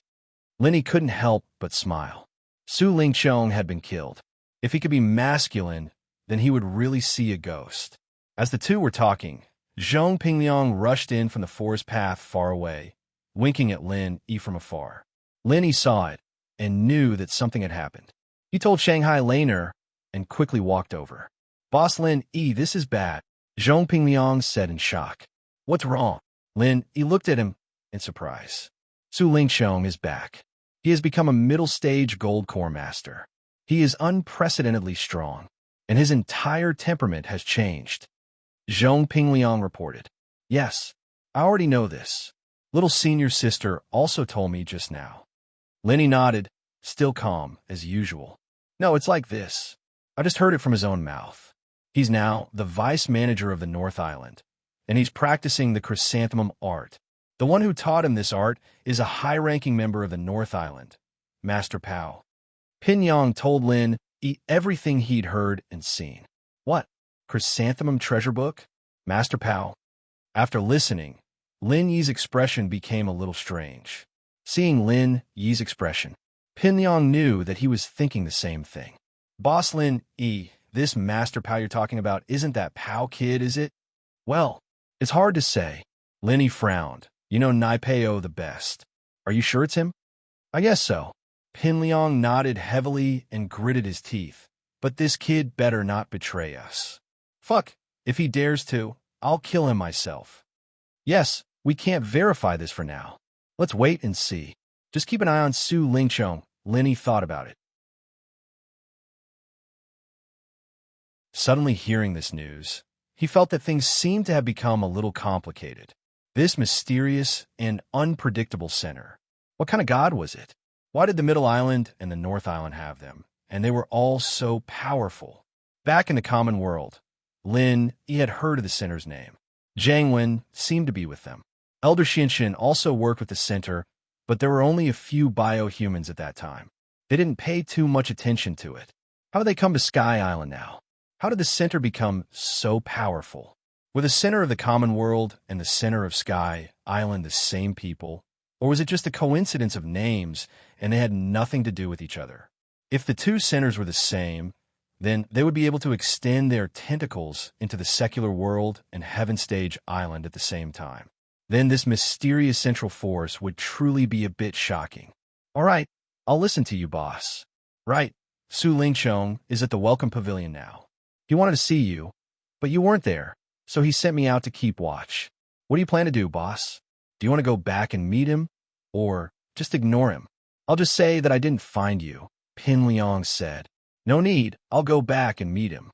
Linny couldn't help but smile. Su Lingqiang had been killed. If he could be masculine, then he would really see a ghost. As the two were talking, Zhong Pingliang rushed in from the forest path far away, winking at Lin Yi from afar. Lin Yi saw it and knew that something had happened. He told Shanghai Laner and quickly walked over. Boss Lin Yi, this is bad, Zhong Pingliang said in shock. What's wrong? Lin Yi looked at him in surprise. Su Lingqiang is back. He has become a middle-stage Gold Core master. He is unprecedentedly strong, and his entire temperament has changed. Zhong Pingliang reported. Yes, I already know this. Little senior sister also told me just now. Lenny nodded, still calm as usual. No, it's like this. I just heard it from his own mouth. He's now the vice manager of the North Island, and he's practicing the chrysanthemum art. The one who taught him this art is a high-ranking member of the North Island, Master Pao. Pinyang told Lin Yi everything he'd heard and seen. What? Chrysanthemum treasure book? Master Pao. After listening, Lin Yi's expression became a little strange. Seeing Lin Yi's expression, Pinyang knew that he was thinking the same thing. Boss Lin Yi, this Master Pao you're talking about isn't that Pao kid, is it? Well, it's hard to say. Lin Yi frowned. You know Naipeo the best. Are you sure it's him? I guess so. Pinliang nodded heavily and gritted his teeth. But this kid better not betray us. Fuck, if he dares to, I'll kill him myself. Yes, we can't verify this for now. Let's wait and see. Just keep an eye on Su Lingqiang. Lin Yi thought about it. Suddenly hearing this news, he felt that things seemed to have become a little complicated. This mysterious and unpredictable center. What kind of god was it? Why did the Middle Island and the North Island have them? And they were all so powerful. Back in the common world, Lin Yi had heard of the center's name. Zhang Wen seemed to be with them. Elder Xinshin also worked with the center, but there were only a few bio-humans at that time. They didn't pay too much attention to it. How did they come to Sky Island now? How did the center become so powerful? Were the center of the common world and the center of Sky Island the same people? Or was it just a coincidence of names and they had nothing to do with each other? If the two centers were the same, then they would be able to extend their tentacles into the secular world and Heaven Stage Island at the same time. Then this mysterious central force would truly be a bit shocking. All right, I'll listen to you, boss. Right, Su Lingqiang is at the Welcome Pavilion now. He wanted to see you, but you weren't there, so he sent me out to keep watch. What do you plan to do, boss? Do you want to go back and meet him? Or just ignore him? I'll just say that I didn't find you, Pin Liang said. No need, I'll go back and meet him.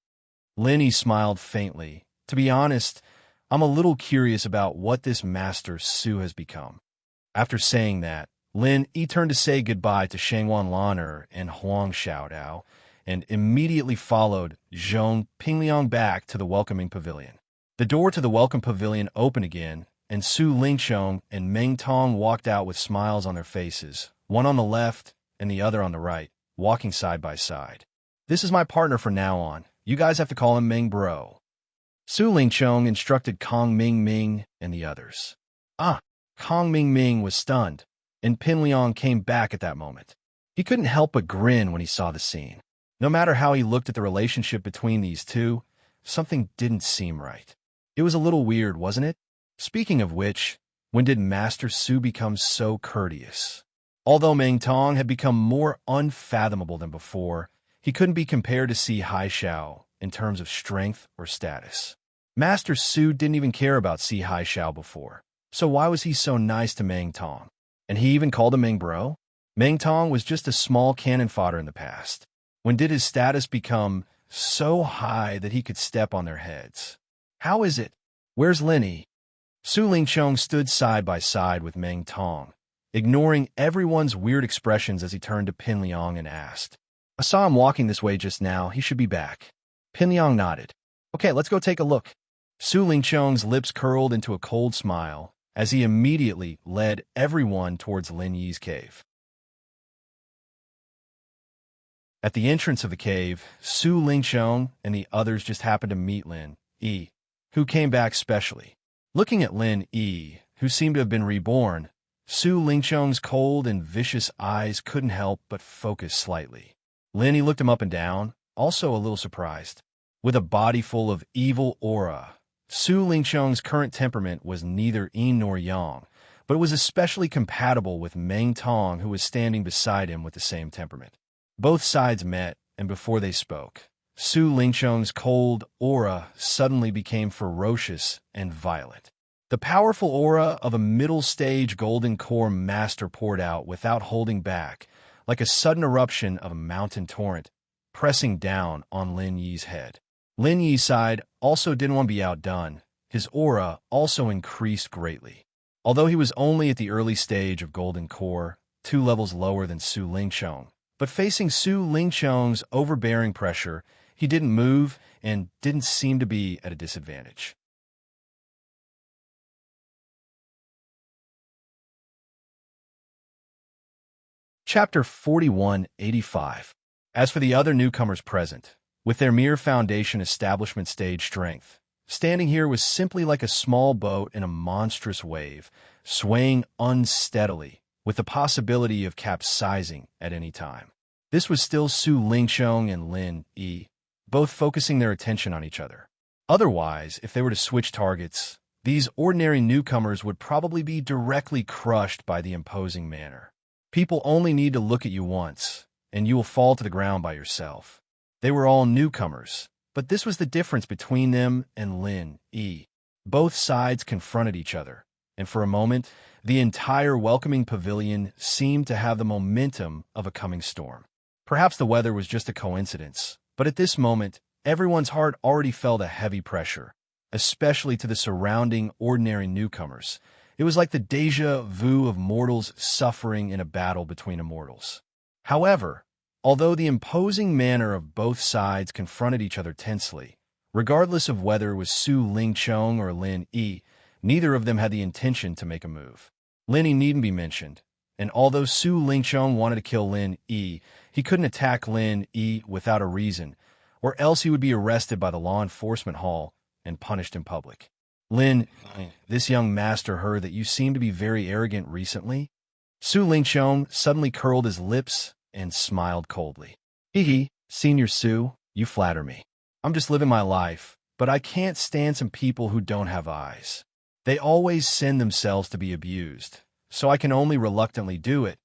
Lin Yi smiled faintly. To be honest, I'm a little curious about what this Master Su has become. After saying that, Lin Yi turned to say goodbye to Shangwan Lan'er and Huang Xiaodao, and immediately followed Zhong Pingliang back to the welcoming pavilion. The door to the welcome pavilion opened again, and Su Lingqiang and Meng Tong walked out with smiles on their faces, one on the left and the other on the right, walking side by side. This is my partner from now on. You guys have to call him Ming Bro. Su Lingchong instructed Kong Ming Ming and the others. Kong Ming Ming was stunned, and Pin Liang came back at that moment. He couldn't help but grin when he saw the scene. No matter how he looked at the relationship between these two, something didn't seem right. It was a little weird, wasn't it? Speaking of which, when did Master Su become so courteous? Although Meng Tong had become more unfathomable than before, he couldn't be compared to Si Haishao in terms of strength or status. Master Su didn't even care about Si Haishao before, so why was he so nice to Meng Tong? And he even called him Meng Bro? Meng Tong was just a small cannon fodder in the past. When did his status become so high that he could step on their heads? How is it? Where's Linny? Su Lingchong stood side by side with Meng Tong, ignoring everyone's weird expressions as he turned to Pin Liang and asked. I saw him walking this way just now. He should be back. Pin Liang nodded. Okay, let's go take a look. Su Lingchong's lips curled into a cold smile as he immediately led everyone towards Lin Yi's cave. At the entrance of the cave, Su Lingchong and the others just happened to meet Lin Yi, who came back specially. Looking at Lin Yi, who seemed to have been reborn, Su Lingchong's cold and vicious eyes couldn't help but focus slightly. Lin Yi looked him up and down, also a little surprised. With a body full of evil aura, Su Lingchong's current temperament was neither yin nor yang, but it was especially compatible with Meng Tong, who was standing beside him with the same temperament. Both sides met, and before they spoke, Su Lingchong's cold aura suddenly became ferocious and violent. The powerful aura of a middle-stage golden core master poured out without holding back, like a sudden eruption of a mountain torrent, pressing down on Lin Yi's head. Lin Yi's side also didn't want to be outdone. His aura also increased greatly. Although he was only at the early stage of golden core, 2 levels lower than Su Lingchong, but facing Su Lingchong's overbearing pressure, he didn't move and didn't seem to be at a disadvantage. Chapter 4185. As for the other newcomers present, with their mere foundation establishment stage strength, standing here was simply like a small boat in a monstrous wave, swaying unsteadily, with the possibility of capsizing at any time. This was still Su Lingchong and Lin Yi, both focusing their attention on each other. Otherwise, if they were to switch targets, these ordinary newcomers would probably be directly crushed by the imposing manner. People only need to look at you once, and you will fall to the ground by yourself. They were all newcomers, but this was the difference between them and Lin Yi. Both sides confronted each other, and for a moment, the entire welcoming pavilion seemed to have the momentum of a coming storm. Perhaps the weather was just a coincidence, but at this moment, everyone's heart already felt a heavy pressure, especially to the surrounding ordinary newcomers. It was like the déjà vu of mortals suffering in a battle between immortals. However, although the imposing manner of both sides confronted each other tensely, regardless of whether it was Su Lingchong or Lin Yi, neither of them had the intention to make a move. Lin Yi needn't be mentioned, and although Su Lingchong wanted to kill Lin Yi, he couldn't attack Lin Yi without a reason, or else he would be arrested by the law enforcement hall and punished in public. Lin, this young master heard that you seem to be very arrogant recently. Su Lingchong suddenly curled his lips and smiled coldly. Hee, Senior Su, you flatter me. I'm just living my life, but I can't stand some people who don't have eyes. They always send themselves to be abused, so I can only reluctantly do it.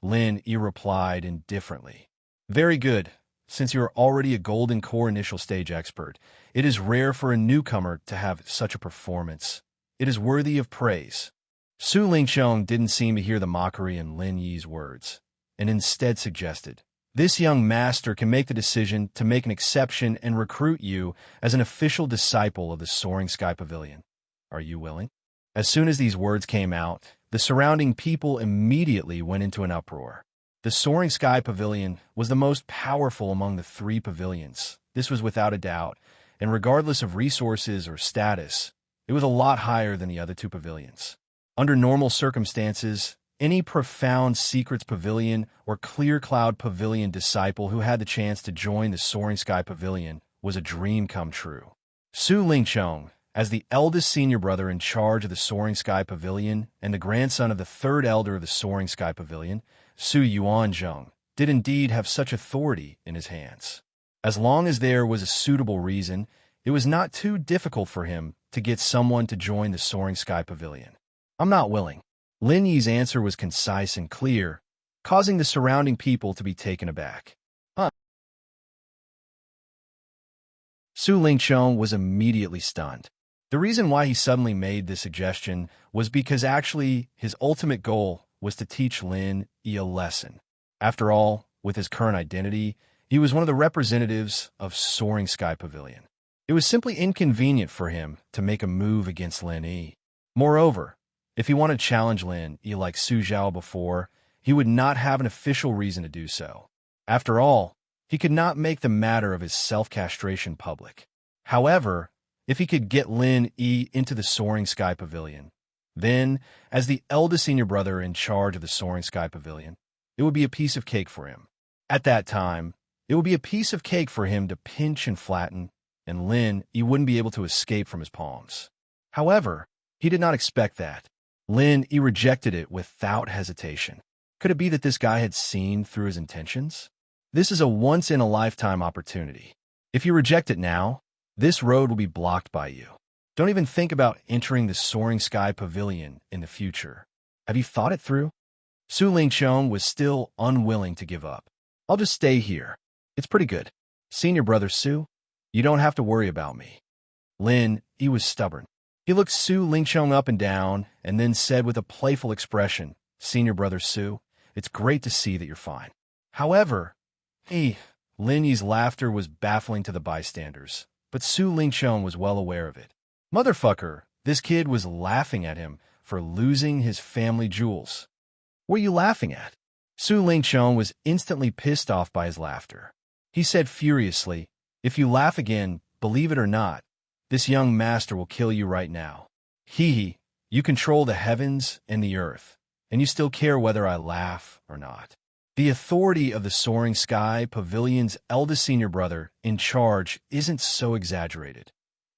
Lin Yi replied indifferently. Very good. Since you are already a golden core initial stage expert, it is rare for a newcomer to have such a performance. It is worthy of praise. Su Lingchong didn't seem to hear the mockery in Lin Yi's words, and instead suggested, this young master can make the decision to make an exception and recruit you as an official disciple of the Soaring Sky Pavilion. Are you willing? As soon as these words came out, the surrounding people immediately went into an uproar. The Soaring Sky Pavilion was the most powerful among the 3 pavilions. This was without a doubt, and regardless of resources or status, it was a lot higher than the other 2 pavilions. Under normal circumstances, any Profound Secrets Pavilion or Clear Cloud Pavilion disciple who had the chance to join the Soaring Sky Pavilion was a dream come true. Su Lingchong, as the eldest senior brother in charge of the Soaring Sky Pavilion and the grandson of the third elder of the Soaring Sky Pavilion, Su Yuanzhong, did indeed have such authority in his hands. As long as there was a suitable reason, it was not too difficult for him to get someone to join the Soaring Sky Pavilion. "I'm not willing." Lin Yi's answer was concise and clear, causing the surrounding people to be taken aback. Su Lingchong was immediately stunned. The reason why he suddenly made this suggestion was because actually his ultimate goal was to teach Lin Yi a lesson. After all, with his current identity, he was one of the representatives of Soaring Sky Pavilion. It was simply inconvenient for him to make a move against Lin Yi. Moreover, if he wanted to challenge Lin Yi like Su Zhao before, he would not have an official reason to do so. After all, he could not make the matter of his self-castration public. However, if he could get Lin Yi into the Soaring Sky Pavilion, then, as the eldest senior brother in charge of the Soaring Sky Pavilion, it would be a piece of cake for him. At that time, it would be a piece of cake for him to pinch and flatten, and Lin Yi wouldn't be able to escape from his palms. However, he did not expect that. Lin Yi rejected it without hesitation. Could it be that this guy had seen through his intentions? This is a once-in-a-lifetime opportunity. If you reject it now, this road will be blocked by you. Don't even think about entering the Soaring Sky Pavilion in the future. Have you thought it through? Su Lingchong was still unwilling to give up. "I'll just stay here. It's pretty good. Senior brother Su, you don't have to worry about me." Lin Yi was stubborn. He looked Su Lingchong up and down and then said with a playful expression, "Senior brother Su, it's great to see that you're fine." However, Lin Yi's laughter was baffling to the bystanders, but Su Lingchong was well aware of it. Motherfucker, this kid was laughing at him for losing his family jewels. "What are you laughing at?" Su Lingchong was instantly pissed off by his laughter. He said furiously, "If you laugh again, believe it or not, this young master will kill you right now. You control the heavens and the earth, and you still care whether I laugh or not." The authority of the Soaring Sky Pavilion's eldest senior brother in charge isn't so exaggerated,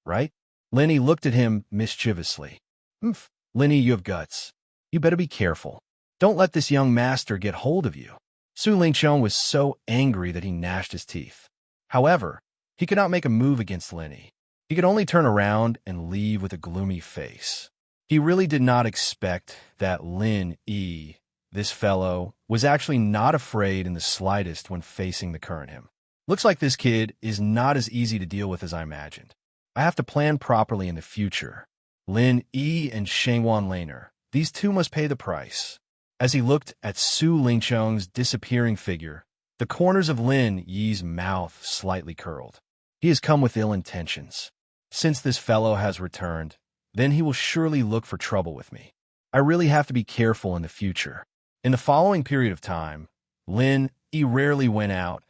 right? Lin Yi looked at him mischievously. Lin Yi, you have guts. You better be careful. Don't let this young master get hold of you." Su Lingchong was so angry that he gnashed his teeth. However, he could not make a move against Lin Yi. He could only turn around and leave with a gloomy face. He really did not expect that Lin Yi, this fellow, was actually not afraid in the slightest when facing the current him. "Looks like this kid is not as easy to deal with as I imagined. I have to plan properly in the future. Lin Yi and Shengwan Laner, these two must pay the price." As he looked at Su Lingchong's disappearing figure, the corners of Lin Yi's mouth slightly curled. He has come with ill intentions. Since this fellow has returned, then he will surely look for trouble with me. I really have to be careful in the future. In the following period of time, Lin Yi rarely went out,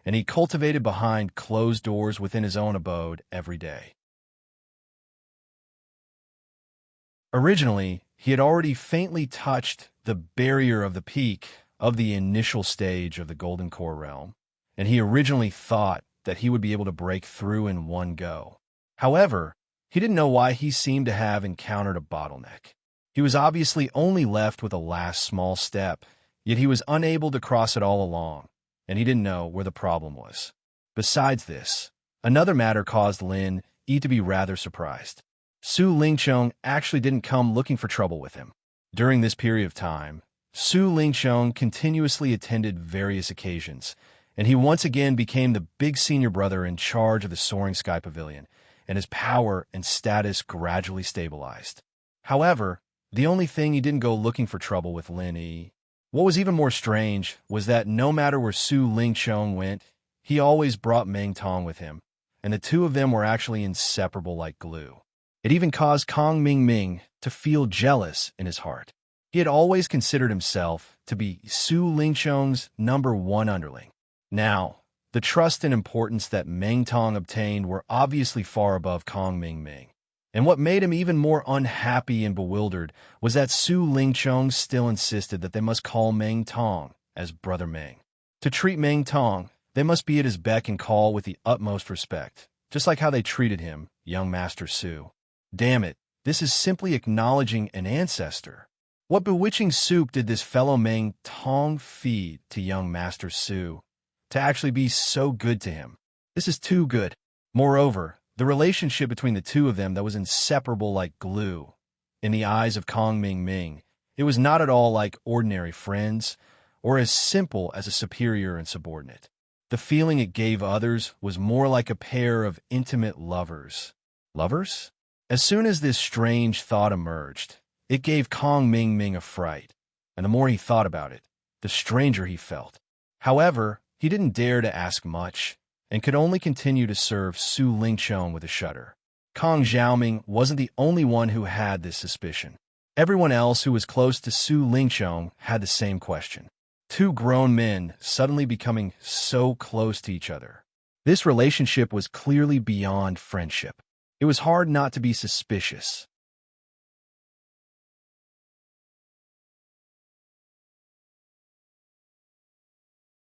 and he cultivated behind closed doors within his own abode every day. Originally, he had already faintly touched the barrier of the peak of the initial stage of the Golden Core realm, and he originally thought that he would be able to break through in one go. However, he didn't know why he seemed to have encountered a bottleneck. He was obviously only left with a last small step, yet he was unable to cross it all along, and he didn't know where the problem was. Besides this, another matter caused Lin Yi to be rather surprised. Su Lingchong actually didn't come looking for trouble with him. During this period of time, Su Lingchong continuously attended various occasions, and he once again became the big senior brother in charge of the Soaring Sky Pavilion, and his power and status gradually stabilized. However, the only thing he didn't go looking for trouble with Lin Yi. What was even more strange was that no matter where Su Lingchong went, he always brought Meng Tong with him, and the two of them were actually inseparable like glue. It even caused Kong Mingming to feel jealous in his heart. He had always considered himself to be Su Lingchong's #1 underling. Now, the trust and importance that Meng Tong obtained were obviously far above Kong Mingming, And what made him even more unhappy and bewildered was that Su Lingchong still insisted that they must call Meng Tong as Brother Meng. To treat Meng Tong, they must be at his beck and call with the utmost respect, just like how they treated him, young Master Su. Damn it, this is simply acknowledging an ancestor. What bewitching soup did this fellow Meng Tong feed to young Master Su to actually be so good to him? This is too good. Moreover, the relationship between the two of them that was inseparable like glue. In the eyes of Kong Ming Ming, it was not at all like ordinary friends, or as simple as a superior and subordinate. The feeling it gave others was more like a pair of intimate lovers. Lovers? As soon as this strange thought emerged, it gave Kong Ming Ming a fright, and the more he thought about it, the stranger he felt. However, he didn't dare to ask much, and could only continue to serve Su Lingchong with a shudder. Kong Xiaoming wasn't the only one who had this suspicion. Everyone else who was close to Su Lingchong had the same question. Two grown men suddenly becoming so close to each other. This relationship was clearly beyond friendship. It was hard not to be suspicious.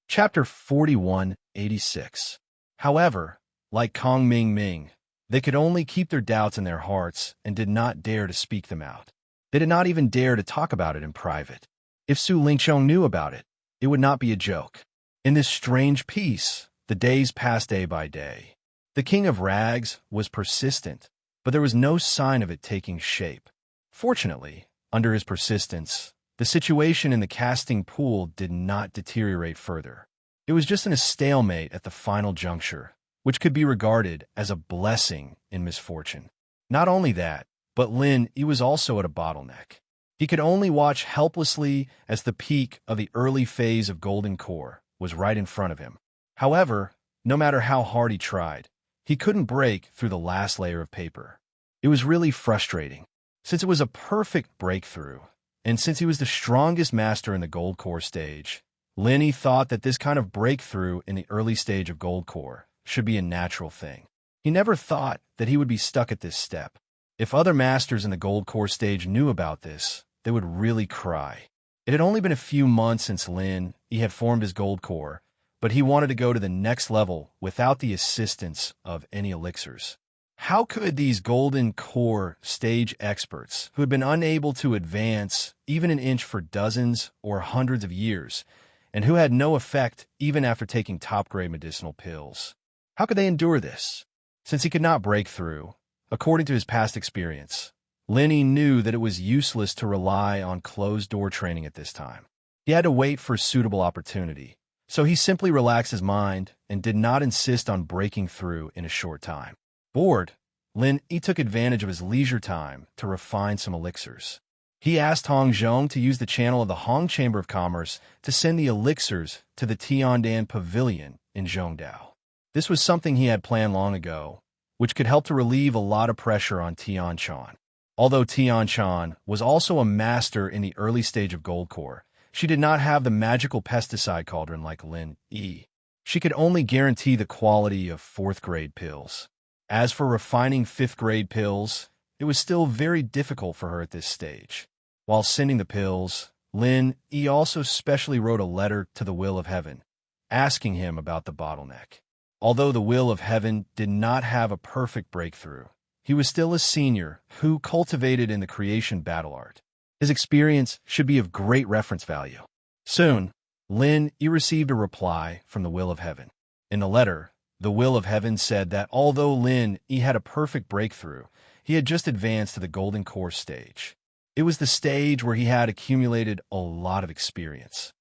Chapter 4186. However, like Kong Ming Ming, they could only keep their doubts in their hearts and did not dare to speak them out. They did not even dare to talk about it in private. If Su Lingchong knew about it, it would not be a joke. In this strange peace, the days passed day by day. The King of Rags was persistent, but there was no sign of it taking shape. Fortunately, under his persistence, the situation in the casting pool did not deteriorate further. It was just in a stalemate at the final juncture, which could be regarded as a blessing in misfortune. Not only that, but Lin Yi was also at a bottleneck. He could only watch helplessly as the peak of the early phase of Golden Core was right in front of him. However, no matter how hard he tried, he couldn't break through the last layer of paper. It was really frustrating, since it was a perfect breakthrough. And since he was the strongest master in the Gold Core stage, Lin Yi thought that this kind of breakthrough in the early stage of Gold Core should be a natural thing. He never thought that he would be stuck at this step. If other masters in the Gold Core stage knew about this, they would really cry. It had only been a few months since Lin Yi had formed his Gold Core, but he wanted to go to the next level without the assistance of any elixirs. How could these Golden Core stage experts, who had been unable to advance even an inch for dozens or hundreds of years, and who had no effect even after taking top-grade medicinal pills, how could they endure this? Since he could not break through, according to his past experience, Lin Yi knew that it was useless to rely on closed-door training at this time. He had to wait for a suitable opportunity, so he simply relaxed his mind and did not insist on breaking through in a short time. Bored, Lin Yi took advantage of his leisure time to refine some elixirs. He asked Hong Zhong to use the channel of the Hong Chamber of Commerce to send the elixirs to the Tiandan Pavilion in Zhongdao. This was something he had planned long ago, which could help to relieve a lot of pressure on Tian Chan. Although Tian Chan was also a master in the early stage of Gold Core, she did not have the magical pesticide cauldron like Lin Yi. She could only guarantee the quality of 4th-grade pills. As for refining 5th-grade pills, it was still very difficult for her at this stage. While sending the pills, Lin Yi also specially wrote a letter to the Will of Heaven, asking him about the bottleneck. Although the Will of Heaven did not have a perfect breakthrough, he was still a senior who cultivated in the creation battle art. His experience should be of great reference value. Soon, Lin Yi received a reply from the Will of Heaven. In the letter, the Will of Heaven said that although Lin Yi had a perfect breakthrough, he had just advanced to the Golden Core stage. It was the stage where he had accumulated a lot of experience.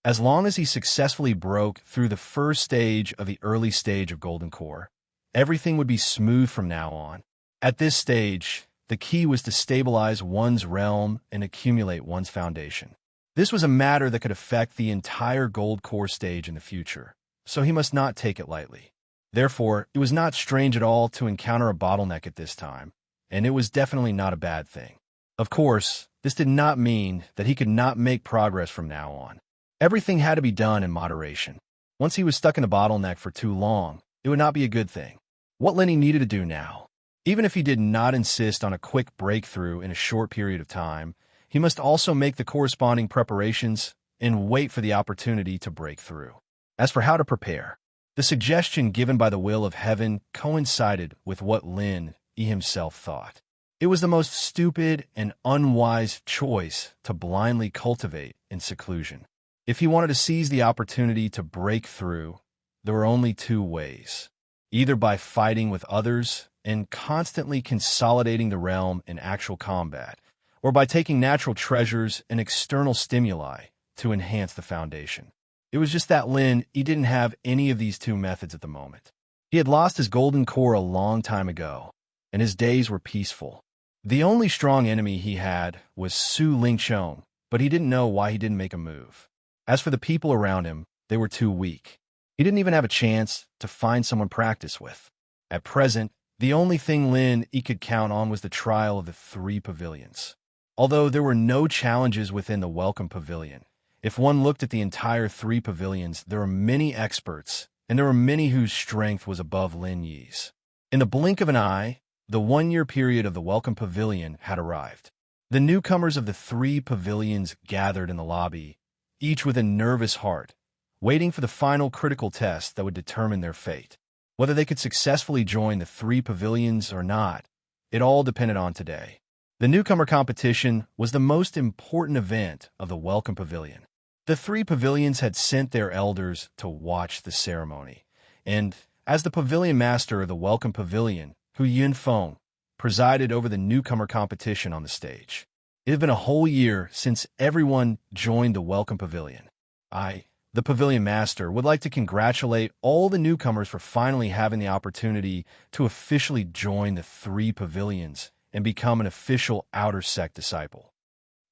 As long as he successfully broke through the first stage of the early stage of Golden Core, everything would be smooth from now on. At this stage, the key was to stabilize one's realm and accumulate one's foundation. This was a matter that could affect the entire Gold Core stage in the future, so he must not take it lightly. Therefore, it was not strange at all to encounter a bottleneck at this time, and it was definitely not a bad thing. Of course, this did not mean that he could not make progress from now on. Everything had to be done in moderation. Once he was stuck in a bottleneck for too long, it would not be a good thing. what Lenny needed to do now. Even if he did not insist on a quick breakthrough in a short period of time, he must also make the corresponding preparations and wait for the opportunity to break through. As for how to prepare, the suggestion given by the will of heaven coincided with what Lin Yi himself thought. It was the most stupid and unwise choice to blindly cultivate in seclusion. If he wanted to seize the opportunity to break through, there were only two ways: either by fighting with others and constantly consolidating the realm in actual combat, or by taking natural treasures and external stimuli to enhance the foundation. It was just that he didn't have any of these two methods at the moment. He had lost his golden core a long time ago, and his days were peaceful. The only strong enemy he had was Su Lingqiong, but he didn't know why he didn't make a move. As for the people around him, they were too weak. He didn't even have a chance to find someone practice with. At present, the only thing Lin Yi could count on was the trial of the 3 pavilions. Although there were no challenges within the Welcome Pavilion, if one looked at the entire 3 pavilions, there were many experts, and there were many whose strength was above Lin Yi's. In the blink of an eye, the 1-year period of the Welcome Pavilion had arrived. The newcomers of the 3 pavilions gathered in the lobby, each with a nervous heart, waiting for the final critical test that would determine their fate. Whether they could successfully join the 3 pavilions or not, it all depended on today. The newcomer competition was the most important event of the Welcome Pavilion. The 3 pavilions had sent their elders to watch the ceremony, and as the pavilion master of the Welcome Pavilion, Hu Yunfeng, presided over the newcomer competition on the stage. It had been a whole year since everyone joined the Welcome Pavilion. The pavilion master, would like to congratulate all the newcomers for finally having the opportunity to officially join the 3 pavilions and become an official outer sect disciple.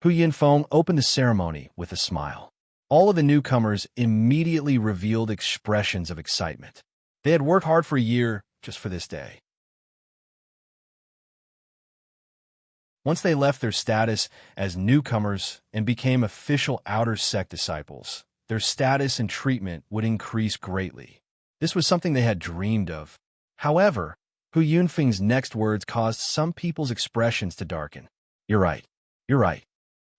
Hu Yunfeng opened the ceremony with a smile. All of the newcomers immediately revealed expressions of excitement. They had worked hard for a year just for this day. Once they left their status as newcomers and became official outer sect disciples, their status and treatment would increase greatly. This was something they had dreamed of. However, Hu Yunfeng's next words caused some people's expressions to darken. You're right.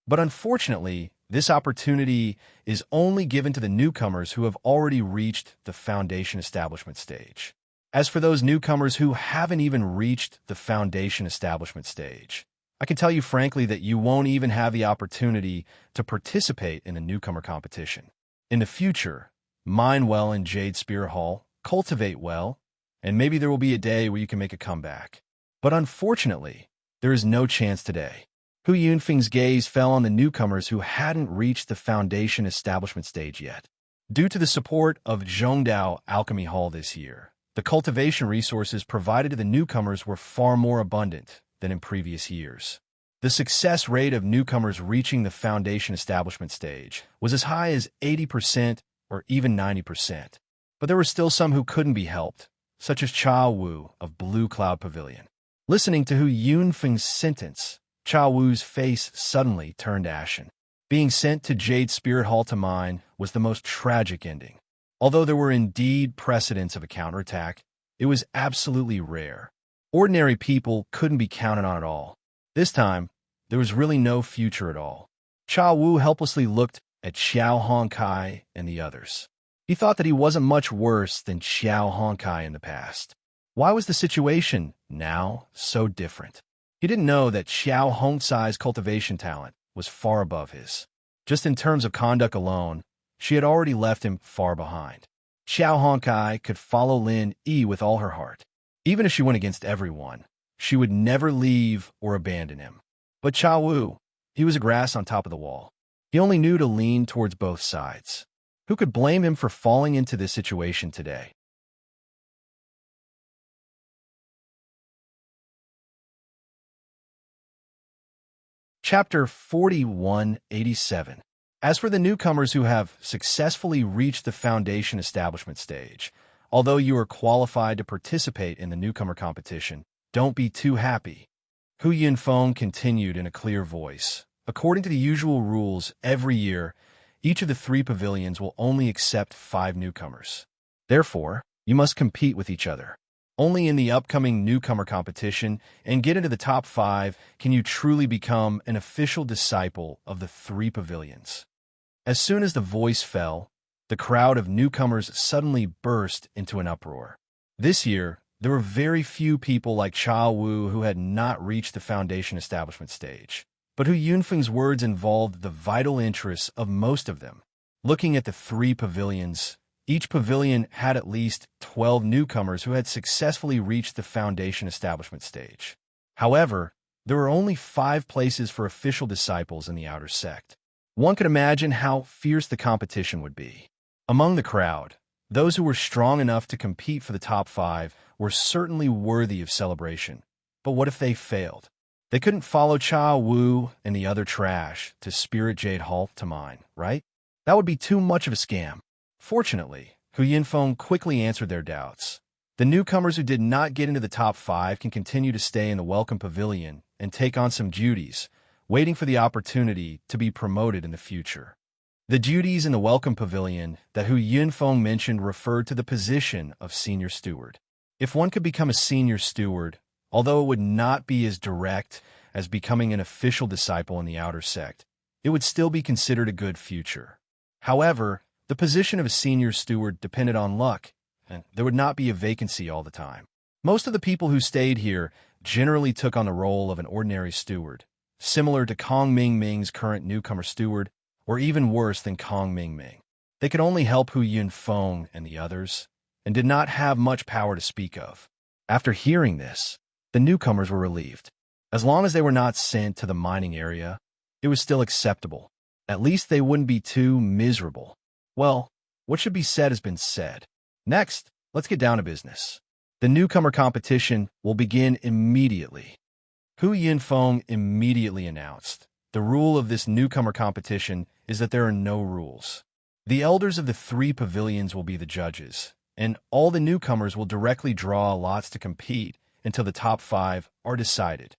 But unfortunately, this opportunity is only given to the newcomers who have already reached the foundation establishment stage. As for those newcomers who haven't even reached the foundation establishment stage, I can tell you frankly that you won't even have the opportunity to participate in the newcomer competition. In the future, mine well in Jade Spear Hall, cultivate well, and maybe there will be a day where you can make a comeback. But unfortunately, there is no chance today. Hu Yunfeng's gaze fell on the newcomers who hadn't reached the foundation establishment stage yet. Due to the support of Zhongdao Alchemy Hall this year, the cultivation resources provided to the newcomers were far more abundant than in previous years. The success rate of newcomers reaching the foundation establishment stage was as high as 80% or even 90%. But there were still some who couldn't be helped, such as Cha Wu of Blue Cloud Pavilion. Listening to Hu Yunfeng's sentence, Cha Wu's face suddenly turned ashen. Being sent to Jade Spirit Hall to mine was the most tragic ending. Although there were indeed precedents of a counterattack, it was absolutely rare. Ordinary people couldn't be counted on at all. This time, there was really no future at all. Cha Wu helplessly looked at Xiao Hongkai and the others. He thought that he wasn't much worse than Xiao Hongkai in the past. Why was the situation now so different? He didn't know that Xiao Hongkai's cultivation talent was far above his. Just in terms of conduct alone, she had already left him far behind. Xiao Hongkai could follow Lin Yi with all her heart. Even if she went against everyone, she would never leave or abandon him. But Cha Wu, he was a grass on top of the wall. He only knew to lean towards both sides. Who could blame him for falling into this situation today? Chapter 4187. As for the newcomers who have successfully reached the foundation establishment stage, although you are qualified to participate in the newcomer competition, don't be too happy. Hu Yunfeng continued in a clear voice. According to the usual rules, every year, each of the 3 pavilions will only accept 5 newcomers. Therefore, you must compete with each other. Only in the upcoming newcomer competition and get into the top 5 can you truly become an official disciple of the 3 pavilions. As soon as the voice fell, the crowd of newcomers suddenly burst into an uproar. This year, there were very few people like Cha Wu who had not reached the foundation establishment stage, but Hu Yunfeng's words involved the vital interests of most of them. Looking at the 3 pavilions, each pavilion had at least 12 newcomers who had successfully reached the foundation establishment stage. However, there were only 5 places for official disciples in the outer sect. One could imagine how fierce the competition would be. Among the crowd, those who were strong enough to compete for the top 5 were certainly worthy of celebration. But what if they failed? They couldn't follow Cha Wu and the other trash to Spirit Jade Hall to mine, right? That would be too much of a scam. Fortunately, Hu Yinfeng quickly answered their doubts. The newcomers who did not get into the top 5 can continue to stay in the Welcome Pavilion and take on some duties, waiting for the opportunity to be promoted in the future. The duties in the Welcome Pavilion that Hu Yinfeng mentioned referred to the position of Senior Steward. If one could become a Senior Steward, although it would not be as direct as becoming an official disciple in the outer sect, it would still be considered a good future. However, the position of a Senior Steward depended on luck, and there would not be a vacancy all the time. Most of the people who stayed here generally took on the role of an ordinary steward, similar to Kong Ming Ming's current newcomer steward, or even worse than Kong Ming Ming. They could only help Hu Yunfeng and the others, and did not have much power to speak of. After hearing this, the newcomers were relieved. As long as they were not sent to the mining area, it was still acceptable. At least they wouldn't be too miserable. Well, what should be said has been said. Next, let's get down to business. The newcomer competition will begin immediately. Hu Yinfeng immediately announced, the rule of this newcomer competition is that there are no rules. The elders of the 3 pavilions will be the judges, and all the newcomers will directly draw lots to compete until the top 5 are decided.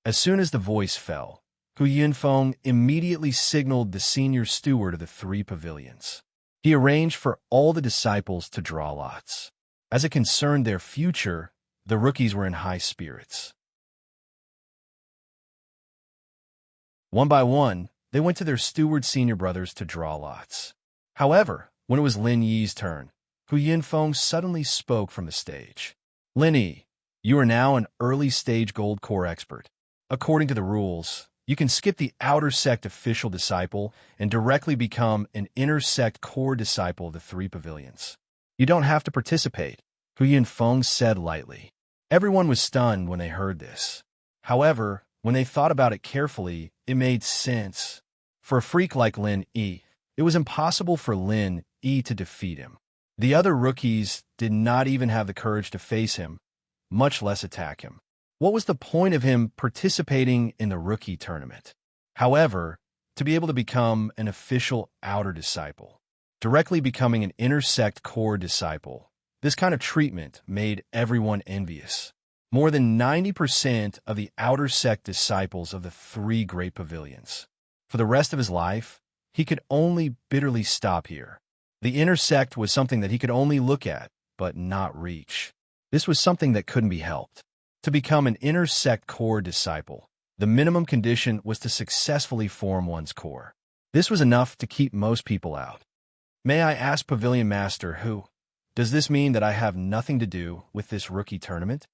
As soon as the voice fell, Hu Yinfeng immediately signaled the Senior Steward of the 3 pavilions. He arranged for all the disciples to draw lots. As it concerned their future, the rookies were in high spirits. One by one, they went to their steward senior brothers to draw lots. However, when it was Lin Yi's turn, Hu Yinfeng suddenly spoke from the stage. Lin Yi, you are now an early stage gold core expert. According to the rules, you can skip the outer sect official disciple and directly become an inner sect core disciple of the 3 pavilions. You don't have to participate, Hu Yinfeng said lightly. Everyone was stunned when they heard this. However, when they thought about it carefully, it made sense. For a freak like Lin Yi, it was impossible for Lin Yi to defeat him. The other rookies did not even have the courage to face him, much less attack him. What was the point of him participating in the rookie tournament? However, to be able to become an official outer disciple, directly becoming an inner sect core disciple, this kind of treatment made everyone envious. More than 90% of the outer sect disciples of the 3 great pavilions. For the rest of his life, he could only bitterly stop here. The inner sect was something that he could only look at, but not reach. This was something that couldn't be helped. To become an inner sect core disciple, the minimum condition was to successfully form one's core. This was enough to keep most people out. May I ask Pavilion Master Hu, does this mean that I have nothing to do with this rookie tournament?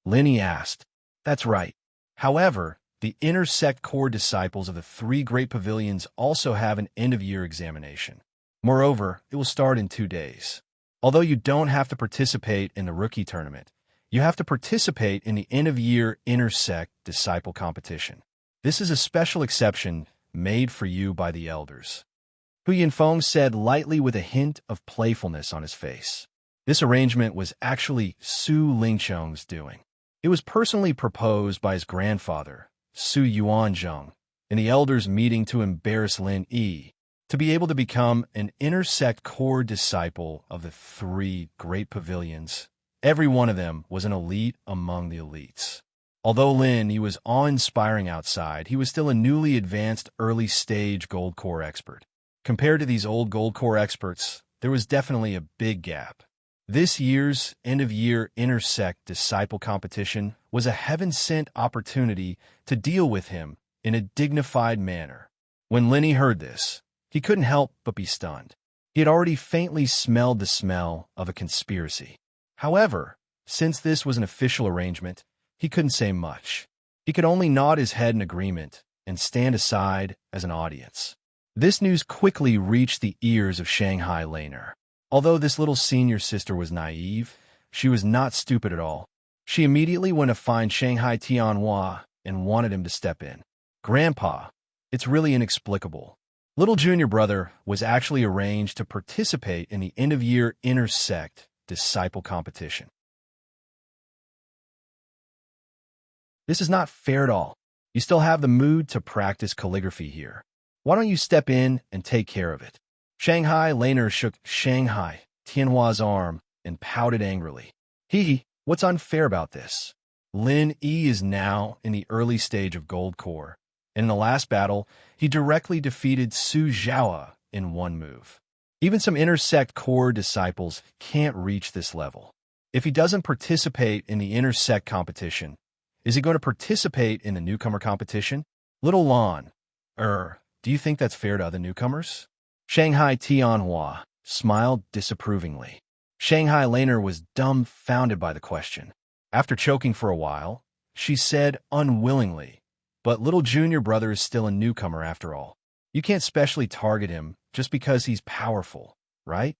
Lin Yi asked. That's right. However, the inner sect core disciples of the 3 great pavilions also have an end-of-year examination. Moreover, it will start in 2 days. Although you don't have to participate in the rookie tournament, you have to participate in the end-of-year inner sect disciple competition. This is a special exception made for you by the elders. Hu Yinfeng said lightly with a hint of playfulness on his face. This arrangement was actually Su Lingcheng's doing. It was personally proposed by his grandfather, Su Yuanzheng, in the elders' meeting to embarrass Lin Yi, to be able to become an inner sect core disciple of the 3 great pavilions. Every one of them was an elite among the elites. Although Lin Yi was awe-inspiring outside, he was still a newly advanced early-stage gold core expert. Compared to these old gold core experts, there was definitely a big gap. This year's end-of-year intersect disciple competition was a heaven-sent opportunity to deal with him in a dignified manner. When Lenny heard this, he couldn't help but be stunned. He had already faintly smelled the smell of a conspiracy. However, since this was an official arrangement, he couldn't say much. He could only nod his head in agreement and stand aside as an audience. This news quickly reached the ears of Shanghai Laner. Although this little senior sister was naive, she was not stupid at all. She immediately went to find Shanghai Tianhua and wanted him to step in. Grandpa, it's really inexplicable. Little junior brother was actually arranged to participate in the end-of-year intersect disciple competition. This is not fair at all. You still have the mood to practice calligraphy here. Why don't you step in and take care of it? Shanghai Laner shook Shanghai Tianhua's arm and pouted angrily. What's unfair about this? Lin Yi is now in the early stage of Gold Core, and in the last battle, he directly defeated Su Zhaoa in one move. Even some intersect core disciples can't reach this level. If he doesn't participate in the intersect competition, is he going to participate in the newcomer competition? Little Lon, do you think that's fair to other newcomers? Shanghai Tianhua smiled disapprovingly. Shanghai Laner was dumbfounded by the question. After choking for a while, she said unwillingly, but little junior brother is still a newcomer after all. You can't specially target him just because he's powerful, right?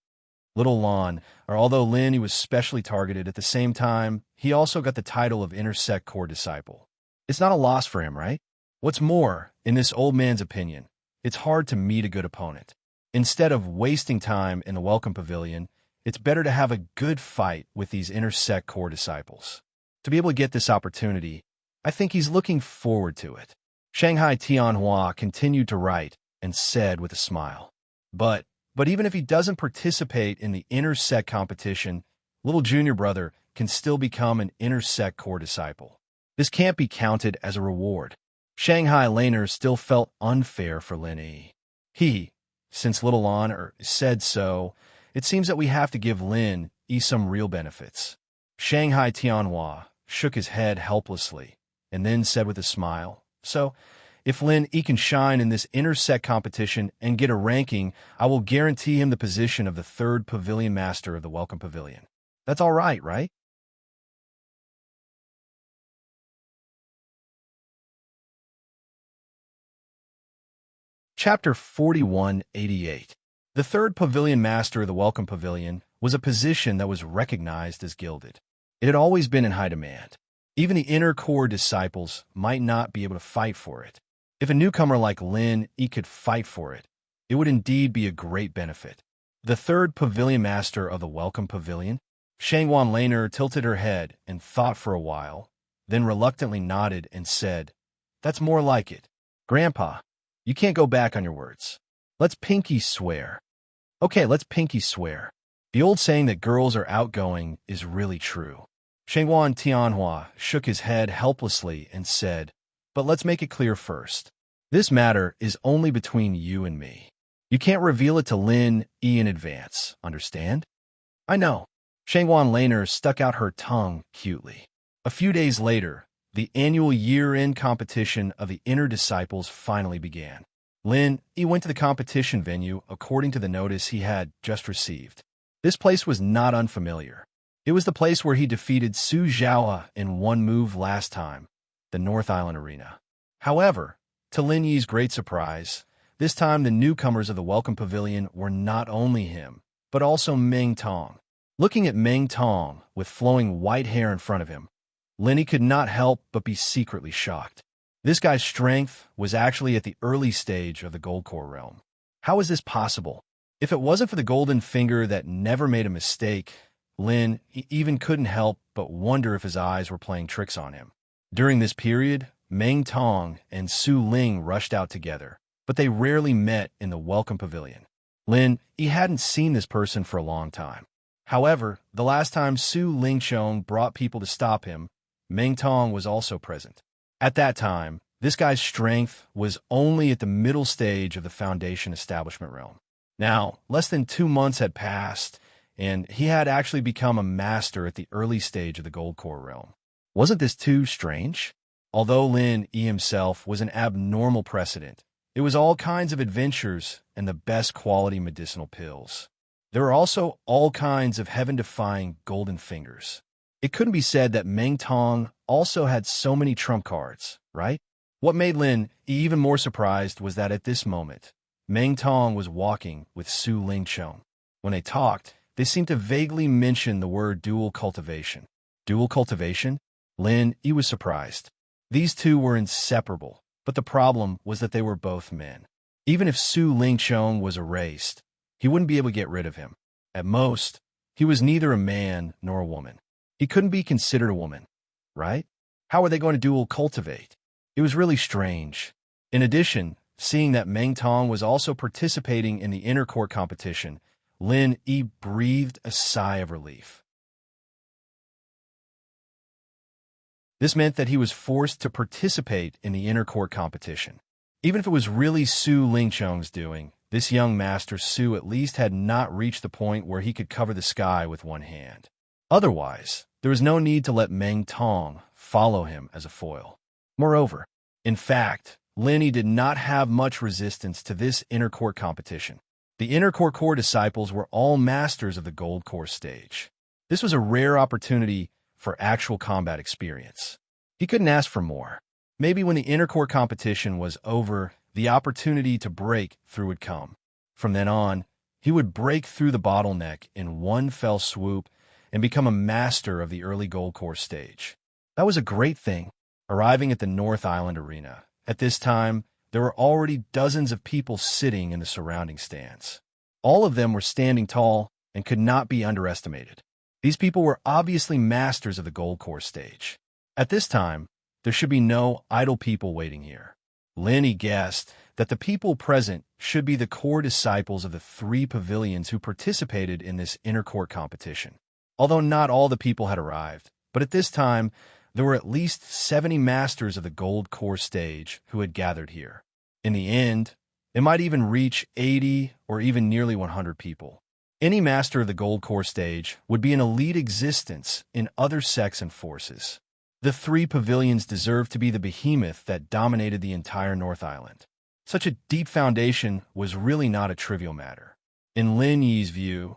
Little Lon, although Lin was specially targeted at the same time, he also got the title of Intersect Core Disciple. It's not a loss for him, right? What's more, in this old man's opinion, it's hard to meet a good opponent. Instead of wasting time in the Welcome Pavilion, it's better to have a good fight with these Intersect Core Disciples. To be able to get this opportunity, I think he's looking forward to it. Shanghai Tianhua continued to write and said with a smile, But even if he doesn't participate in the intersect competition, little junior brother can still become an intersect core disciple. This can't be counted as a reward. Shanghai Laner still felt unfair for Lin Yi. Since little Lon said so, it seems that we have to give Lin Yi some real benefits. Shanghai Tianhua shook his head helplessly and then said with a smile, So, if Lin Yi can shine in this intersect competition and get a ranking, I will guarantee him the position of the third Pavilion Master of the Welcome Pavilion. That's all right, right? Chapter 4188. The third Pavilion Master of the Welcome Pavilion was a position that was recognized as gilded. It had always been in high demand. Even the inner core disciples might not be able to fight for it. If a newcomer like Lin Yi could fight for it, it would indeed be a great benefit. The third Pavilion Master of the Welcome Pavilion, Shangwan Laner tilted her head and thought for a while, then reluctantly nodded and said, That's more like it. Grandpa, you can't go back on your words. Let's pinky swear. Okay, let's pinky swear. The old saying that girls are outgoing is really true. Shangwan Tianhua shook his head helplessly and said, But let's make it clear first. This matter is only between you and me. You can't reveal it to Lin Yi in advance, understand? I know. Shangwan Laner stuck out her tongue cutely. A few days later, the annual year-end competition of the Inner Disciples finally began. Lin Yi went to the competition venue according to the notice he had just received. This place was not unfamiliar. It was the place where he defeated Su Zhaoa in one move last time, the North Island Arena. However, to Lin Yi's great surprise, this time the newcomers of the Welcome Pavilion were not only him, but also Meng Tong. Looking at Meng Tong with flowing white hair in front of him, Lin Yi could not help but be secretly shocked. This guy's strength was actually at the early stage of the Gold Core realm. How is this possible? If it wasn't for the golden finger that never made a mistake, Lin even couldn't help but wonder if his eyes were playing tricks on him. During this period, Meng Tong and Su Ling rushed out together, but they rarely met in the Welcome Pavilion. Lin Yi hadn't seen this person for a long time. However, the last time Su Lingchong brought people to stop him, Meng Tong was also present. At that time, this guy's strength was only at the middle stage of the Foundation establishment realm. Now, less than 2 months had passed, and he had actually become a master at the early stage of the Gold Core realm. Wasn't this too strange? Although Lin Yi himself was an abnormal precedent, it was all kinds of adventures and the best quality medicinal pills. There were also all kinds of heaven-defying golden fingers. It couldn't be said that Meng Tong also had so many trump cards, right? What made Lin Yi even more surprised was that at this moment, Meng Tong was walking with Su Lingchong. When they talked, they seemed to vaguely mention the word dual cultivation. Dual cultivation? Lin Yi was surprised. These two were inseparable, but the problem was that they were both men. Even if Su Lingchong was erased, he wouldn't be able to get rid of him. At most, he was neither a man nor a woman. He couldn't be considered a woman, right? How were they going to dual cultivate? It was really strange. In addition, seeing that Meng Tong was also participating in the inner court competition, Lin Yi breathed a sigh of relief. This meant that he was forced to participate in the inner court competition. Even if it was really Su Lingchong's doing, this young master Su at least had not reached the point where he could cover the sky with one hand. Otherwise, there was no need to let Meng Tong follow him as a foil. Moreover, in fact, Lin Yi did not have much resistance to this inner court competition. The inner core disciples were all masters of the gold core stage. This was a rare opportunity for actual combat experience. He couldn't ask for more. Maybe when the inner core competition was over, the opportunity to break through would come. From then on, he would break through the bottleneck in one fell swoop and become a master of the early gold core stage. That was a great thing. Arriving at the North Island Arena, at this time, there were already dozens of people sitting in the surrounding stands. All of them were standing tall and could not be underestimated. These people were obviously masters of the gold core stage. At this time, there should be no idle people waiting here. Lin Yi guessed that the people present should be the core disciples of the 3 pavilions who participated in this inner court competition. Although not all the people had arrived, but at this time, there were at least 70 masters of the gold core stage who had gathered here. In the end, it might even reach 80 or even nearly 100 people. Any master of the gold core stage would be an elite existence in other sects and forces. The 3 pavilions deserved to be the behemoth that dominated the entire North Island. Such a deep foundation was really not a trivial matter. In Lin Yi's view,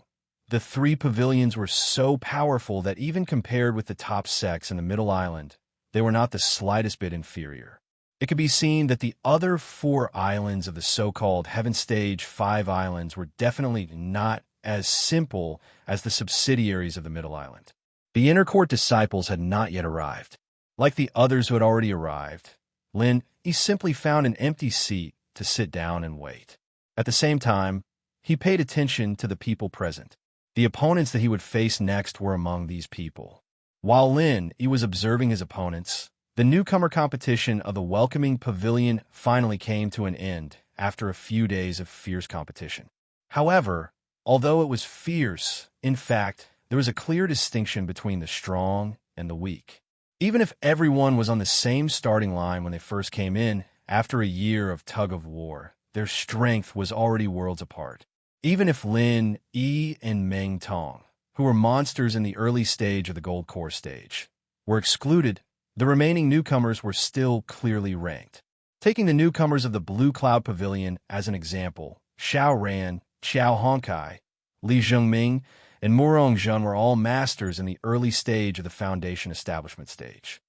the 3 pavilions were so powerful that even compared with the top sects in the Middle Island, they were not the slightest bit inferior. It could be seen that the other 4 islands of the so-called Heaven Stage 5 islands were definitely not as simple as the subsidiaries of the Middle Island. The inner court disciples had not yet arrived. Like the others who had already arrived, Lin Yi simply found an empty seat to sit down and wait. At the same time, he paid attention to the people present. The opponents that he would face next were among these people. While Lin Yi was observing his opponents, the newcomer competition of the welcoming pavilion finally came to an end after a few days of fierce competition. However, although it was fierce, in fact, there was a clear distinction between the strong and the weak. Even if everyone was on the same starting line when they first came in, after a year of tug-of-war, their strength was already worlds apart. Even if Lin Yi and Meng Tong, who were monsters in the early stage of the gold core stage, were excluded, the remaining newcomers were still clearly ranked. Taking the newcomers of the Blue Cloud Pavilion as an example, Xiao Ran, Xiao Honkai, Li Zhengming, and Murong Zhen were all masters in the early stage of the foundation establishment stage.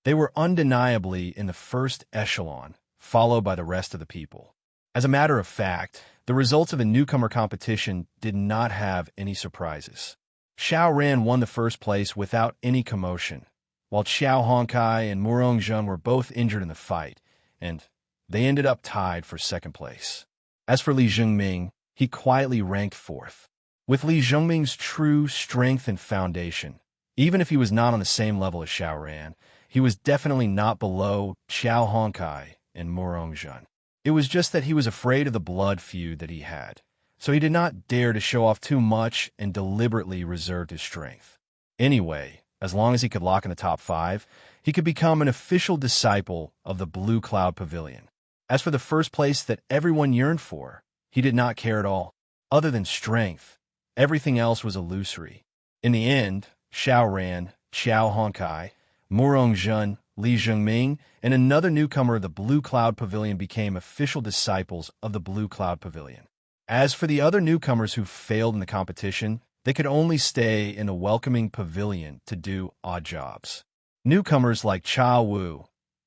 They were undeniably in the first echelon, followed by the rest of the people. As a matter of fact, the results of the newcomer competition did not have any surprises. Xiao Ran won the first place without any commotion, while Xiao Honkai and Murong Zhen were both injured in the fight, and they ended up tied for second place. As for Li Zhengming, he quietly ranked 4th. With Li Zhengming's true strength and foundation, even if he was not on the same level as Xiao Ran, he was definitely not below Xiao Honkai and Murong Zhen. It was just that he was afraid of the blood feud that he had, so he did not dare to show off too much and deliberately reserved his strength. Anyway, as long as he could lock in the top 5, he could become an official disciple of the Blue Cloud Pavilion. As for the first place that everyone yearned for, He did not care at all. Other than strength, everything else was illusory. In the end, Xiao Ran, Xiao Honkai, Murong Zhen, Li Zhengming, and another newcomer of the Blue Cloud Pavilion became official disciples of the Blue Cloud Pavilion. As for the other newcomers who failed in the competition, they could only stay in the welcoming pavilion to do odd jobs. Newcomers like Chao Wu,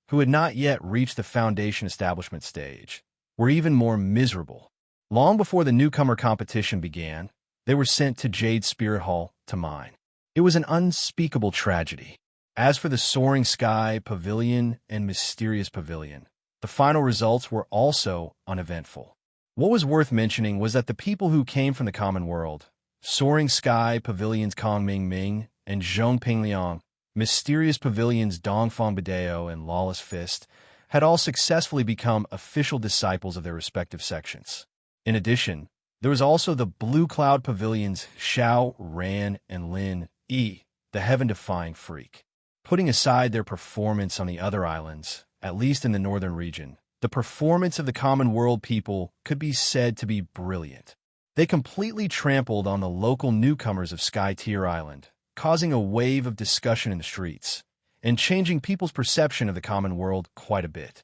who had not yet reached the foundation establishment stage, were even more miserable. Long before the newcomer competition began, they were sent to Jade Spirit Hall to mine. It was an unspeakable tragedy. As for the Soaring Sky Pavilion and Mysterious Pavilion, the final results were also uneventful. What was worth mentioning was that the people who came from the common world, Soaring Sky Pavilion's Kong Ming Ming and Zhong Ping Liang, Mysterious Pavilion's Dongfang Bideo and Lawless Fist, had all successfully become official disciples of their respective sections. In addition, there was also the Blue Cloud Pavilion's Xiao, Ran, and Lin Yi, the heaven-defying freak. Putting aside their performance on the other islands, at least in the northern region, the performance of the common world people could be said to be brilliant. They completely trampled on the local newcomers of Sky Tier Island, causing a wave of discussion in the streets, and changing people's perception of the common world quite a bit.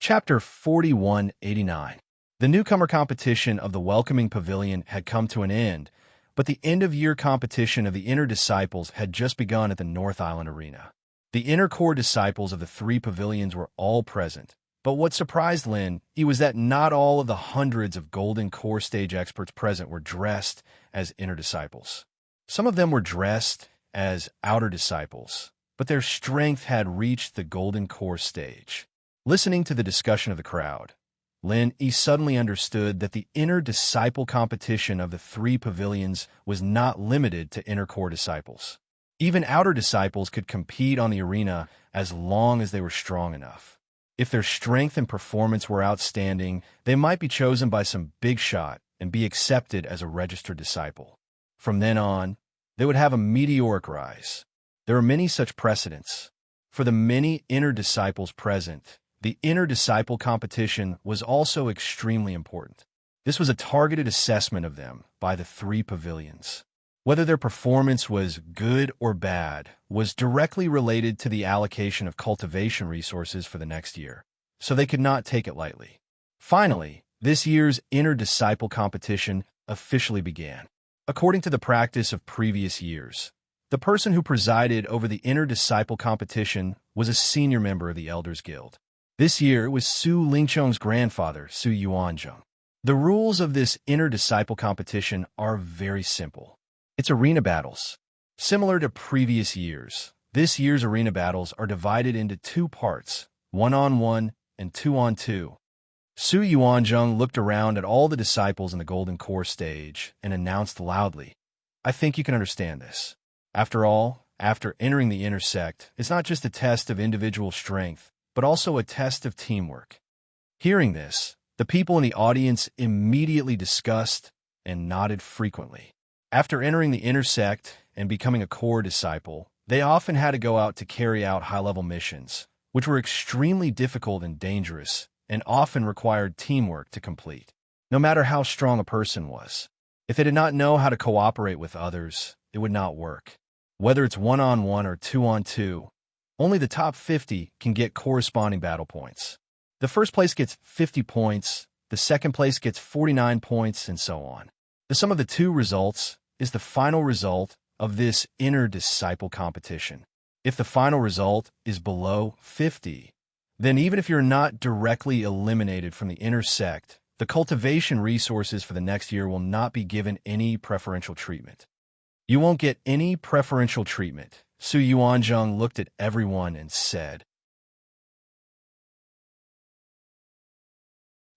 Chapter 4189. The newcomer competition of the Welcoming Pavilion had come to an end, but the end-of-year competition of the Inner Disciples had just begun at the North Island Arena. The Inner Core Disciples of the three pavilions were all present, but what surprised Lin Yi was that not all of the hundreds of Golden Core stage experts present were dressed as Inner Disciples. Some of them were dressed as Outer Disciples, but their strength had reached the Golden Core stage. Listening to the discussion of the crowd, Lin Yi suddenly understood that the Inner Disciple competition of the three pavilions was not limited to Inner Core Disciples. Even Outer Disciples could compete on the arena as long as they were strong enough. If their strength and performance were outstanding, they might be chosen by some big shot and be accepted as a registered disciple. From then on, they would have a meteoric rise. There are many such precedents. For the many Inner Disciples present, the Inner Disciple competition was also extremely important. This was a targeted assessment of them by the three pavilions. Whether their performance was good or bad was directly related to the allocation of cultivation resources for the next year, so they could not take it lightly. Finally, this year's Inner Disciple competition officially began. According to the practice of previous years, the person who presided over the Inner Disciple competition was a senior member of the Elders Guild. This year was Su Lingchong's grandfather, Su Yuanzhong. The rules of this Inner Disciple competition are very simple. It's arena battles. Similar to previous years, this year's arena battles are divided into two parts, 1-on-1 and 2-on-2. Su Yuanzhong looked around at all the disciples in the Golden Core stage and announced loudly, "I think you can understand this. After all, after entering the Inner Sect, it's not just a test of individual strength, but also a test of teamwork." Hearing this, the people in the audience immediately discussed and nodded frequently. After entering the Inner Sect and becoming a core disciple, they often had to go out to carry out high-level missions, which were extremely difficult and dangerous, and often required teamwork to complete. No matter how strong a person was, if they did not know how to cooperate with others, it would not work. Whether it's 1-on-1 or 2-on-2, only the top 50 can get corresponding battle points. The first place gets 50 points, the second place gets 49 points, and so on. The sum of the two results is the final result of this Inner Disciple competition. If the final result is below 50, then even if you're not directly eliminated from the Inner Sect, the cultivation resources for the next year will not be given any preferential treatment. You won't get any preferential treatment. Su Yuanzhong looked at everyone and said.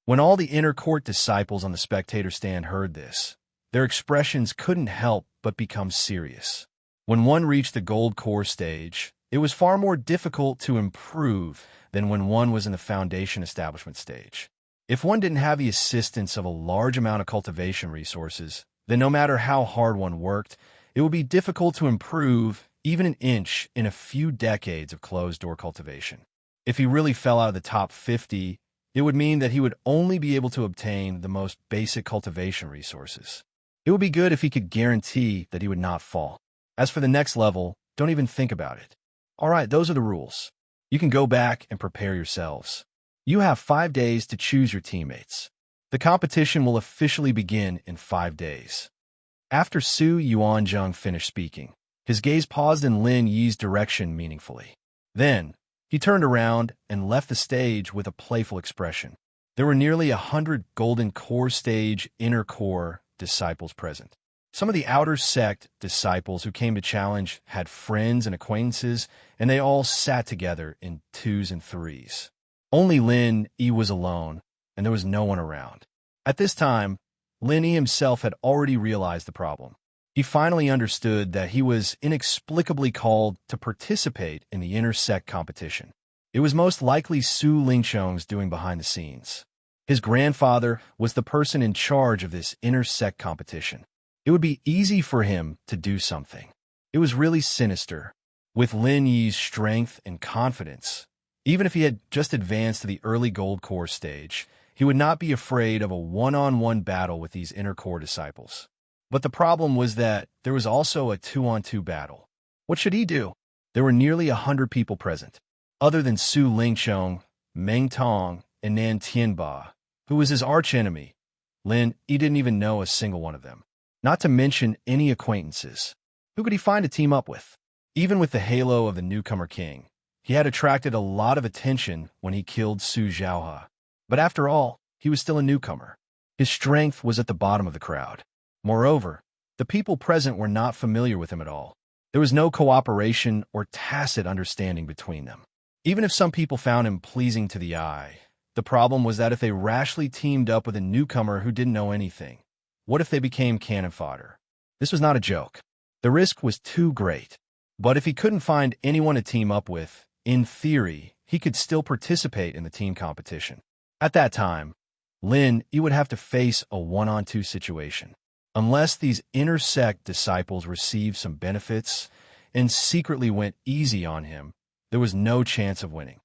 When all the Inner Court disciples on the spectator stand heard this, their expressions couldn't help but become serious. When one reached the Gold Core stage, it was far more difficult to improve than when one was in the Foundation Establishment stage. If one didn't have the assistance of a large amount of cultivation resources, then no matter how hard one worked, it would be difficult to improve even an inch in a few decades of closed-door cultivation. If he really fell out of the top 50, it would mean that he would only be able to obtain the most basic cultivation resources. It would be good if he could guarantee that he would not fall. As for the next level, don't even think about it. All right, those are the rules. You can go back and prepare yourselves. You have 5 days to choose your teammates. The competition will officially begin in 5 days. After Su Yuanzheng finished speaking, his gaze paused in Lin Yi's direction meaningfully. Then, he turned around and left the stage with a playful expression. There were nearly 100 Golden Core Stage Inner Core disciples present. Some of the outer sect disciples who came to challenge had friends and acquaintances, and they all sat together in 2s and 3s. Only Lin Yi was alone, and there was no one around. At this time, Lin Yi himself had already realized the problem. He finally understood that he was inexplicably called to participate in the inter-sect competition. It was most likely Su Lingqiang's doing behind the scenes. His grandfather was the person in charge of this inter-sect competition. It would be easy for him to do something. It was really sinister. With Lin Yi's strength and confidence, even if he had just advanced to the early Gold Core stage, he would not be afraid of a one-on-one battle with these inner core disciples. But the problem was that there was also a 2-on-2 battle. What should he do? There were nearly 100 people present. Other than Su Lingqiang, Meng Tong, and Nan Tianba, who was his archenemy, Lin Yi didn't even know a single one of them. Not to mention any acquaintances. Who could he find to team up with? Even with the halo of the newcomer king, he had attracted a lot of attention when he killed Su Zhaohe. But after all, he was still a newcomer. His strength was at the bottom of the crowd. Moreover, the people present were not familiar with him at all. There was no cooperation or tacit understanding between them. Even if some people found him pleasing to the eye, the problem was that if they rashly teamed up with a newcomer who didn't know anything, what if they became cannon fodder? This was not a joke. The risk was too great. But if he couldn't find anyone to team up with, in theory, he could still participate in the team competition. At that time, Lin Yi would have to face a 1-on-2 situation. Unless these inter-sect disciples received some benefits and secretly went easy on him, there was no chance of winning.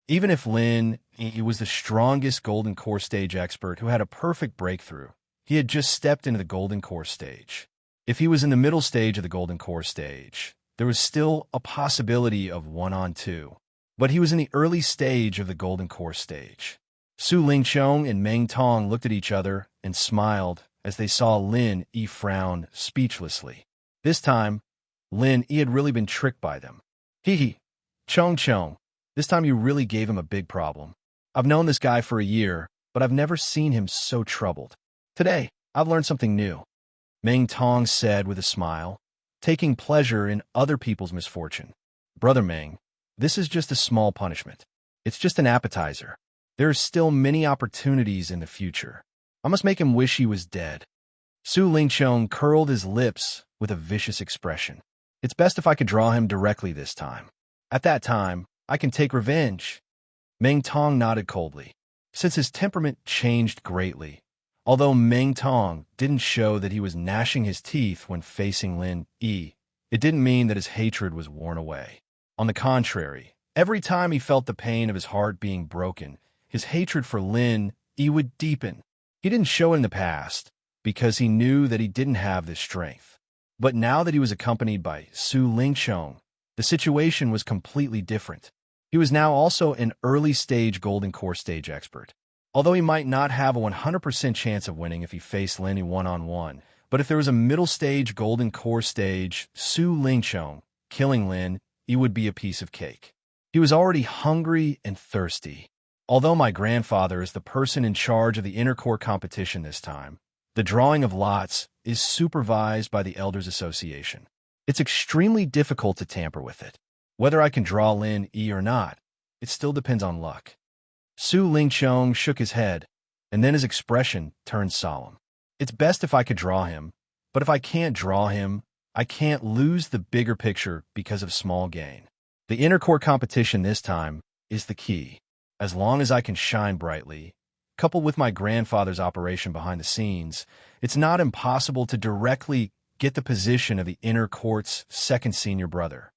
Even if Lin Yi was the strongest Golden Core Stage expert who had a perfect breakthrough, he had just stepped into the Golden Core Stage. If he was in the middle stage of the Golden Core Stage, there was still a possibility of 1-on-2. But he was in the early stage of the Golden Core Stage. Su Lingqiang and Meng Tong looked at each other and smiled as they saw Lin Yi frown speechlessly. This time, Lin Yi had really been tricked by them. Hee, Chong, this time you really gave him a big problem. I've known this guy for a year, but I've never seen him so troubled. Today, I've learned something new, Meng Tong said with a smile, taking pleasure in other people's misfortune. Brother Meng, this is just a small punishment. It's just an appetizer. There are still many opportunities in the future. I must make him wish he was dead. Su Lingqiang curled his lips with a vicious expression. It's best if I could draw him directly this time. At that time, I can take revenge. Meng Tong nodded coldly. Since his temperament changed greatly, although Meng Tong didn't show that he was gnashing his teeth when facing Lin Yi, it didn't mean that his hatred was worn away. On the contrary, every time he felt the pain of his heart being broken, his hatred for Lin Yi would deepen. He didn't show it in the past because he knew that he didn't have this strength. But now that he was accompanied by Su Lingqiang, the situation was completely different. He was now also an early-stage Golden Core Stage expert. Although he might not have a 100% chance of winning if he faced Lin Yi one-on-one, but if there was a middle-stage Golden Core Stage, Su Lingqiang, killing Lin Yi would be a piece of cake. He was already hungry and thirsty. Although my grandfather is the person in charge of the inner core competition this time, the drawing of lots is supervised by the Elders Association. It's extremely difficult to tamper with it. Whether I can draw Lin Yi or not, it still depends on luck. Su Lingqiang shook his head, and then his expression turned solemn. It's best if I could draw him, but if I can't draw him, I can't lose the bigger picture because of small gain. The inner core competition this time is the key. As long as I can shine brightly, coupled with my grandfather's operation behind the scenes, it's not impossible to directly get the position of the inner court's second senior brother.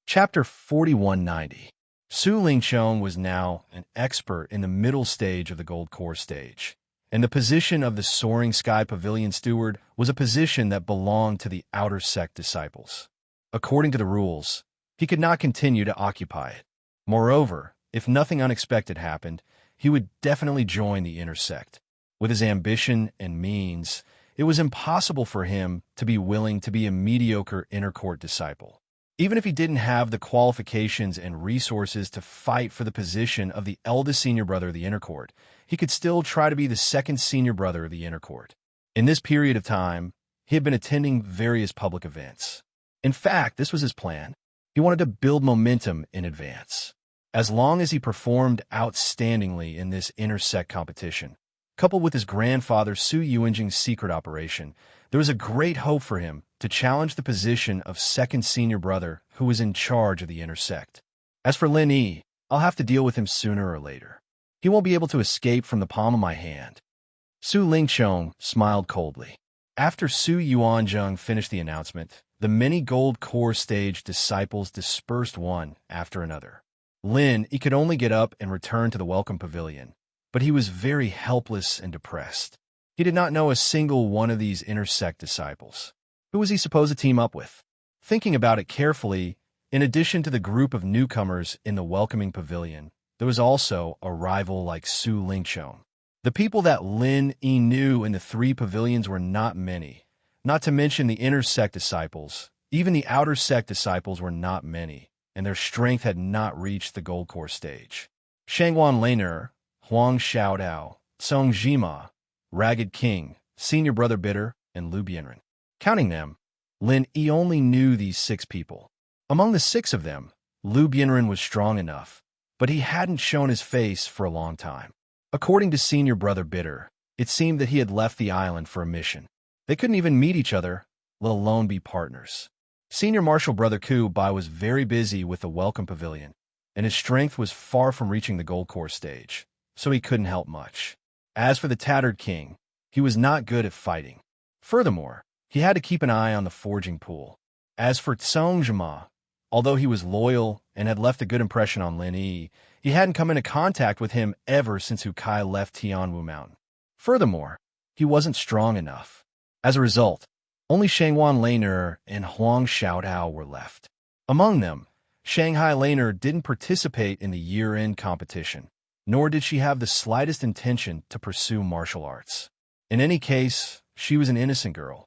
Chapter 4190. Su Lingqiong was now an expert in the middle stage of the Gold Core stage, and the position of the Soaring Sky Pavilion Steward was a position that belonged to the Outer Sect disciples. According to the rules, he could not continue to occupy it. Moreover, if nothing unexpected happened, he would definitely join the Inner Sect. With his ambition and means, it was impossible for him to be willing to be a mediocre Inner Court disciple. Even if he didn't have the qualifications and resources to fight for the position of the eldest senior brother of the Inner Court, he could still try to be the second senior brother of the Inner Court. In this period of time, he had been attending various public events. In fact, this was his plan. He wanted to build momentum in advance. As long as he performed outstandingly in this intersect competition, coupled with his grandfather Su Yuanjing's secret operation, there was a great hope for him to challenge the position of second senior brother who was in charge of the intersect. As for Lin Yi, I'll have to deal with him sooner or later. He won't be able to escape from the palm of my hand. Su Lingqiong smiled coldly. After Su Yuanjing finished the announcement, the many Gold Core stage disciples dispersed one after another. Lin Yi could only get up and return to the welcome pavilion, but he was very helpless and depressed. He did not know a single one of these intersect disciples. Who was he supposed to team up with? Thinking about it carefully, in addition to the group of newcomers in the welcoming pavilion, there was also a rival like Su Lingqiong. The people that Lin Yi knew in the three pavilions were not many, not to mention the intersect disciples. Even the outer sect disciples were not many, and their strength had not reached the Gold Core stage. Shangwan Laner, Huang Xiaodao, Song Jima, Ragged King, Senior Brother Bitter, and Lu Bianren. Counting them, Lin Yi only knew these 6 people. Among the 6 of them, Lu Bianren was strong enough, but he hadn't shown his face for a long time. According to Senior Brother Bitter, it seemed that he had left the island for a mission. They couldn't even meet each other, let alone be partners. Senior Marshal Brother Ku Bai was very busy with the welcome pavilion, and his strength was far from reaching the Gold Core stage, so he couldn't help much. As for the Tattered King, he was not good at fighting. Furthermore, he had to keep an eye on the forging pool. As for Song Jima, although he was loyal and had left a good impression on Lin Yi, he hadn't come into contact with him ever since Hukai left Tianwu Mountain. Furthermore, he wasn't strong enough. As a result, only Shangwan Laner and Huang Xiaodao were left. Among them, Shanghai Laner didn't participate in the year-end competition, nor did she have the slightest intention to pursue martial arts. In any case, she was an innocent girl.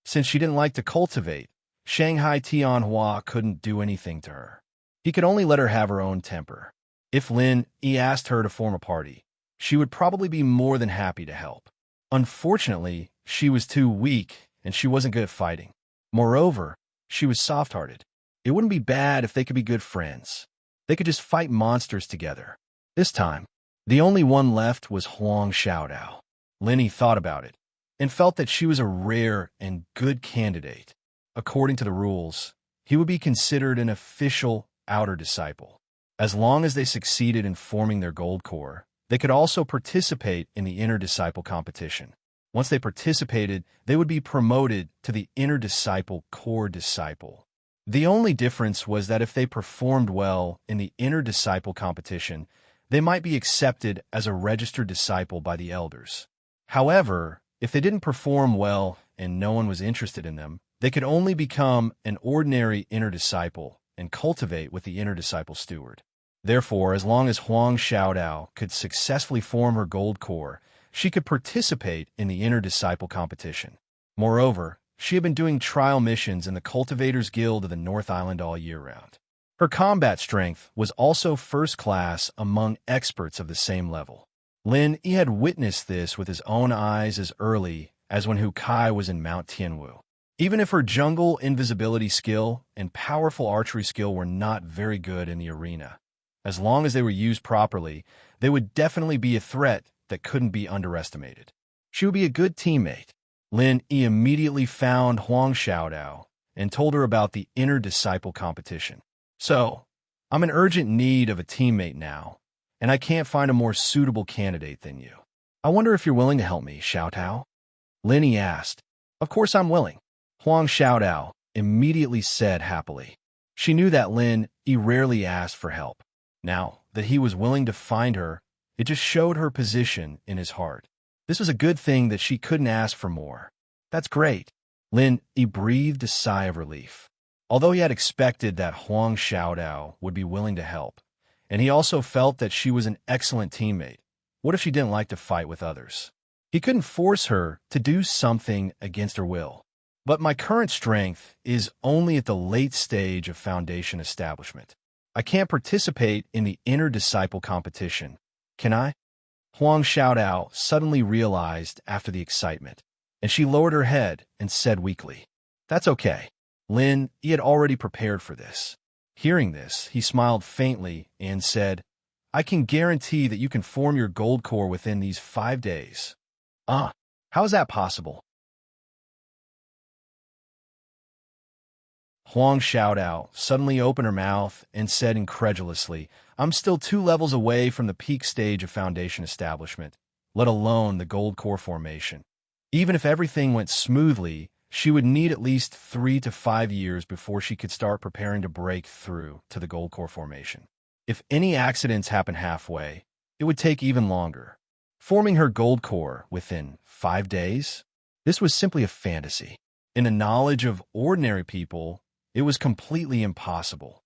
Since she didn't like to cultivate, Shanghai Tianhua couldn't do anything to her. He could only let her have her own temper. If Lin Yi asked her to form a party, she would probably be more than happy to help. Unfortunately, she was too weak and she wasn't good at fighting. Moreover, she was soft-hearted. It wouldn't be bad if they could be good friends. They could just fight monsters together. This time, the only one left was Huang Xiaodao. Lin Yi thought about it and felt that she was a rare and good candidate. According to the rules, he would be considered an official outer disciple. As long as they succeeded in forming their Gold Core, they could also participate in the inner disciple competition. Once they participated, they would be promoted to the inner disciple core disciple. The only difference was that if they performed well in the inner disciple competition, they might be accepted as a registered disciple by the elders. However, if they didn't perform well and no one was interested in them, they could only become an ordinary inner disciple and cultivate with the inner disciple steward. Therefore, as long as Huang Xiaodao could successfully form her Gold Core, she could participate in the inner disciple competition. Moreover, she had been doing trial missions in the Cultivators Guild of the North Island all year round. Her combat strength was also first class among experts of the same level. Lin Yi had witnessed this with his own eyes as early as when Hukai was in Mount Tianwu. Even if her jungle invisibility skill and powerful archery skill were not very good in the arena, as long as they were used properly, they would definitely be a threat that couldn't be underestimated. She would be a good teammate. Lin Yi immediately found Huang Xiaodao and told her about the inner disciple competition. So, I'm in urgent need of a teammate now, and I can't find a more suitable candidate than you. I wonder if you're willing to help me, Xiaotao? Lin Yi asked. Of course I'm willing, Huang Xiaodao immediately said happily. She knew that Lin Yi rarely asked for help. Now that he was willing to find her, it just showed her position in his heart. This was a good thing that she couldn't ask for more. That's great. Lin Yi breathed a sigh of relief. Although he had expected that Huang Xiaodao would be willing to help, and he also felt that she was an excellent teammate, what if she didn't like to fight with others? He couldn't force her to do something against her will. But my current strength is only at the late stage of foundation establishment. I can't participate in the inner disciple competition, can I? Huang Xiaodao suddenly realized after the excitement, and she lowered her head and said weakly, That's okay. Lin Yi had already prepared for this. Hearing this, he smiled faintly and said, I can guarantee that you can form your gold core within these 5 days. How is that possible? Huang Xiaodao suddenly opened her mouth and said incredulously, I'm still 2 levels away from the peak stage of foundation establishment, let alone the gold core formation. Even if everything went smoothly, she would need at least 3 to 5 years before she could start preparing to break through to the gold core formation. If any accidents happen halfway, it would take even longer. Forming her gold core within 5 days? This was simply a fantasy. In the knowledge of ordinary people, it was completely impossible.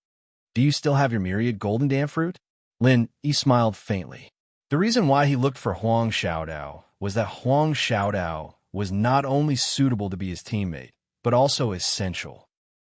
Do you still have your myriad golden damn fruit? Lin Yi smiled faintly. The reason why he looked for Huang Xiaodao was that Huang Xiaodao was not only suitable to be his teammate, but also essential.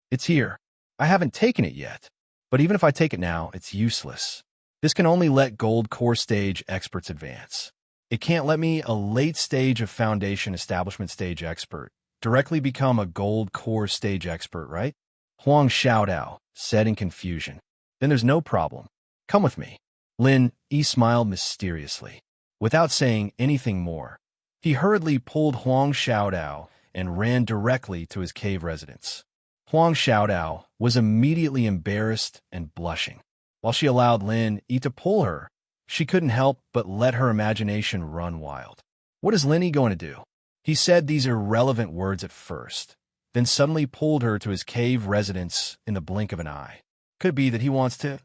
It's here. I haven't taken it yet, but even if I take it now, it's useless. This can only let gold core stage experts advance. It can't let me, a late stage of foundation establishment stage expert, directly become a gold core stage expert, right? Huang Xiaodao said in confusion. Then there's no problem. Come with me. Lin Yi smiled mysteriously. Without saying anything more, he hurriedly pulled Huang Xiaodao and ran directly to his cave residence. Huang Xiaodao was immediately embarrassed and blushing. While she allowed Lin Yi to pull her, she couldn't help but let her imagination run wild. What is Lin Yi going to do? He said these irrelevant words at first, then suddenly pulled her to his cave residence in the blink of an eye. Could it be that he wants to...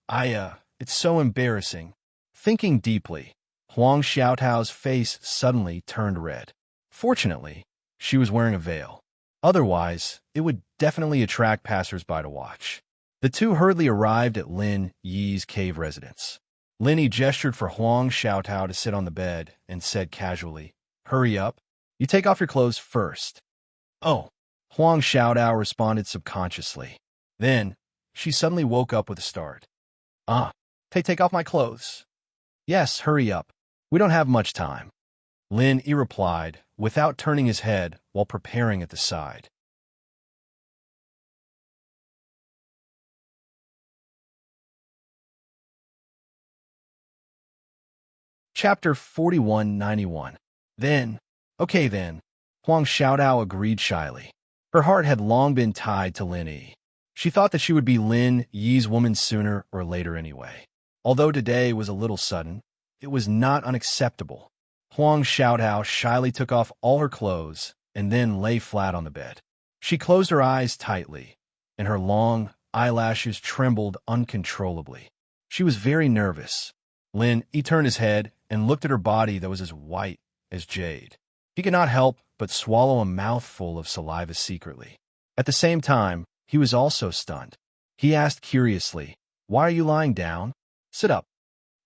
it's so embarrassing. Thinking deeply, Huang Xiaotao's face suddenly turned red. Fortunately, she was wearing a veil. Otherwise, it would definitely attract passers-by to watch. The two hurriedly arrived at Lin Yi's cave residence. Lin Yi gestured for Huang Xiaotao to sit on the bed and said casually, Hurry up. You take off your clothes first. Oh, Huang Xiaodao responded subconsciously. Then, she suddenly woke up with a start. Take off my clothes. Yes, hurry up. We don't have much time. Lin Yi replied, without turning his head while preparing at the side. Chapter 4191. Okay then, Huang Xiaodao agreed shyly. Her heart had long been tied to Lin Yi. She thought that she would be Lin Yi's woman sooner or later anyway. Although today was a little sudden, it was not unacceptable. Huang Xiaodao shyly took off all her clothes and then lay flat on the bed. She closed her eyes tightly, and her long eyelashes trembled uncontrollably. She was very nervous. Lin Yi turned his head and looked at her body that was as white as jade. He could not help but swallow a mouthful of saliva secretly. At the same time, he was also stunned. He asked curiously, Why are you lying down? Sit up.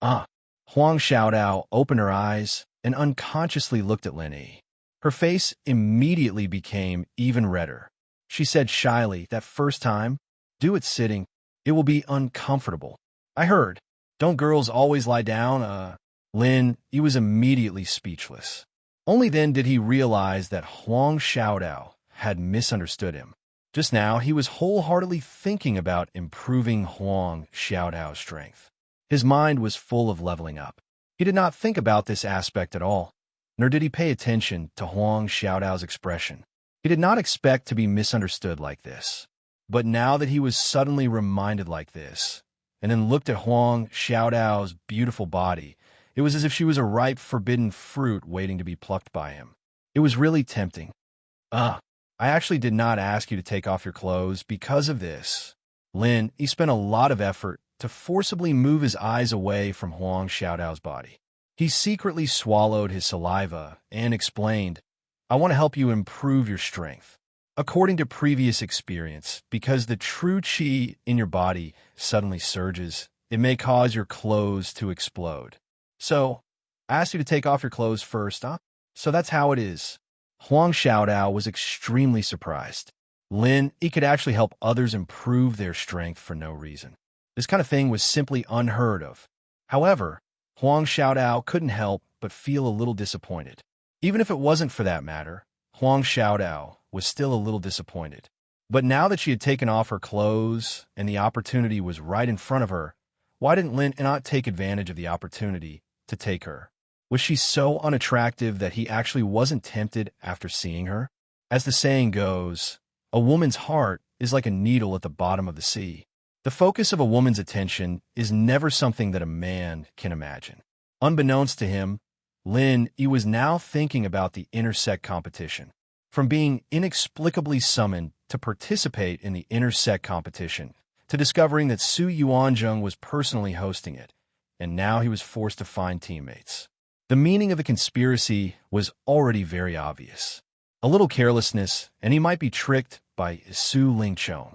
Huang Xiaodao opened her eyes and unconsciously looked at Lin Yi. Her face immediately became even redder. She said shyly, That first time, do it sitting. It will be uncomfortable. I heard. Don't girls always lie down? Lin Yi was immediately speechless. Only then did he realize that Huang Xiaodao had misunderstood him. Just now, he was wholeheartedly thinking about improving Huang Xiaodao's strength. His mind was full of leveling up. He did not think about this aspect at all. nor did he pay attention to Huang Xiaodao's expression. He did not expect to be misunderstood like this. But now that he was suddenly reminded like this, and then looked at Huang Xiaodao's beautiful body, it was as if she was a ripe, forbidden fruit waiting to be plucked by him. It was really tempting. I actually did not ask you to take off your clothes because of this. Lin, he spent a lot of effort to forcibly move his eyes away from Huang Xiaodao's body. He secretly swallowed his saliva and explained, I want to help you improve your strength. According to previous experience, because the true qi in your body suddenly surges, it may cause your clothes to explode. So, I asked you to take off your clothes first, huh? So that's how it is. Huang Xiaodao was extremely surprised. Lin, he could actually help others improve their strength for no reason. This kind of thing was simply unheard of. However, Huang Xiaodao couldn't help but feel a little disappointed. Even if it wasn't for that matter, Huang Xiaodao was still a little disappointed. But now that she had taken off her clothes and the opportunity was right in front of her, why didn't Lin not take advantage of the opportunity to take her? Was she so unattractive that he actually wasn't tempted after seeing her? As the saying goes, a woman's heart is like a needle at the bottom of the sea. The focus of a woman's attention is never something that a man can imagine. Unbeknownst to him, Lin, he was now thinking about the intersect competition. From being inexplicably summoned to participate in the intersect competition, to discovering that Su Yuanzheng was personally hosting it, and now he was forced to find teammates. The meaning of the conspiracy was already very obvious. A little carelessness, and he might be tricked by Su Lingchong.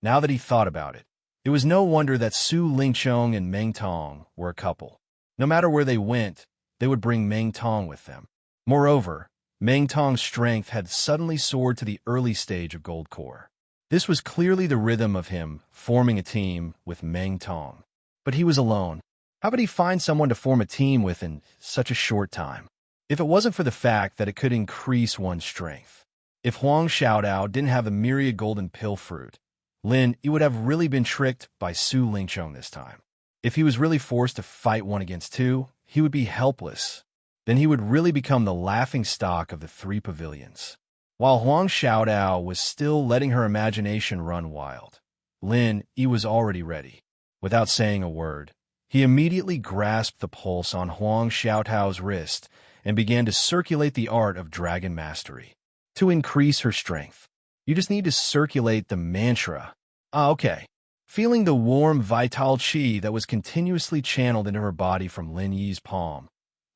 Now that he thought about it, it was no wonder that Su Lingchong and Meng Tong were a couple. No matter where they went, they would bring Meng Tong with them. Moreover, Meng Tong's strength had suddenly soared to the early stage of Gold Core. This was clearly the rhythm of him forming a team with Meng Tong. But he was alone. How could he find someone to form a team with in such a short time? If it wasn't for the fact that it could increase one's strength. If Huang Xiaodao didn't have the myriad golden pill fruit, Lin, he would have really been tricked by Su Lingchong this time. If he was really forced to fight 1 against 2, he would be helpless. Then he would really become the laughingstock of the 3 pavilions. While Huang Xiaodao was still letting her imagination run wild, Lin, he was already ready. Without saying a word, he immediately grasped the pulse on Huang Xiaodao's wrist and began to circulate the art of dragon mastery. To increase her strength, you just need to circulate the mantra. Okay. Feeling the warm, vital qi that was continuously channeled into her body from Lin Yi's palm,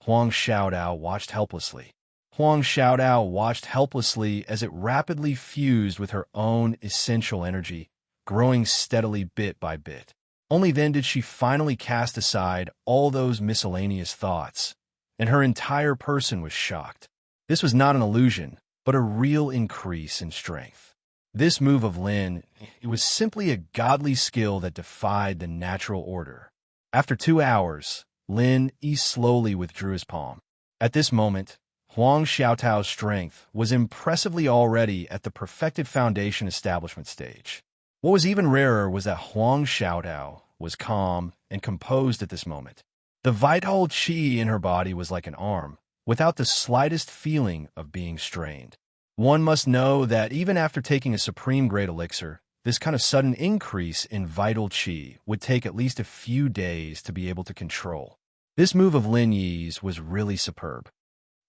Huang Xiaodao watched helplessly. Huang Xiaodao watched helplessly as it rapidly fused with her own essential energy, growing steadily bit by bit. Only then did she finally cast aside all those miscellaneous thoughts, and her entire person was shocked. This was not an illusion, but a real increase in strength. This move of Lin, it was simply a godly skill that defied the natural order. After 2 hours, Lin slowly withdrew his palm. At this moment, Huang Xiaodao's strength was impressively already at the perfected foundation establishment stage. What was even rarer was that Huang Xiaodao was calm and composed at this moment. The vital qi in her body was like an arm, without the slightest feeling of being strained. One must know that even after taking a supreme grade elixir, this kind of sudden increase in vital qi would take at least a few days to be able to control. This move of Lin Yi's was really superb.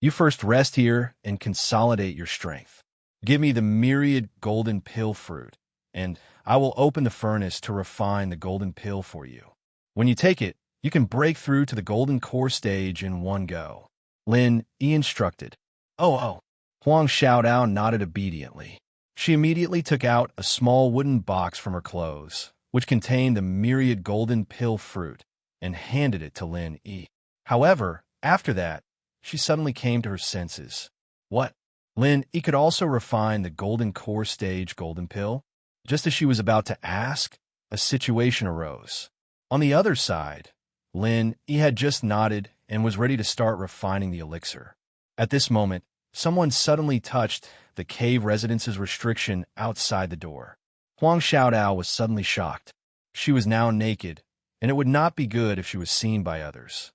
You first rest here and consolidate your strength. Give me the myriad golden pill fruit, and I will open the furnace to refine the golden pill for you. When you take it, you can break through to the golden core stage in one go. Lin Yi instructed. Oh. Huang Xiaodao nodded obediently. She immediately took out a small wooden box from her clothes, which contained the myriad golden pill fruit, and handed it to Lin Yi. However, after that, she suddenly came to her senses. What? Lin Yi could also refine the golden core stage golden pill? Just as she was about to ask, a situation arose. On the other side, Lin Yi had just nodded and was ready to start refining the elixir. At this moment, someone suddenly touched the cave residence's restriction outside the door. Huang Xiaodao was suddenly shocked. She was now naked, and it would not be good if she was seen by others.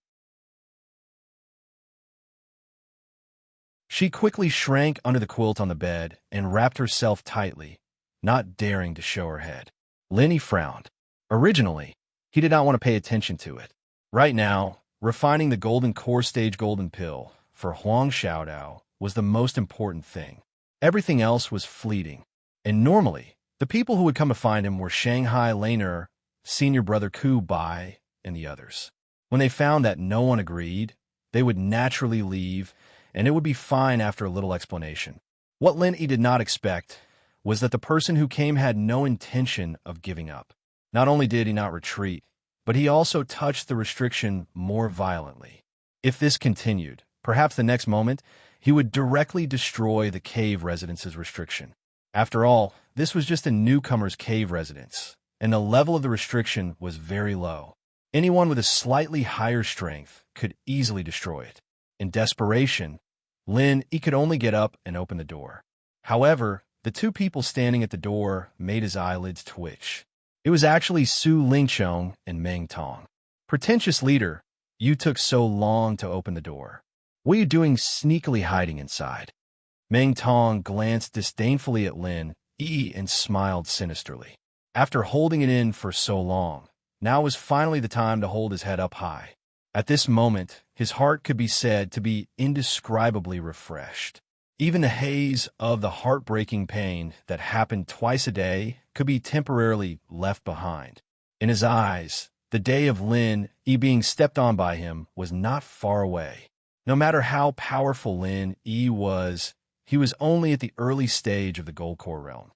She quickly shrank under the quilt on the bed and wrapped herself tightly, not daring to show her head. Lenny frowned. Originally, he did not want to pay attention to it. Right now, refining the golden core stage golden pill for Huang Xiaodao was the most important thing. Everything else was fleeting. And normally, the people who would come to find him were Shanghai Laner, senior brother Ku Bai, and the others. When they found that no one agreed, they would naturally leave, and it would be fine after a little explanation. What Lin Yi did not expect was that the person who came had no intention of giving up. Not only did he not retreat, but he also touched the restriction more violently. If this continued, perhaps the next moment, he would directly destroy the cave residence's restriction. After all, this was just a newcomer's cave residence, and the level of the restriction was very low. Anyone with a slightly higher strength could easily destroy it. In desperation, Lin Yi could only get up and open the door. However, the two people standing at the door made his eyelids twitch. It was actually Su Lingchong and Meng Tong. Pretentious leader, you took so long to open the door. What are you doing sneakily hiding inside? Meng Tong glanced disdainfully at Lin Yi and smiled sinisterly. After holding it in for so long, now was finally the time to hold his head up high. At this moment, his heart could be said to be indescribably refreshed. Even the haze of the heartbreaking pain that happened twice a day could be temporarily left behind. In his eyes, the day of Lin Yi being stepped on by him was not far away. No matter how powerful Lin Yi was, he was only at the early stage of the Gold Core realm.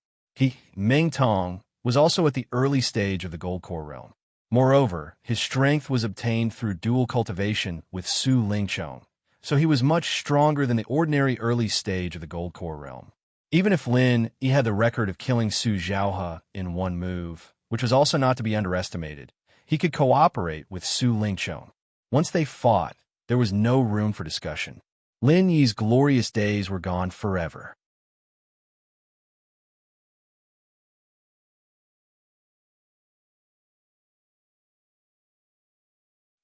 Meng Tong, was also at the early stage of the Gold Core realm. Moreover, his strength was obtained through dual cultivation with Su Lingchong, so he was much stronger than the ordinary early stage of the Gold Core realm. Even if Lin Yi had the record of killing Su Zhaohe in one move, which was also not to be underestimated, he could cooperate with Su Lingchong. Once they fought, there was no room for discussion. Lin Yi's glorious days were gone forever.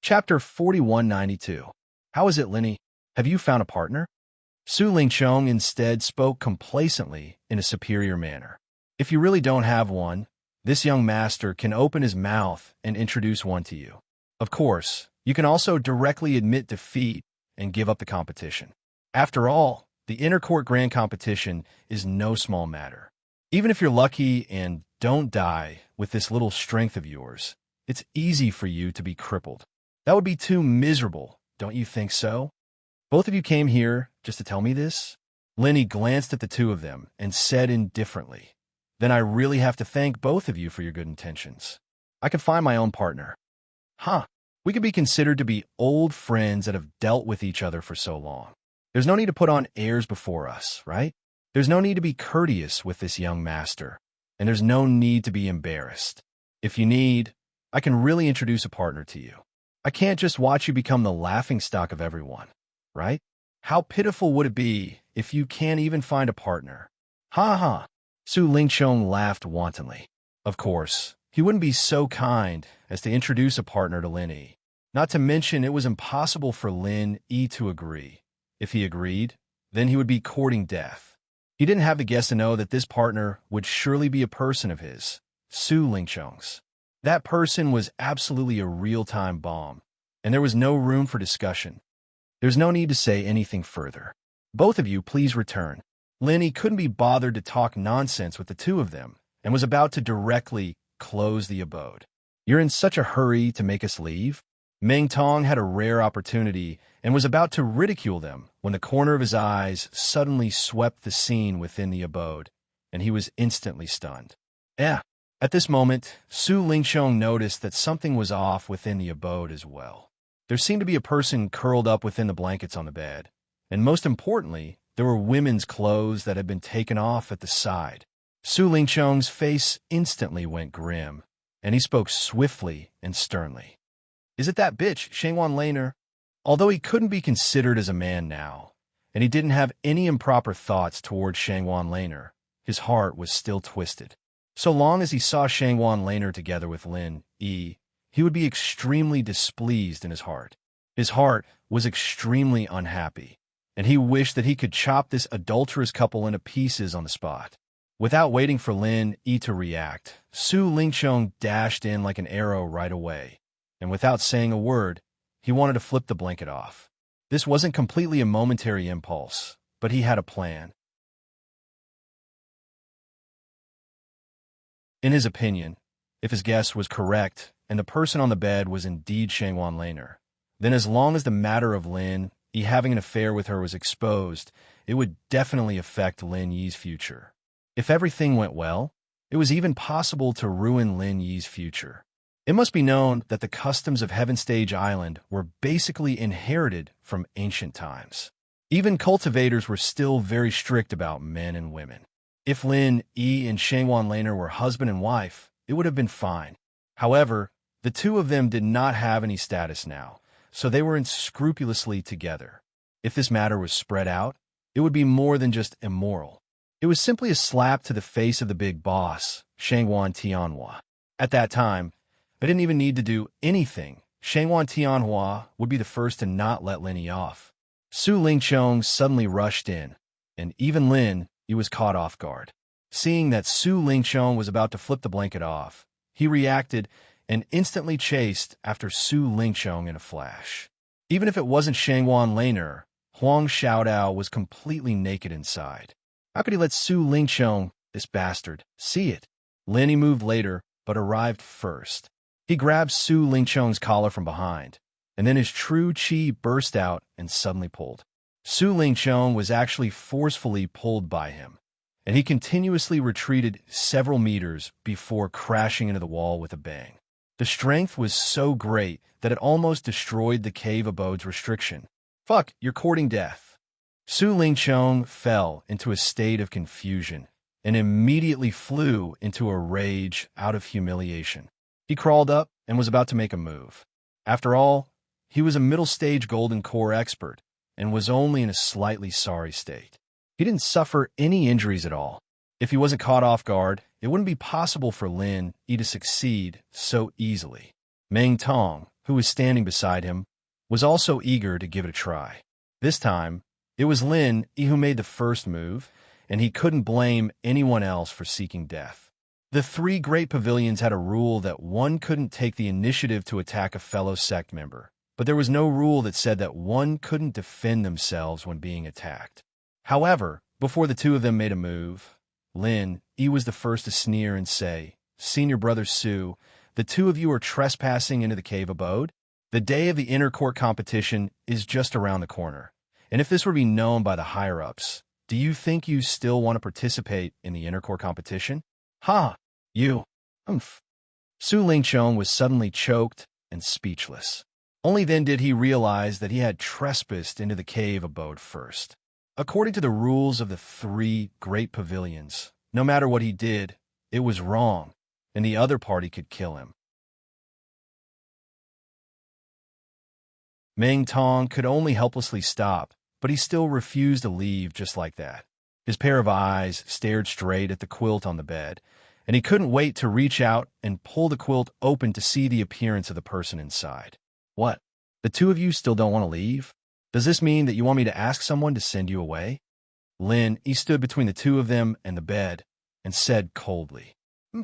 Chapter 4192. How is it, Lin Yi? Have you found a partner? Su Lingchong instead spoke complacently in a superior manner. If you really don't have one, this young master can open his mouth and introduce one to you. Of course, you can also directly admit defeat and give up the competition. After all, the Intercourt Grand Competition is no small matter. Even if you're lucky and don't die with this little strength of yours, it's easy for you to be crippled. That would be too miserable, don't you think so? Both of you came here just to tell me this? Lin Yi glanced at the two of them and said indifferently, "Then I really have to thank both of you for your good intentions. I can find my own partner." Huh. We could be considered to be old friends that have dealt with each other for so long. There's no need to put on airs before us, right? There's no need to be courteous with this young master, and there's no need to be embarrassed. If you need, I can really introduce a partner to you. I can't just watch you become the laughingstock of everyone, right? How pitiful would it be if you can't even find a partner? Ha ha! Su Lingchong laughed wantonly. Of course, he wouldn't be so kind as to introduce a partner to Lin Yi. Not to mention it was impossible for Lin Yi to agree. If he agreed, then he would be courting death. He didn't have the guess to know that this partner would surely be a person of his, Su Lingchong's. That person was absolutely a real-time bomb, and there was no room for discussion. There's no need to say anything further. Both of you please return. Lin Yi couldn't be bothered to talk nonsense with the two of them, and was about to directly close the abode. You're in such a hurry to make us leave? Meng Tong had a rare opportunity and was about to ridicule them when the corner of his eyes suddenly swept the scene within the abode, and he was instantly stunned. At this moment, Su Lingchong noticed that something was off within the abode as well. There seemed to be a person curled up within the blankets on the bed, and most importantly, there were women's clothes that had been taken off at the side. Su Lingchong's face instantly went grim, and he spoke swiftly and sternly. Is it that bitch, Shangwan Laner? Although he couldn't be considered as a man now, and he didn't have any improper thoughts towards Shangwan Laner, his heart was still twisted. So long as he saw Shangwan Laner together with Lin Yi, he would be extremely displeased in his heart. His heart was extremely unhappy, and he wished that he could chop this adulterous couple into pieces on the spot. Without waiting for Lin Yi to react, Su Lingqiong dashed in like an arrow right away, and without saying a word, he wanted to flip the blanket off. This wasn't completely a momentary impulse, but he had a plan. In his opinion, if his guess was correct and the person on the bed was indeed Shangwan Laner, then as long as the matter of Lin Yi having an affair with her was exposed, it would definitely affect Lin Yi's future. If everything went well, it was even possible to ruin Lin Yi's future. It must be known that the customs of Heaven Stage Island were basically inherited from ancient times. Even cultivators were still very strict about men and women. If Lin Yi and Shangwan Laner were husband and wife, it would have been fine. However, the two of them did not have any status now, so they were unscrupulously together. If this matter was spread out, it would be more than just immoral. It was simply a slap to the face of the big boss, Shangwan Tianhua. At that time, I didn't even need to do anything. Shangwan Tianhua would be the first to not let Lin Yi off. Su Lingqiong suddenly rushed in, and even Lin Yi was caught off guard. Seeing that Su Lingqiong was about to flip the blanket off, he reacted and instantly chased after Su Lingqiong in a flash. Even if it wasn't Shangwan Laner, Huang Xiaodao was completely naked inside. How could he let Su Lingqiong, this bastard, see it? Lin Yi moved later, but arrived first. He grabbed Su Lingqiong's collar from behind, and then his true qi burst out and suddenly pulled. Su Lingqiong was actually forcefully pulled by him, and he continuously retreated several meters before crashing into the wall with a bang. The strength was so great that it almost destroyed the cave abode's restriction. Fuck, you're courting death. Su Lingqiong fell into a state of confusion and immediately flew into a rage out of humiliation. He crawled up and was about to make a move. After all, he was a middle-stage golden core expert and was only in a slightly sorry state. He didn't suffer any injuries at all. If he wasn't caught off guard, it wouldn't be possible for Lin Yi to succeed so easily. Meng Tong, who was standing beside him, was also eager to give it a try. This time, it was Lin Yi who made the first move, and he couldn't blame anyone else for seeking death. The three great pavilions had a rule that one couldn't take the initiative to attack a fellow sect member, but there was no rule that said that one couldn't defend themselves when being attacked. However, before the two of them made a move, Lin Yi was the first to sneer and say, "Senior brother Su, the two of you are trespassing into the cave abode? The day of the inner court competition is just around the corner, and if this were to be known by the higher-ups, do you think you still want to participate in the inner court competition? Ha! You! Su Lingqiong was suddenly choked and speechless. Only then did he realize that he had trespassed into the cave abode first. According to the rules of the three great pavilions, no matter what he did, it was wrong, and the other party could kill him. Meng Tong could only helplessly stop, but he still refused to leave just like that. His pair of eyes stared straight at the quilt on the bed, and he couldn't wait to reach out and pull the quilt open to see the appearance of the person inside. What? The two of you still don't want to leave? Does this mean that you want me to ask someone to send you away? Lin Yi stood between the two of them and the bed and said coldly,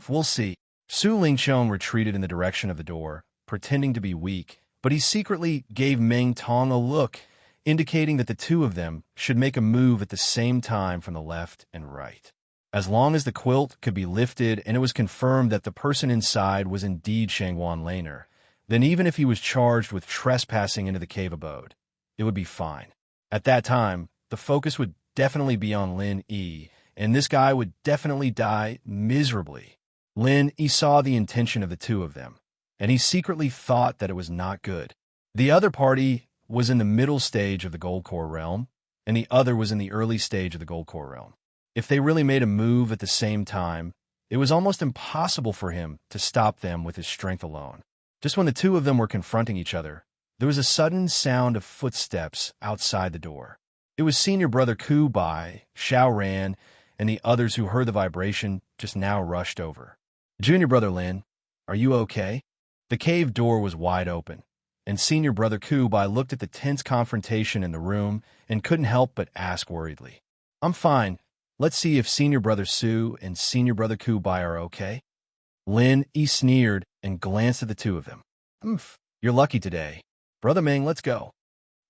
"We'll see." Su Lingqiong retreated in the direction of the door, pretending to be weak, but he secretly gave Meng Tong a look, indicating that the two of them should make a move at the same time from the left and right. As long as the quilt could be lifted and it was confirmed that the person inside was indeed Shangwan Laner, then even if he was charged with trespassing into the cave abode, it would be fine. At that time, the focus would definitely be on Lin Yi, and this guy would definitely die miserably. Lin Yi saw the intention of the two of them, and he secretly thought that it was not good. The other party was in the middle stage of the Gold Core realm, and the other was in the early stage of the Gold Core realm. If they really made a move at the same time, it was almost impossible for him to stop them with his strength alone. Just when the two of them were confronting each other, there was a sudden sound of footsteps outside the door. It was senior brother Ku Bai, Xiao Ran, and the others who heard the vibration just now rushed over. "Junior brother Lin, are you okay?" The cave door was wide open, and Senior Brother Kubai looked at the tense confrontation in the room and couldn't help but ask worriedly, "I'm fine. Let's see if Senior Brother Su and Senior Brother Kubai are okay." Lin Yi sneered and glanced at the two of them. You're lucky today. Brother Ming, let's go."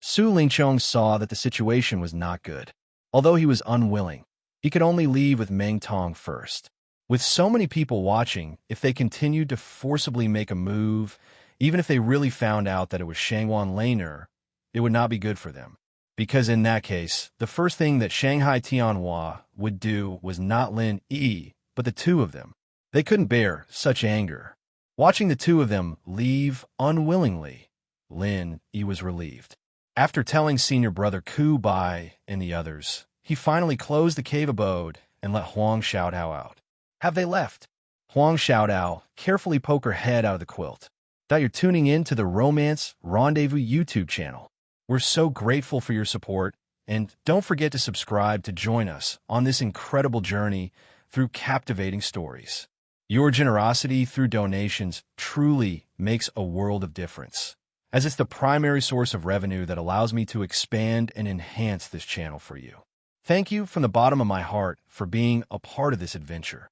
Su Lingchong saw that the situation was not good. Although he was unwilling, he could only leave with Meng Tong first. With so many people watching, if they continued to forcibly make a move, even if they really found out that it was Shangwan Laner, it would not be good for them. Because in that case, the first thing that Shanghai Tianhua would do was not Lin Yi, but the two of them. They couldn't bear such anger. Watching the two of them leave unwillingly, Lin Yi was relieved. After telling Senior Brother Kubai and the others, he finally closed the cave abode and let Huang Xiaodao out. "Have they left?" Huang Xiaodao carefully poked her head out of the quilt. "That you're tuning in to the Romance Rendezvous YouTube channel. We're so grateful for your support, and don't forget to subscribe to join us on this incredible journey through captivating stories. Your generosity through donations truly makes a world of difference, as it's the primary source of revenue that allows me to expand and enhance this channel for you. Thank you from the bottom of my heart for being a part of this adventure.